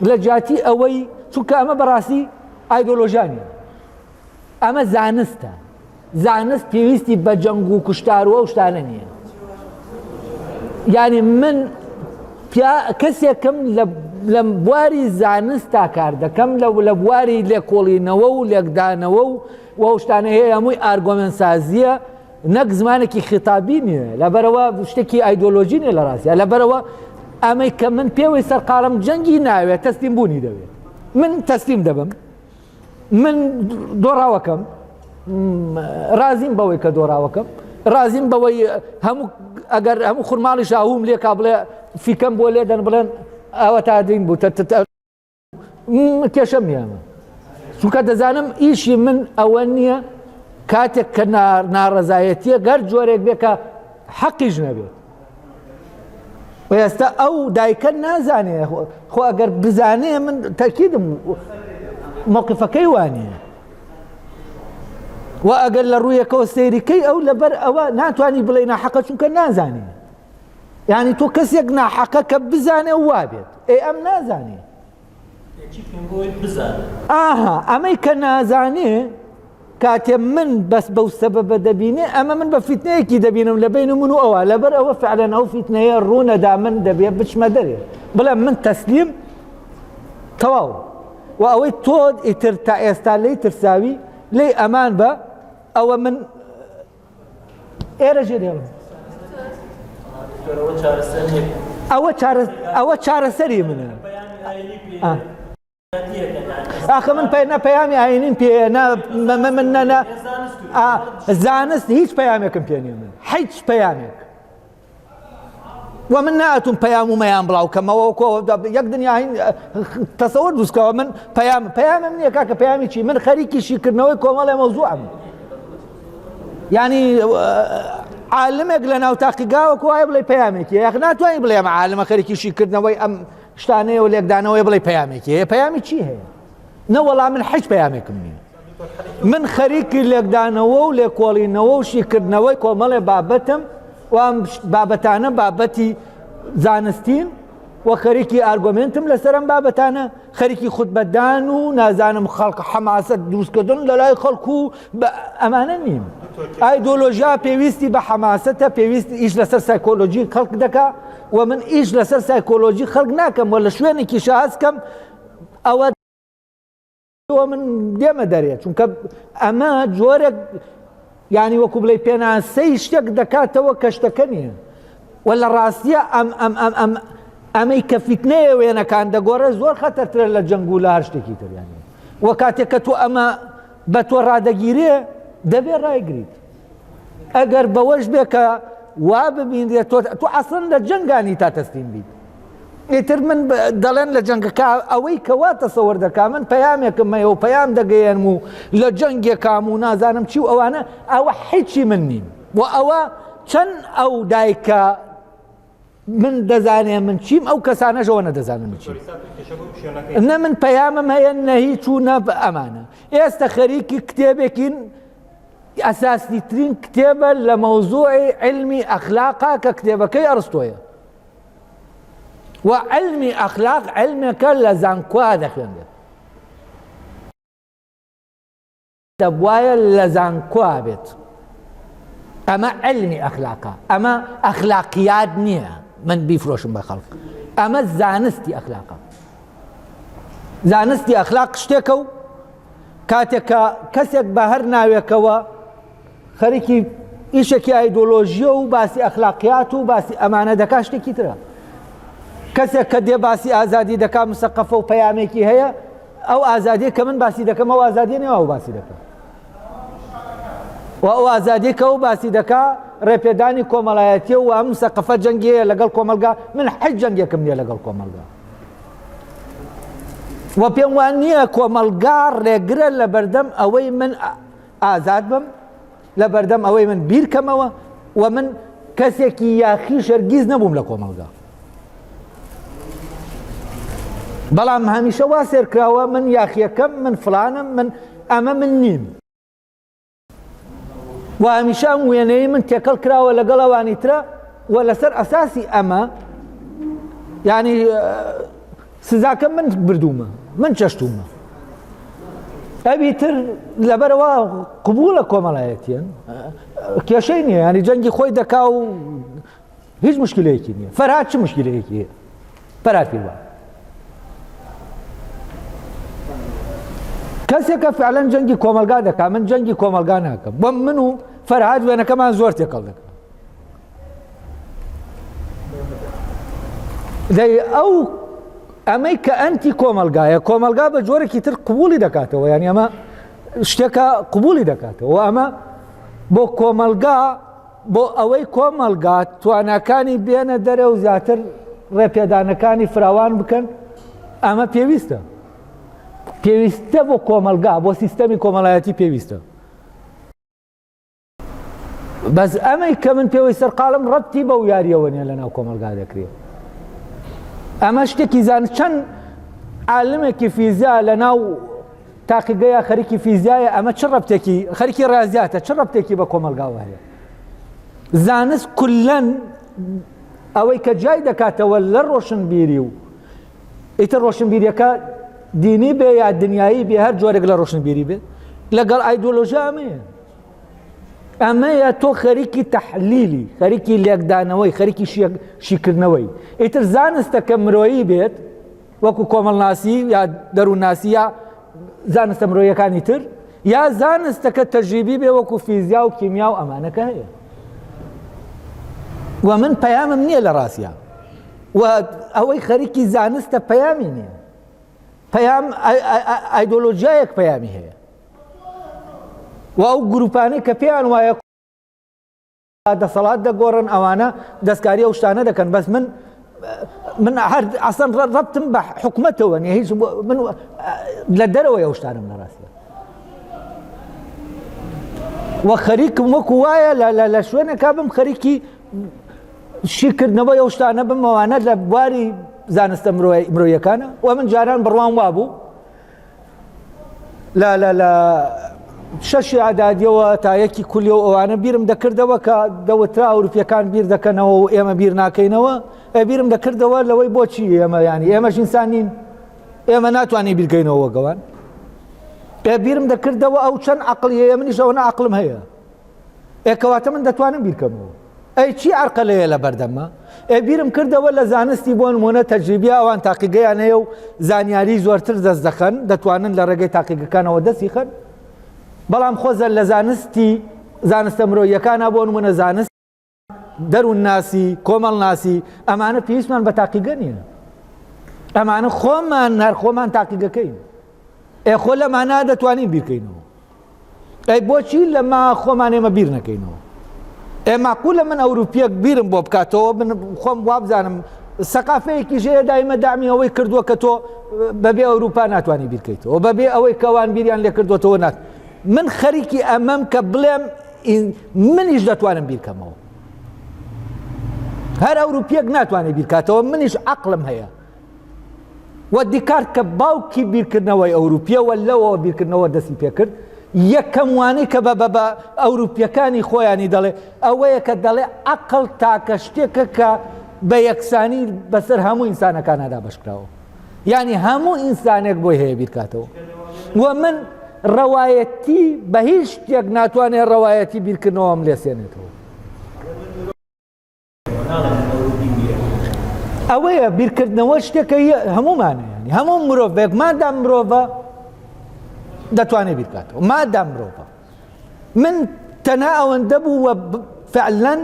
لە جاتی ئەوەی چونکە ئەمە بەڕاستی ئایدۆلۆژیانە ئەمە زانستە زانست پێویستی بە جەنگ و کوشتاروە و شتانە نییە یعنی من کەسێکم لە بواری زانستا کار دەکەم لە بواری لێکۆڵینەوە و لێکدانەوە و شتانە هەیە هەمووی ئارگۆمنتسازیە نەک زمانێکی خیتابی نییە لەبەرەوە شتێکی ئایدۆلۆژی نیە لە ڕاستیە لەبەرەوە ئەمەی کە من پێوەی سەرقاڵم جەنگی ناوێت تەسلیم بوونی دەوێت من تەسلیم دەبم من دۆڕاوەکەم رازیم بەوەی کە دۆڕاوەکەم رازیم بەوەی ئەگەر هەموو خورماڵی شاهوم لێ کا بڵێ فیکەم بۆ لێدەن بڵێن ئەوە تادین بوو کێشەم نیامە چونکە دەزانم ئیشی من ئەوە نییە کاتێک کە ناڕەزایەتیە گەر جۆرێک بێ کە حەقیش نەبێت ئێستا ئەو دایکە نازانێ خۆ ئەگەر بزانێ من تەکیدم موقفەکەی وانە و ئەگەر لە ڕوویەکەوە سەیریکەی ئەو لەبەر ئەوە ناتوانانی بڵێ ناحەقە چونکە نازانێ یعنی تۆ کەسێک ناحەقە کە بزانێ و وابێت ئەم نازانێ ئاها ئەمەی کە نازانێ کاتێ من بەس بەو سەبەبە دەبینێ ئەمە من بە فیتنەیەکی دەبینم لە بین من و ئەوە لەبەر ئەوە فعلەن ئەو فیتنەیە ڕوونەدا من دەبێت بچمە دەرێ بڵێم من تەسلیم تەواو و ئەوەی تۆ ئیتر تا ئێستا لی ترساوی لی ئەمان بە ئەوە من ئێرە ژێرێڵم ئەوە چارەسەری منە ئاخە من پەیامی ئاینین پێ من زانست هیچ پەیامێکم پێ نییە من هیچ پەیامێک و من ناتون پەیام و مەیان بڵاوکەمەوە یەک دنیا تەسەوەر دروستکەوە من پەیامم نییە کاکە پەیامی چی من خەریکی شیکردنەوەی کۆمەڵی مەوزوعم یعنی عالمێک لە ناو تاقیگاوە وایە بڵێ پەیامێکی یاخ ناتوانانی بڵێ ئەمە عالمە خەریکی شیکردنەوەی ئەم شتانەیە و لێکدانەوەی بڵێ پەیامێکی هەیە پەیامی چی هەیە نەوەڵام من هیچ پەیامێکم نییە من خەریکی لێکدانەوە و لێکۆڵینەوە و شیکردنەوەی کۆمەڵێ بابەتم و ئەم بابەتانە بابەتی زانستین و خەریکی ئارگۆمنتم لەسەرم بابەتانە خەریکی خوتبەدان و نازانم خەڵق حەماسەت دروستکردن لە لای خەڵکو و ئەمانە نیم ئایدۆلۆژیا پێویستی بە حەماسەتە پێویستی ئیش لەسەر سایکۆلۆژی خەڵک دەکا و من ئیش لەسەر سایکۆلۆژی خەڵک ناکەم و لە شوێنێکی شاهزکەم ئەوە من دێمە دەرێت چونکە ئەمە جۆرێک یعنی وەکو بڵێ پێناسەی شتێک دەکاتەوە کە شتەکە نییە و لە ڕاستیە ئەمەی کە فیتنەیە وێنەکان دەگۆڕێ زۆر خەتەرترە لە جەنگ و لە هەر شتێکی تریانی وە کاتێک کە تۆ ئەمە بە تۆ ڕادەگیرێ دەبێت ڕایگریت ئەگەر بەوەش بێ کە وا ببینێت تۆ عەسڵەن لە جەنگانی تا تەسلیم بیت ئیتر من دەڵێن لە جەنگەکە ئەوەی کەوا تەسەوەر دەکا من پەیامێکم هەیە و پەیام دەگەیەنم و لە جەنگێکام و نازانم چی و ئەوانە ئەوە هیچی من نیم و ئەوە چەند ئەو دایکە من دەزانێ من چیم ئەو کەسانەشەوە نەدەزانم من چیم نە من پەیامم هەیە نە هیچ و نە ئەمانە ئێستا خەریکی کتێبێکین ئەساسی ترین کتێبە لە مەوزوعی علمی ئەخلاقا کە کتێبەکەی ئەرستۆیە و علمی ئەخلاق علمێکە لە زانکۆ دەخوێنێت دەبوایە لە زانکۆ بێت ئەمە علمی ئەخلاقا ئەمە ئەخلاقیات نییە من بیفرۆشم بە خەڵک ئەمە زانستی ئەخلاقا زانستی ئەخلاق شتێکە و کاتێکە کەسێک بە هەر ناوێکەوە خەریکی ئیشێکی ئایدۆلۆژیە و باسی ئەخلاقیات و باسی ئەمانە دەکا شتێکی ترە کەسێک کە دێ باسی ئازادی دەکا مسەقەفە و پەیامێکی هەیە ئەو ئازادیە کە من باسی دەکەم ئەو ئازادیە نێوە ئەو باسی دەکەم و ئەو ئازادی کە ئەو باسی دەکا ڕێپێدانی کۆمەڵایەتیە و ئەم مسەقەفە جەنگیەیە لەگەڵ کۆمەلگا من هیچ جەنگێکم نییە لەگەڵ کۆمەلگا و پێم وان نییە کۆمەلگا ڕێگرە لە بەردەم ئەوەی من ئازاد بم لە بەردەم ئەوەی من بیرکەمەوە و من کەسێکی یاخی شەرگیز نەبووم لە کۆمەلگا بەڵام هەمیشە وا سێرکراوە من یاخیەکەم من فلانم من ئەمە من نیم و هەمیشە ئەم وێنەی من تێکەڵ کراوە لەگەڵ ئەوانی ترە و لەسەر ئەساسی ئەمە یعنی سزاکەم من بردوومە من چەشتومە ئەبیتر لەبەرەوە قبوولە کۆمەڵایەتیان کێشەی نییە ینی جەنگی خۆی دەکا و هیچ مشکلەیەکی نییە فەرهاد چ مشکلەیەکی هەیە فەرهاد پیروان کەسێکە فعلەن جەنگی کۆمەلگا دەکا من جەنگی کۆمەلگا ناکەم بۆ من و فەرهاد وێنەکەمان زۆر تێکەڵ دەکەم دەی ئەو ئەمەی کە ئەنتی کۆمەلگایە کۆمەلگا بە جۆرێکی تر قبولی دەکاتەوە یعنی ئەمە شتێکە قبولی دەکاتەوە و ئەمە بۆ کۆمەلگا بۆ ئەوەی کۆمەلگا تواناکانی بێنە دەرە و زیاتر ڕێپێدانەکانی فراوان بکەن ئەمە پێویستە پێویستە بۆ کۆمەلگا بۆ سیستەمی کۆمەڵایەتی پێویستە بەس ئەمەی کە من پێوەی سەرقاڵم ڕەتی بەو یاریەوە نیە لەناو کۆمەلگا دەکرێت ئەمە شتێکی زان چەند عالمێکی فیزیا لەناو تاقیگەیە خەریکی فیزیایە ئەمە چ ڕەبتێکی خەریکی ڕازیاتە چ ڕەبتێکی بە کۆمەلگاوە هەیە زانست کولەن ئەوەی کە جای دەکاتەوە لە ڕۆشنبیری و ئیتر ڕۆشنبیریەکە دینی بێ یا دنیایی بێ هەر جۆرێک لە ڕۆشنبیری بێت لەگەڵ ئایدۆلۆژیا ئەمەیە ئەمەیە تۆ خەریکی تەحلیلی خەریکی لێکدانەوەی خەریکی شیکردنەوەی ئیتر زانستەکە مرۆیی بێت وەکو کۆمەڵناسی یا دەروونناسی یا زانستە مرۆیەکانی تر یا زانستەکە تەجریبی بێ وەکو فیزیا و کیمیا و ئەمانەکە هەیە و من پەیامم نییە لە ڕاستیە و ئەوەی خەریکی زانستە پەیامی نییە پەیام ئایدۆلۆژیایەک پەیامی هەیە و ئەو گروپانەی کە پێیان وایە دەسەڵات دەگۆڕن ئەوانە دەستکاری ئەو شتانە دەکەن بەس من هەر ئەسەن ڕەبتم بە حکومەتەوە نیە هیچ من لە دەرەوەی ئەو شتانم لە ڕاستیە و خەریکم وەکو وایە لە شوێنێکا بم خەریکی شیکردنەوەی ئەو شتانە بم ئەوانە لە بواری زانستە مرۆیەکانە و من جاران بڕوان وابوو لە شەشی ئادادیەوە تا یەکی کولیەوە ئەوانە بیرم دەکردەوە کە دەوترا ئەوروپیەکان بیر دەکەنەوە و ئێمە بیر ناکەینەوە بیرم دەکردەوە لەوەی بۆچی ئێمە ینی ئێمەش ئینسان نین ئێمە ناتوانین بیرکەینەوە گەوان بیرم دەکردەوە ئەو چەند عەقڵی هەیە منیش ئەوەنە عەقڵم هەیە کەواتە من دەتوانم بیرکەمەوە ئەی چی عەرقەلەیە لە بەردەمە بیرم کردەوە لە زانستی بۆ نمونە تەجریبی ئەوان تاقیگەیان هەیە و زانیاری زۆرتر دەست دەخەن دەتوانن لە ڕێگەی تاقیگەکانەوە دەستی خەن بەڵام خۆزە لە زانستە مرۆیەکانە بۆ نمونە زانست دەروونناسی کۆمەڵناسی ئەمانە پێویستمان بە تاقیگە نییە ئەمانە خۆمان هەر خۆمان تاقیگەکەین خۆ لەمانە دەتوانین بیرکەینەوە بۆچی لەما خۆمان ئێمە بیر نەکەینەوە معقولە من ئەوروپیەک بیرم بۆ بکاتەوە خۆم وابزانم سەقافەیەکی ژەیە دایمە دامی ئەوەی کردووە کە تۆ بەبێ ئەوروپا ناتوانانی بیرکەیتەوە بەبێ ئەوەی کەوان بیریان لێ کردوەوە نات من خەریکی ئەمەم کە بڵێم منیش دەتوانم بیرکەمەوە هەر ئەوروپیەک ناتوانێت بیرکاتەوە منیش عەقڵم هەیە و دیکارت کە باوکی بیرکردنەوەی ئەوروپیەوە لەوەوە بیرکردنەوە دەستی پێکرد یەکەم وانەی کە بە ئەوروپیەکانی خۆیانی دەڵێ ئەوەیە کە دەڵێ عەقڵ تاکە شتێکە کە بە یەکسانی بەسەر هەموو ئینسانەکانەدا بەشکراوە یعنی هەموو ئینسانێک بۆی هەیە بیرکاتەوە و من ڕەوایەتی بە هیچ شتێک ناتوانێت ڕەوایەتی بیرکردنەوەم لێسێنێتەوە ئەوەیە بیرکردنەوە شتێکە هەمومانە ینی هەموو مرۆڤێک مادام مرۆڤە دەتوانێت بیرکاتەوە مادام مرۆڤە من تەنها ئەوەندە بوو وە فعلەن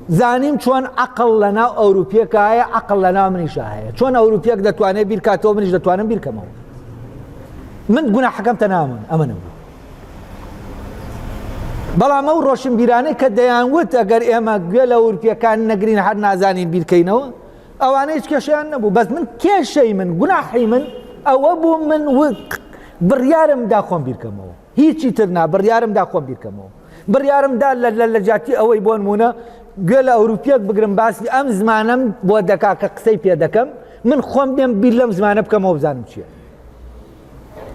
زانیم چۆن عەقڵ لەناو ئەوروپیەکە هەیە عەقڵ لەناو منیشە هەیە چۆن ئەوروپیەک دەتوانێت بیرکاتەوە منیش دەتوانم بیرکەمەوە من گوناحەکەم تەنها ئەمەنە بوو بەڵام ئەو ڕۆشنبیرانەی کە دەیانوت ئەگەر ئێمە گوێ لە ئەوروپیەکان نەگرین هەر نازانین بیرکەینەوە ئەوانە هیچ کێشەیان نەبوو بەس من کێشەی من گوناحی من ئەوە بوو من بڕیارمدا خۆم بیرکەمەوە هیچی تر نا بڕیارمدا خۆم بیرکەمەوە بڕیارمدا لە جاتی ئەوەی بۆ نمونە گوێ لە ئەوروپیەک بگرم باسی ئەم زمانم بۆ دەکا کە قسەی پێ دەکەم من خۆم دێم بیر لەم زمانە بکەمەوە بزانم چییە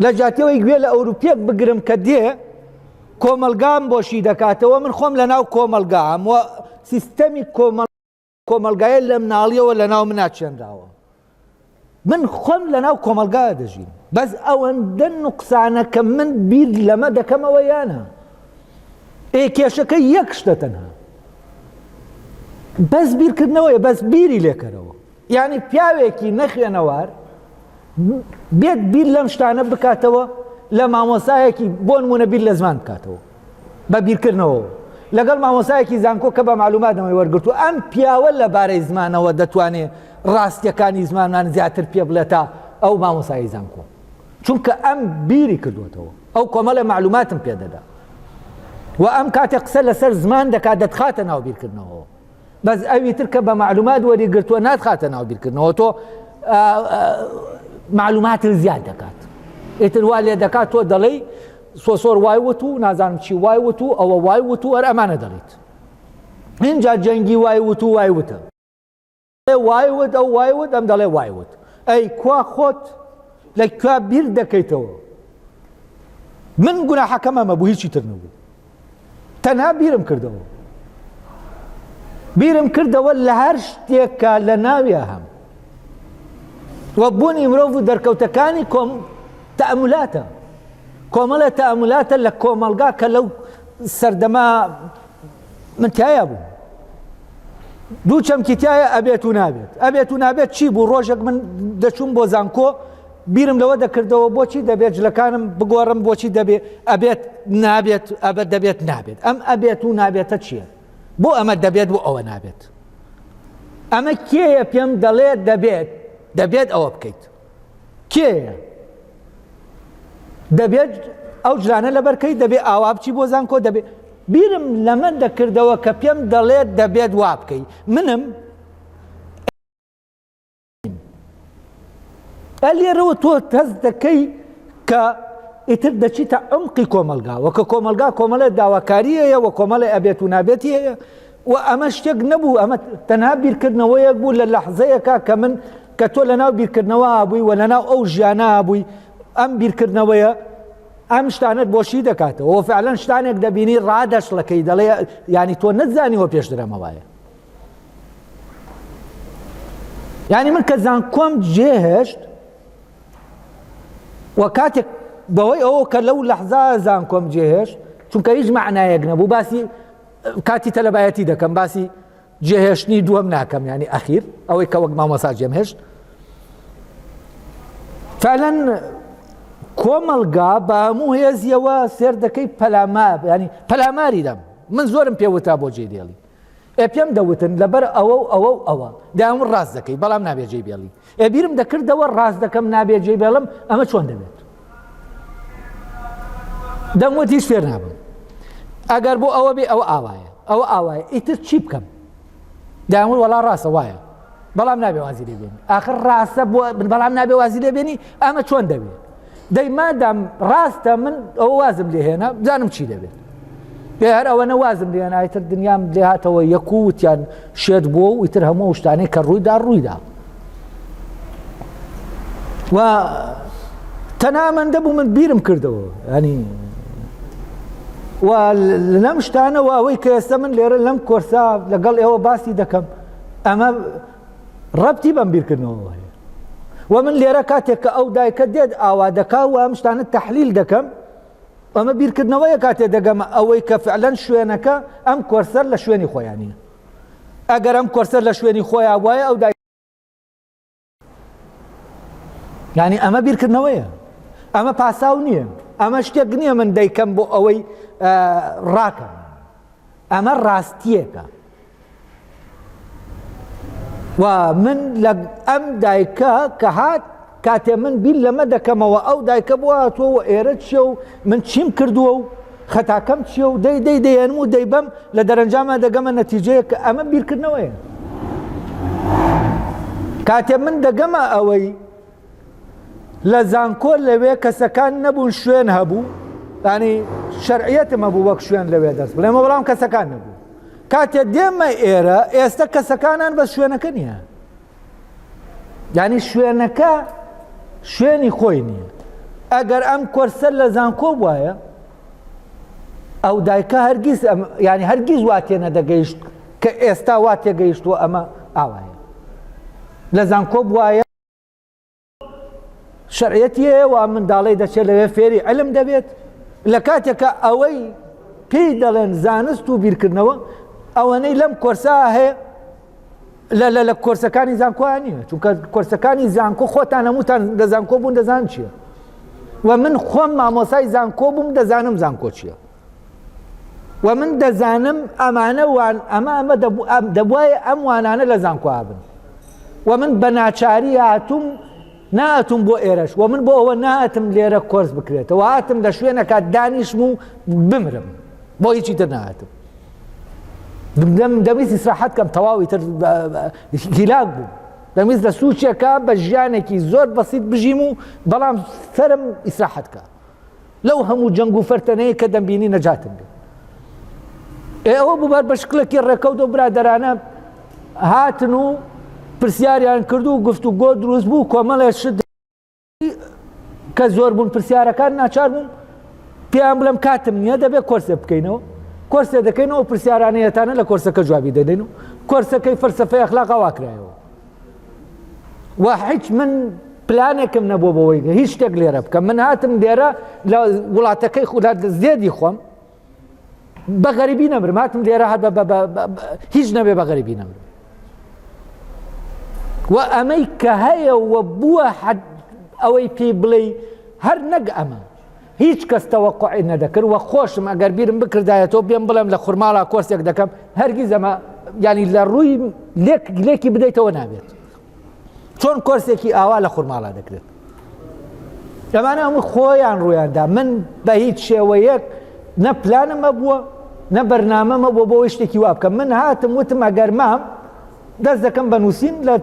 لە جاتیەوەی گوێ لە ئەوروپیەک بگرم کە دێ کۆمەلگام بۆشی دەکاتەوە من خۆم لە ناو کۆمەلگام و سیستەمی کۆمەلگایە لە مناڵیەوە لە ناو منات چێنراوە من خۆم لە ناو کۆمەلگایە دەژین بەس ئەوەندە نوقسانە کە من بیر لەمە دەکەمەوە یانە کێشەکە یەک شتە تەنها بەس بیرکردنەوەیە بەس بیری لێکەرەوە یعنی پیاوێکی نەخوێنەوار بێت بیر لەم شتانە بکاتەوە لە مامۆسایەکی بۆ نمونە بیر لە زمان بکاتەوە بە بیرکردنەوە لەگەڵ مامۆسایەکی زانکۆ کە بە معلوماتەوەی وەرگرتو ئەم پیاوە لەبارەی زمانەوە دەتوانێت ڕاستیەکانی زمانان زیاتر پێ بڵێتە ئەو مامۆسایی زانکۆ چونکە ئەم بیری کردوێتەوە ئەو کۆمەڵە معلوماتم پێدەدا و ئەم کاتێک قسە لەسەر زمان دەکات دەتخاتە ناو بیرکردنەوە بەس ئەوی تر کە بە معلومات وەریگرتووە ناتخاتە ناو بیرکردنەوە تۆ معلومات زیاد دەکات ئیتر وا لێ دەکات تۆ دەڵێی سۆسۆر وای وت و نازانم چی وای وت و ئەوە وای وت و هەر ئەمانە دەڵێت اینجا جەنگی وای وت و وای وتە وای وت ئەو وای وت ئەم دەڵێ وای وت ئەی کوا خۆت لە کوا بیر دەکەیتەوە من گوناحەکەم ئەمە بوو هیچی تر نەبوو تەنها بیرم کردەوە لە هەر شتێکە لە ناویە هەم وە بوونی مرۆڤ و دەرکەوتەکانی تەئەمولاتە کۆمەڵە تەئەمولاتە لە کۆمەلگا کە لەو سەردەما من تایە بوو دوو چەمکی تایە ئەبێت و نابێت چی بوو ڕۆژێک من دەچووم بۆ زانکۆ بیرم لەوە دەکردەوە بۆچی دەبێت جلەکانم بگۆڕم بۆچی دەبێت ئەبێت نابێت ئەبێت دەبێت نابێت ئەم ئەبێت و نابێتە چییە بۆ ئەمە دەبێت بۆ ئەوە نابێت ئەمە کێیە پێم دەڵێت دەبێت ئەوە بکەیت کێیە دەبێت ئەو جلانە لەبەرکەی دەبێت ئاوا بچی بۆ زانکۆ دەبێت بیرم لەمە دەکردەوە کە پێم دەڵێت دەبێت وا بکەی منم ئەلێرەوە تۆ هەست دەکەی کە ئیتر دەچیتە عمقی کۆمەلگا وەکە کۆمەلگا کۆمەڵە داواکاریەیە و کۆمەڵی ئەبێت و نابێتی هەیە و ئەمە شتێک نەبوو ئەمە تەنها بیرکردنەوەیەک بوو لە لەحزەیەکە کە من کە تۆ لەناو بیرکردنەوە بووی و لەناو ئەو ژیانە بووی ئەم بیرکردنەوەیە ئەم شتانت بۆشی دەکاتەوە و فعلەن شتانێک دەبینی ڕادەشڵەکەی دەڵێ ینی تۆ نەتزانیوە پێشترەمەوایە ینی من کە زانکۆم جێهێشت و کاتێک بەوەی ئەوە کە لەو لەحزا زانکۆم جێهێشت چونکە هیچ معنایەک نەبوو باسی کاتی تەلەبایەتی دەکەم باسی جێهێشتنی دووەم ناکەم ینی ئەخیر ئەوەی کە وەک مامۆستا جێمهێشت فعلەن کۆمەلگا بە هەموو هێزیەوە سێر دەکەی پەلامار ینی پەلاماری دەم من زۆرم پێوتا بۆ جێ دێڵی پێم دەوتن لەبەر ئەوە داوم ڕاست دەکەی بەڵام نابێت جێ بێڵی بیرم دەکردەوە ڕاست دەکەم نابێت جێ بێڵم ئەمە چۆن دەبێت دەموت هیچ فێر نابم ئەگەر بۆ ئەوە بێ ئەوە ئاوایە ئیتر چی بکەم داوم وەڵا ڕاستە وایە بەڵام نابێ وازی لێ بێنی ئاخر ڕاستە بەڵام نابێ وازی لێ بێنی ئەمە چۆن دەبێت دەی مادام ڕاستە من ئەو وازم لێ هێنا بزانم چی دەبێت پێ هەر ئەوە نەوازم لێ هێنا ئیتر دنیام لێ هاتەوە یەکوتیان شێت بووە و ئیتر هەموو شتانەی کە ڕوویدا و تەنامەندە بوو من بیرم کردەوە ینی و لەم شتانەوە ئەوەی کە ئێستا من لێرە لەم کۆرسا لەگەڵ ئێوە باسی دەکەم ئەمە ڕەبتی بەم بیرکردنەوە هەیە و من لێرە کاتێک کە ئەو دایکە دێت ئاوا دەکا و ئەم شتانە تەحلیل دەکەم ئەمە بیرکردنەوەیە کاتێ دەگەمە ئەوەی کە فعلەن شوێنەکە ئەم کۆرسەر لە شوێنی خۆیانە ئەگەر ئەم کۆرسەر لە شوێنی خۆیان وایە ئەو دایک یعنی ئەمە بیرکردنەوەیە ئەمە پاساو نییە ئەمە شتێک نییە من دەیکەم بۆ ئەوەی ڕاکەم ئەمە ڕاستیەکە و من لە ئەم دایکە کە هات کاتێ من بیر لەمە دەکەمەوە ئەو دایکە بووە هاتووە ئێرە چیە و من چیم کردووە و خەتاکەم چیە و دەیێنم و دەیبەم لە دەرەنجامە دەگەمە نەتیجەیە کە ئەمە بیرکردنەوەیە کاتێ من دەگەمە ئەوەی لە زانکۆ لەوێ کەسەکان نەبوون شوێن هەبوو ینی شەرعیەتم هەبوو وەک شوێن لەوێ دەست بڵێمە بەڵام کەسەکان نەبوو کاتێ دێمە ئێرە ئێستا کەسەکانان بە شوێنەکە نییە ینی شوێنەکە شوێنی خۆی نییە ئەگەر ئەم کۆرسەر لە زانکۆ وایە ئەو دایکە هەرگیز ینی هەرگیز واتێ نەدەگەیشت کە ئێستا واتێ گەیشتووە ئەمە ئاوایە لە زانکۆ وایە شەرعیەتی هەیە و منداڵی دەچێت لەوێ فێری عیلم دەبێت لە کاتێکە ئەوەی پێی دەڵێن زانست و بیرکردنەوە ئەوەنەی لەم کۆرسا هەیە لە کۆرسەکانی زانکۆیان نییە چونکە کۆرسەکانی زانکۆ خۆتان هەمووتان لە زانکۆ بوون دەزان چییە و من خۆم مامۆسای زانکۆ بووم دەزانم زانکۆ چییە و من دەزانم ئەمانە ئەمە دەبوایە ئەم وانانە لە زانکۆ بن و من بە ناچاری هاتووم ناتم بۆ ئێرەش و من بۆ ئەوە ناتم لێرە کۆرس بکرێتەوە هاتم لە شوێنەکە دانیشم و بمرم بۆ هیچی تر نهاتم دەویست ئیسراحەت کەم تەواوی تر هیلاک بوو دەویست لە سوچێکە بە ژیانێکی زۆر بەسیط بژیم و بەڵام سەرم ئیسراحەتکە لەو هەموو جەنگ و فەرتەنەیە کە دەمبینی نەجاتم بێت ئێوە بووبەر بە شکلێکی ڕێکەوت و برادەرانە هاتن و پرسیاریان کرد و گفتوگۆ دروست بوو کۆمەڵێ شت کە زۆر بوون پرسیارەکان ناچار بووم پێیان بڵێم کاتم نییە دەبێت کۆرسێ بکەینەوە کۆرسێ دەکەینەوە پرسیارانەیەتانە لە کۆرسەکە جوابی دەدەین و کۆرسەکەی فەلسەفەی ئەخلاقا واکرایەوە و هیچ من پلانێکم نەبوو بەوەی هیچ شتێک لێرە بکەم من هاتم لێرە لە وڵاتەکەی خودات زێدی خۆم بە غەریبی نەمرم هاتم لێرە هات هیچ نەبێ بە غەریبی نەمرم و ئەمەی کە هەیە و بووە ئەوەی پێی بڵێ هەر نەک ئەمە هیچ کەس تەوەقعی نەدەکرد و خۆشم ئەگەر بیرم بکردایەتەوە بێم بڵێم لە خورماڵا کۆرسێک دەکەم هەرگیز ئەمە ینی لە ڕووی لێکی بدەیتەوە نابێت چۆن کۆرسێکی ئاوا لە خورماڵا دەکرێت ئەمانە هەموو خۆیان ڕوویاندا من بە هیچ شێوەیەک نە پلانمە بووە نە بەرنامەمە بۆ بۆی شتێکی وا بکەم من هاتم وتم ئەگەر مام دەست دەکەم بە نووسین لە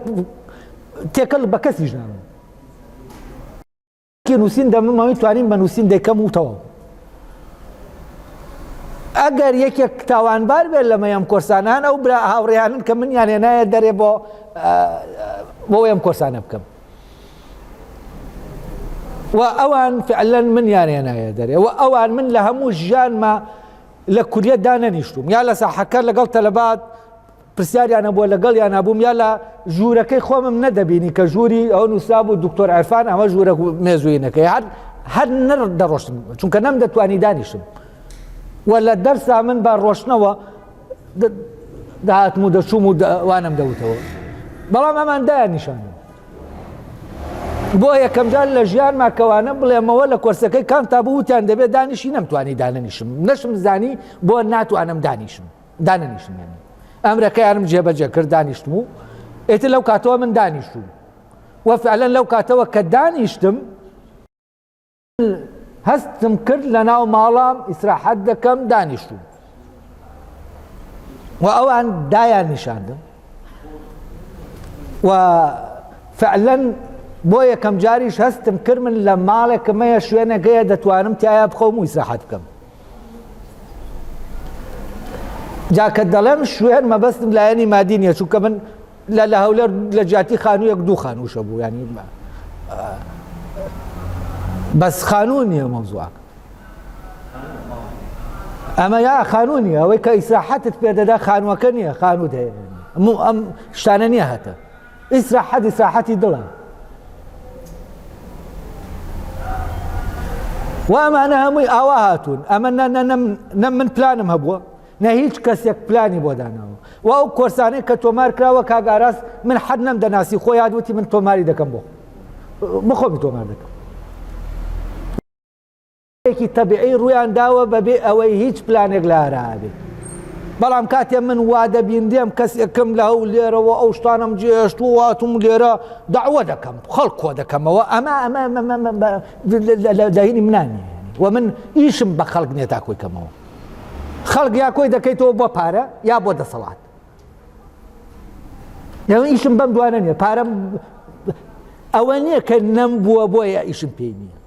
تێکەڵ بە کەسیش نامم نووسین دەمەوەی توانین بە نووسین دەکەم و تەواو ئەگەر یەکێک تاوانبار بێت لەمە ئەم کۆرسانان ئەو هاوڕێیانن کە منیان هێنایە دەرێ بۆ ئەم کۆرسانە بکەم و ئەوان فعلەن منیان هێنایە دەرێ و ئەوان من لە هەموو ژیانمە لە کوریە دانەنیشتوم یا لە ساحەکە لەگەڵ تەلەبات پرسیاریانە بۆ لەگەڵ یان نبووم یا لە ژوورەکەی خۆمم نەدەبینی کە ژووری ئەو نووسا بوو دکتۆر عەرفان ئەمە ژوورە مێزووینەکەی هەر نەدەڕۆشتم چونکە نەمدەتوانی دانیشم و لە دەرسا من بە ڕۆشنەوە داهاتم و دەچووم و وانم دەوتەوە بەڵام ئەمان دایان نیشانم بۆ یەکەم جار لە ژیانما کەوانە بڵێمەوە لە کۆرسەکەی کام تا بووتیان دەبێت دانیشی نەمتوانی دانەنیشم نەشم زانی بۆ ناتوانم دانەنیشم ئەمرەکەیانم جێبەجێ کرد دانیشتم و ئێتر لەو کاتەوە من دانیشتوم و فعلەن لەو کاتەوە کە دانیشتم هەستم کرد لە ناو ماڵام ئیسراحەت دەکەم دانیشتوم و ئەوان دایان نیشاندم وفعلا بۆ یەکەم جاریش هەستم کرد من لە ماڵێکمەیە شوێنەکەیە دەتوانم تایە بخۆم و ئیسراحەت بکەم. جا کە دەڵێم شوێن مەبەستم لایەنی مادی نییە، چونکە من لە هەولێر لە جیاتی خانوویەک دوو خانووشە بوو، ینی بەس خانوو نییە مەوزوعەکە. ئەمە یا خانوو نییە، ئەوەی کە ئیسراحەتت پێ دەدا خانووەکە نییە، خانووت هەیە، ئەم شتانە نییە هەتە. ئیسراحەت ئیسراحەتی دڵە. و ئەمانە هەمووی ئاوا هاتوون، ئەمە نە من پلانم هەبووە، نە هیچ کەسێک پلانی بۆ داناوە. و ئەو کۆرسانەی کە تۆمار کراوە کاک ئاراس من حەد نەمدەناسی، خۆی یادوتی من تۆماری دەکەم بۆ خۆمی تۆمار دەکەم. ێکی تەبیعی ڕوویان داوە بەبێ ئەوەی هیچ پلانێک لە هەرابێت. بەڵام کاتێ من وا دەبیندێم کەسێکم لە هەو لێرەوە ئەو شتانم جێشت و واتم لێرە داوا دەکەم، خەڵک کۆ دەکەمەوە، ئەمە داهینی منانی و من ئیشم بە خەڵک نییە تا کۆی کەمەوە. خەڵک یا کۆی دەکەیتەوە بۆ پارە یا بۆ دەسەڵات. یعنی ئیشم بەم دوانە نییە، پارەم ئەوە نییە کە نەم بووە بۆیە ئیشم پێی نییە.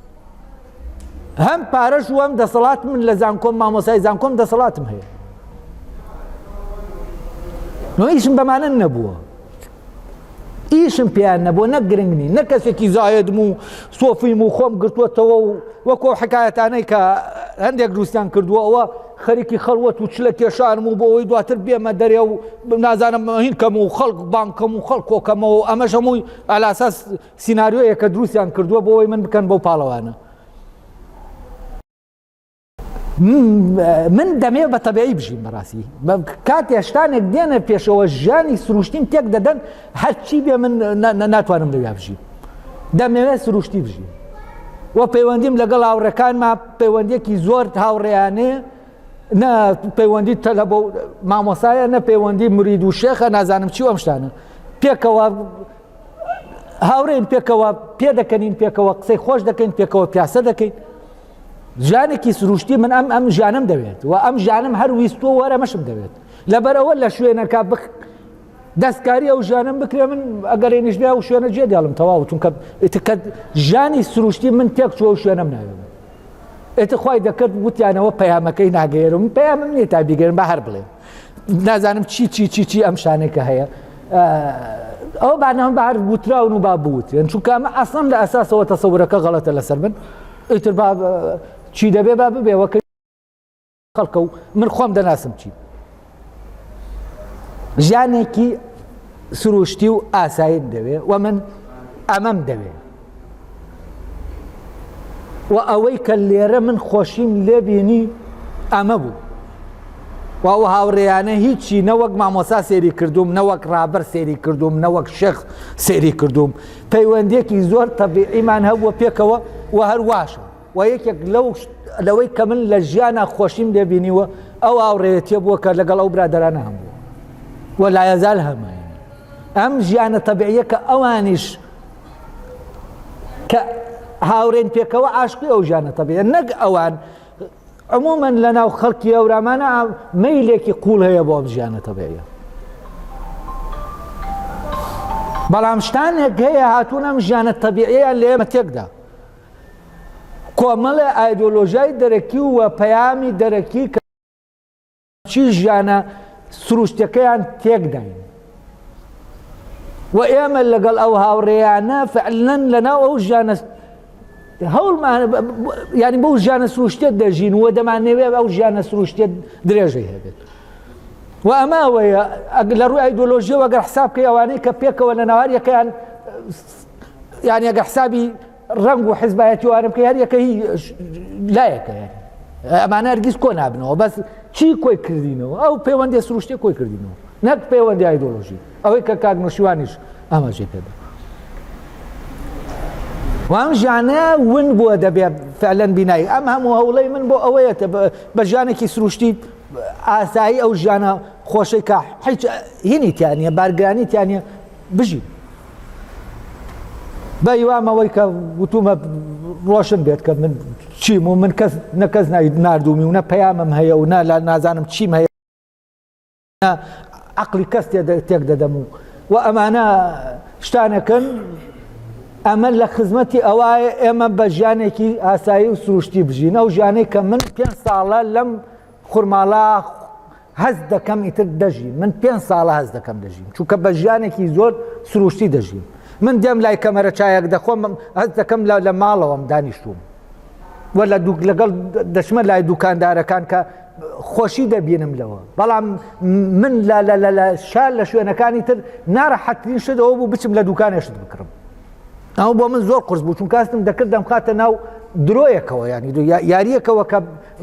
هەم پارەش و هەم دەسەڵات من لە زانکۆم مامۆسای زانکۆم دەسەڵاتم هەیە. ئیشم بەمانە نەبووە، ئیشم پێیان نەبووە، نە گرنگنی، نە کەسێکی زایدم و سۆفیم و خۆم گرتووەتەوە و وەکو حکایەتانەی کە هەندێک دروستیان کردووە ئەوە خەریکی خەڵوەت و چ لە کێشانم و بۆ ئەوەی دواتر بێمە دەرێ و نازانم هینکەم و خەڵک بانکەم و خەڵک کۆکەمەوە، ئەمەش هەمووی ئەلاساس سیناریۆیە کە دروستیان کردووە بۆ ئەوەی من بکەن بەو پاڵەوانە. من دەمێ بە تەبیعی بژیم بەڕاستی، کاتێ شتانێک دێنە پێشەوە ژیانی سروشتیم تێک دەدەن هەرچی بێ من ناتوانم لەویا بژیم، دەمەوێت سروشتی بژیم. وە پەیوەندیم لەگەڵ هاوڕێکانما پەیوەندێکی زۆر هاوڕێیانەیە، نە پەیوەندی تەلە بۆ مامۆسایە، نە پەیوەندی مرید و شێخە، نازانم چی ئەم شتانە پێکەوە هاوڕێن پێکەوە پێ دەکەنین، پێکەوە قسەی خۆش دەکەین، پێکەوە پیاسە دەکەین. ژیانێکی سروشتی من ئەم ژیانم دەوێت و ئەم ژیانم هەر ویستۆ وەرە مەشم دەوێت. لەبەرەوە لە شوێنەکە دەستکاری ئەو ژیانم بکرێ، من ئەگەرێنیش بێ و شوێنە جێ دێڵم تەواو، چونکە ژیانی سروشتی من تێک چوە و شوێنەم ناوێت. ئێتەخوای دەکرد وتیانەوە پەیامەکەی ناگەێرم، من پەیامم نییە تا بیگەرم بە هەر بڵێ، نازانم چی ئەم شانێکە هەیە. ئەو بانەوە بە هەر وتراون و با بوتێن، چونکە ئەمە ئەسڵەن لە ئەساسەوە تەسەورەکە غەڵەتە لەسەر من. ئیتر با چی دەبێ با ببێوەکە خەڵکە و من خۆم دەناسم چی. ژیانێکی سروشتی و ئاساییم دەوێ و من ئەمەم دەوێ. و ئەوەی کە لێرە من خۆشیم لێ بینی ئەمە بوو. و ئەو هاوڕێیانە هیچی نەوەک مامۆسا سێری کردوم، نەوەک ڕابەر سێری کردوم، نەوەک شێخ سێری کردوم. پەیوەندێکی زۆر تەبیعیمان هەبووە پێکەوە و هەرواشە. و یەکێک لەوەی کە من لە ژیانە خۆشیم لێبینیوە ئەو هاوڕێیەتیە بووە کە لەگەڵ ئەو برادەرانە هەمبووە و لا یەزال هەمایە. ئەم ژیانە تەبیعیە کە ئەوانیش کە هاوڕێن پێکەوە عاشقی ئەو ژیانە تەبیعیە، نەک ئەوان عموماً لەناو خەڵکی ئەورامانە مەیلێکی قوڵ هەیە بۆ ئەم ژیانە تەبیعیە. بەڵام شتانێک هەیە هاتوون ئەم ژیانە تەبیعیەیان لە ئێمە تێکدا. کۆمەڵێ ئایدۆلۆژیای دەرەکی و پەیامی دەرەکی کە چی ژیانە سروشتەکەیان تێکداین. و ئێمە لەگەڵ ئەو هاوڕێیانە فعلەن لەناو ئەو ژیانە هەوڵمان ینی بەو ژیانە سروشتێت دەژین و دەمانەوێت ئەو ژیانە سروشتێت درێژەی هەبێت. و ئەمە ئەوەیە لە ڕووی ئایدۆلۆژیەوە ئەگەر حسابکەی ئەوانەی کە پێکەوە لە ناوارەکەیان یعنی ئەگەر حسابی ڕنگ و حیزبایەتی وارم کە هەریەکە هی لایەکە، ئەمانە هەرگیز کۆ نابنەوە، بەس چی کۆی کردینەوە؟ ئەو پەیوەندی سروشتی کۆی کردینەوە، نەک پەیوەندی ئایدۆلۆژی، ئەوەی کە کاک نوشیوانیش ئەمەژێ پێدا. و ئەم ژیانە ون بووە دەبێت فعلەن بینایی. ئەم هەموو هەوڵەی من بۆ ئەوەیە بە ژیانێکی سروشتی ئاسایی ئەو ژیانە خۆشەی کە هیچ هینی تیانە بارگرانی تیانە بژی. بە هیوامەوەی کە وتومە ڕۆشن بێت کە من چیم و من نەکەس ناردومی و نە پەیامم هەیە و نازانم چیم هەیە، عەقلی کەس تێک دەدەم و ئەمانە شتانەکەن ئەمە لە خزمەتی ئەوایە ئێمە بە ژیانێکی ئاسایی و سروشتی بژین ئەو ژیانەی کە من 5 ساڵە لەم خورماڵا هەست دەکەم ئیتر دەژین من 5 ساڵە هەست دەکەم دەژین چونکە بە ژیانێکی زۆر سروشتی دەژین من دێم لای کەمەرە چایەک دەخۆم هەست دەکەم لە ماڵەوەم دانیشتوم وە لەگەڵ دەچمە لای دوکاندارەکان کە خۆشی دەبینم لەوە بەڵام من لە شار لە شوێنەکانی تر ناڕەحەتترین شتەوە بوو بچم لە دوکانێشت بکڕم ئەو بۆ من زۆر قرس بوو چون کاستم دەکرد دەمخاتە ناو درۆیەکەوە ینی یاریەکەوە کە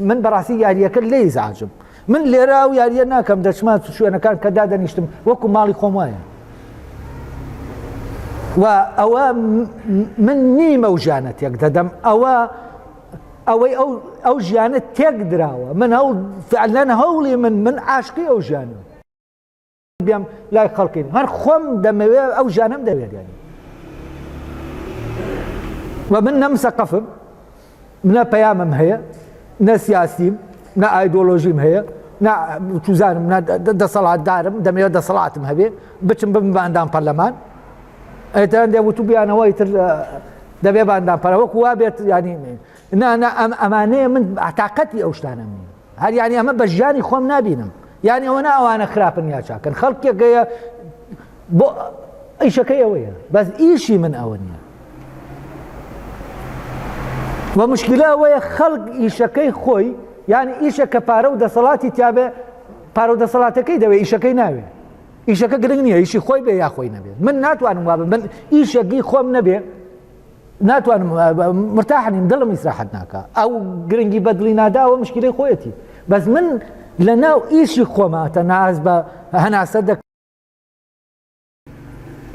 من بەڕاستی یاریەکە لێی زعجم من لێرە و یاریە ناکەم دەچمە شوێنەکان کە دادەنیشتم وەکو ماڵی خۆم وایە و ئەوە من نیمە و ژیانە تێک دەدەم ئەوەی ئەو ژیانە تێک دراوە من فعلەن هەوڵی من عاشقی ئەو ژیانە بێم لای خەڵکین هەر خۆم دەمەوێت ئەو ژیانەم دەوێت ینی و من نەمسەقەفم نە پەیامم هەیە نە سیاسیم نە ئایدۆلۆژیم هەیە توزانم دەسەڵاتدارم دەمەوێت دەسەڵاتم هەبێ بچم بمباندان پەرلەمان ئەتەن دەوتو بیانەوەی تر دەبێ باندان پەرە وەکو وا بێت ینی ئەمانەیە من عتاقەتی ئەو شتانە من هەر ینی ئەمە بە ژیانی خۆم نابینم یانی ئەوە ئەوانە خراپن یا چاکن خەڵکێکگەیە بۆ ئیشەکەی ئەوەیە بەس ئیشی من ئەوە نییە و مشکلە ئەوەیە خەڵک ئیشەکەی خۆی یعنی ئیشە کە پارە و دەسەڵاتی تیاابێ پارە و دەسەڵاتەکەی دەوێت ئیشەکەی ناوێت ئیشەکە گرنگ نییە ئیشی خۆی بێ یا خۆی نەبێت من ناتوانم وابم من ئیشەکەی خۆم نەبێ ناتوانم مرتاحنیم دڵم ئیسراحەت ناکە ئەو گرنگی بەدڵی ناداوە مشکلەی خۆیەتی بەس من لە ناو ئیشی خۆماتە ناز بە هەناسە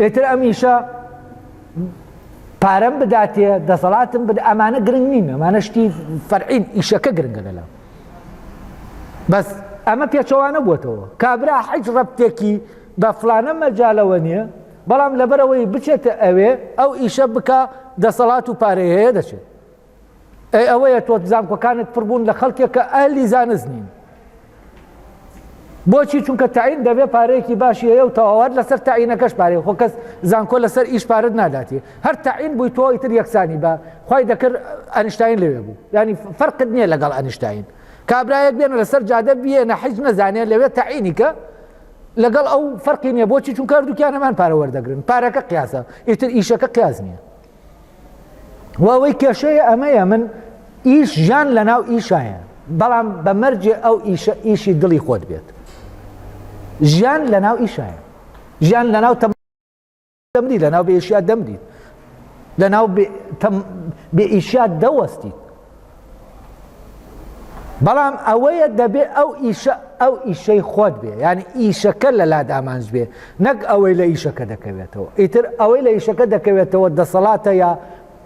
ئێتر ئەم ئیشە پارەم بداتێ دەسەڵاتم ئەمانە گرنگ نین ئەمانە شتی فەرعین ئیشەکە گرنگە لەلا بەس ئەمە پێچەوانە بووتەوە کابرا هیچ ڕەبتێکی بە فلانە مەجالەوە نییە بەڵام لەبەرەوەی بچێتە ئەوێ ئەو ئیشە بکە دەسەڵات و پارەی هەیە دەچێت ئەوەیە تۆ زانکۆکانت پڕبوون لە خەڵکێک کە ئەهلی زانست نین بۆچی چونکە تاعین دەبێ پارەیەکی باشی هەیە و تەواوەت لەسەر تاعینەکەش پارەیە خۆ کەس زانکۆ لەسەر ئیش پارەت ناداتێ هەر تاعین بووی تۆ ئیتر یەکسانی بە خی دەکرد ئەنیشتین لەوێ بوو ینی فەرقت نییە لەگەڵ ئەنیشتین کابرایەک بێنە لەسەر جادە بێنە حیج نەزانێت لەوێ تاعینیکە لەگەڵ ئەو فەرقی نییە بۆچی چونکە هەردووکیانەمان پارە وەردەگرن پارەکە قیاسە ئیتر ئیشەکە قیاس نییە وەوەی کێشەیە ئەمەیە من ئیش ژیان لەناو ئیشایە بەڵام بەمەرجێ ئەو ئیشی دڵی خۆت بێت ژیان لەناو ئیشایە ژیان لەناو دەمریت لەناو بە ئیشیات دەمریت لەناو بێ ئیشیات دەوەستیت بەڵام ئەوەیە دەبێ ئەو ئیشەی خۆت بێ ینی ئیشەکە لە لاد ئامانج بێ نەک ئەوەی لە ئیشەکە دەکەوێتەوە ئیتر ئەوەی لە ئیشەکە دەکەوێتەوە دەسەڵاتە یا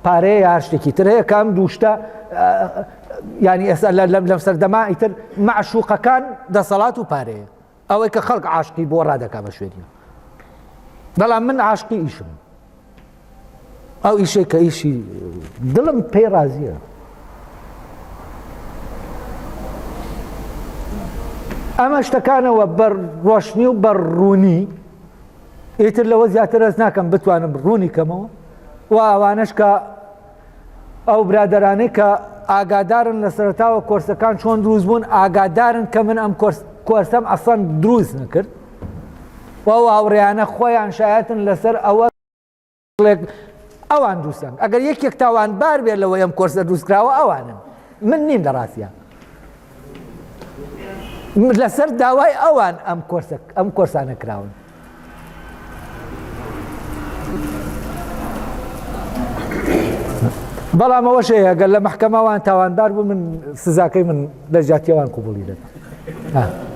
پارەیە یا شتێکی تر هەیە کام دووشتە ینی ئێستا لەم سەردەما ئیتر معشوقەکان دەسەڵات و پارەیە ئەوەی کە خەڵک عاشقی بۆ ڕادەکا بە شوێنی بەڵام من عاشقی ئیشم ئەو ئیشەی کە ئیشی دڵم پێی رازیە ئەمە شتەکانەوە بەر ڕۆشنی و بەر ڕوونی ئیتر لەوە زیاتر ئەس ناکەم بتوانم ڕوونی کەمەوە و ئەوانش کە ئەو برادەرانەی کە ئاگادارن لە سەرەتاوە کۆرسەکان چۆن دروست بوون ئاگادارن کە من ئەم کۆرسەم ئەسڵەن دروست نەکرد و هاوڕێیانە خۆیان شایەتن لەسەر ئەوە ئەوان دروستن ئەگەر یەکێک تاوانبار بێت لەوە ئەم کۆرسە دروستکراوە ئەوانن من نیم لە ڕاستیە لەسەر داوای ئەوان ئەم کۆرسانە کراون بەڵام ئەوە شەیە ئەگەر لە مەحکەمەوان تاوانبار بوو من سزاکەی من لە جاتیەوان قوبوڵی دەدەم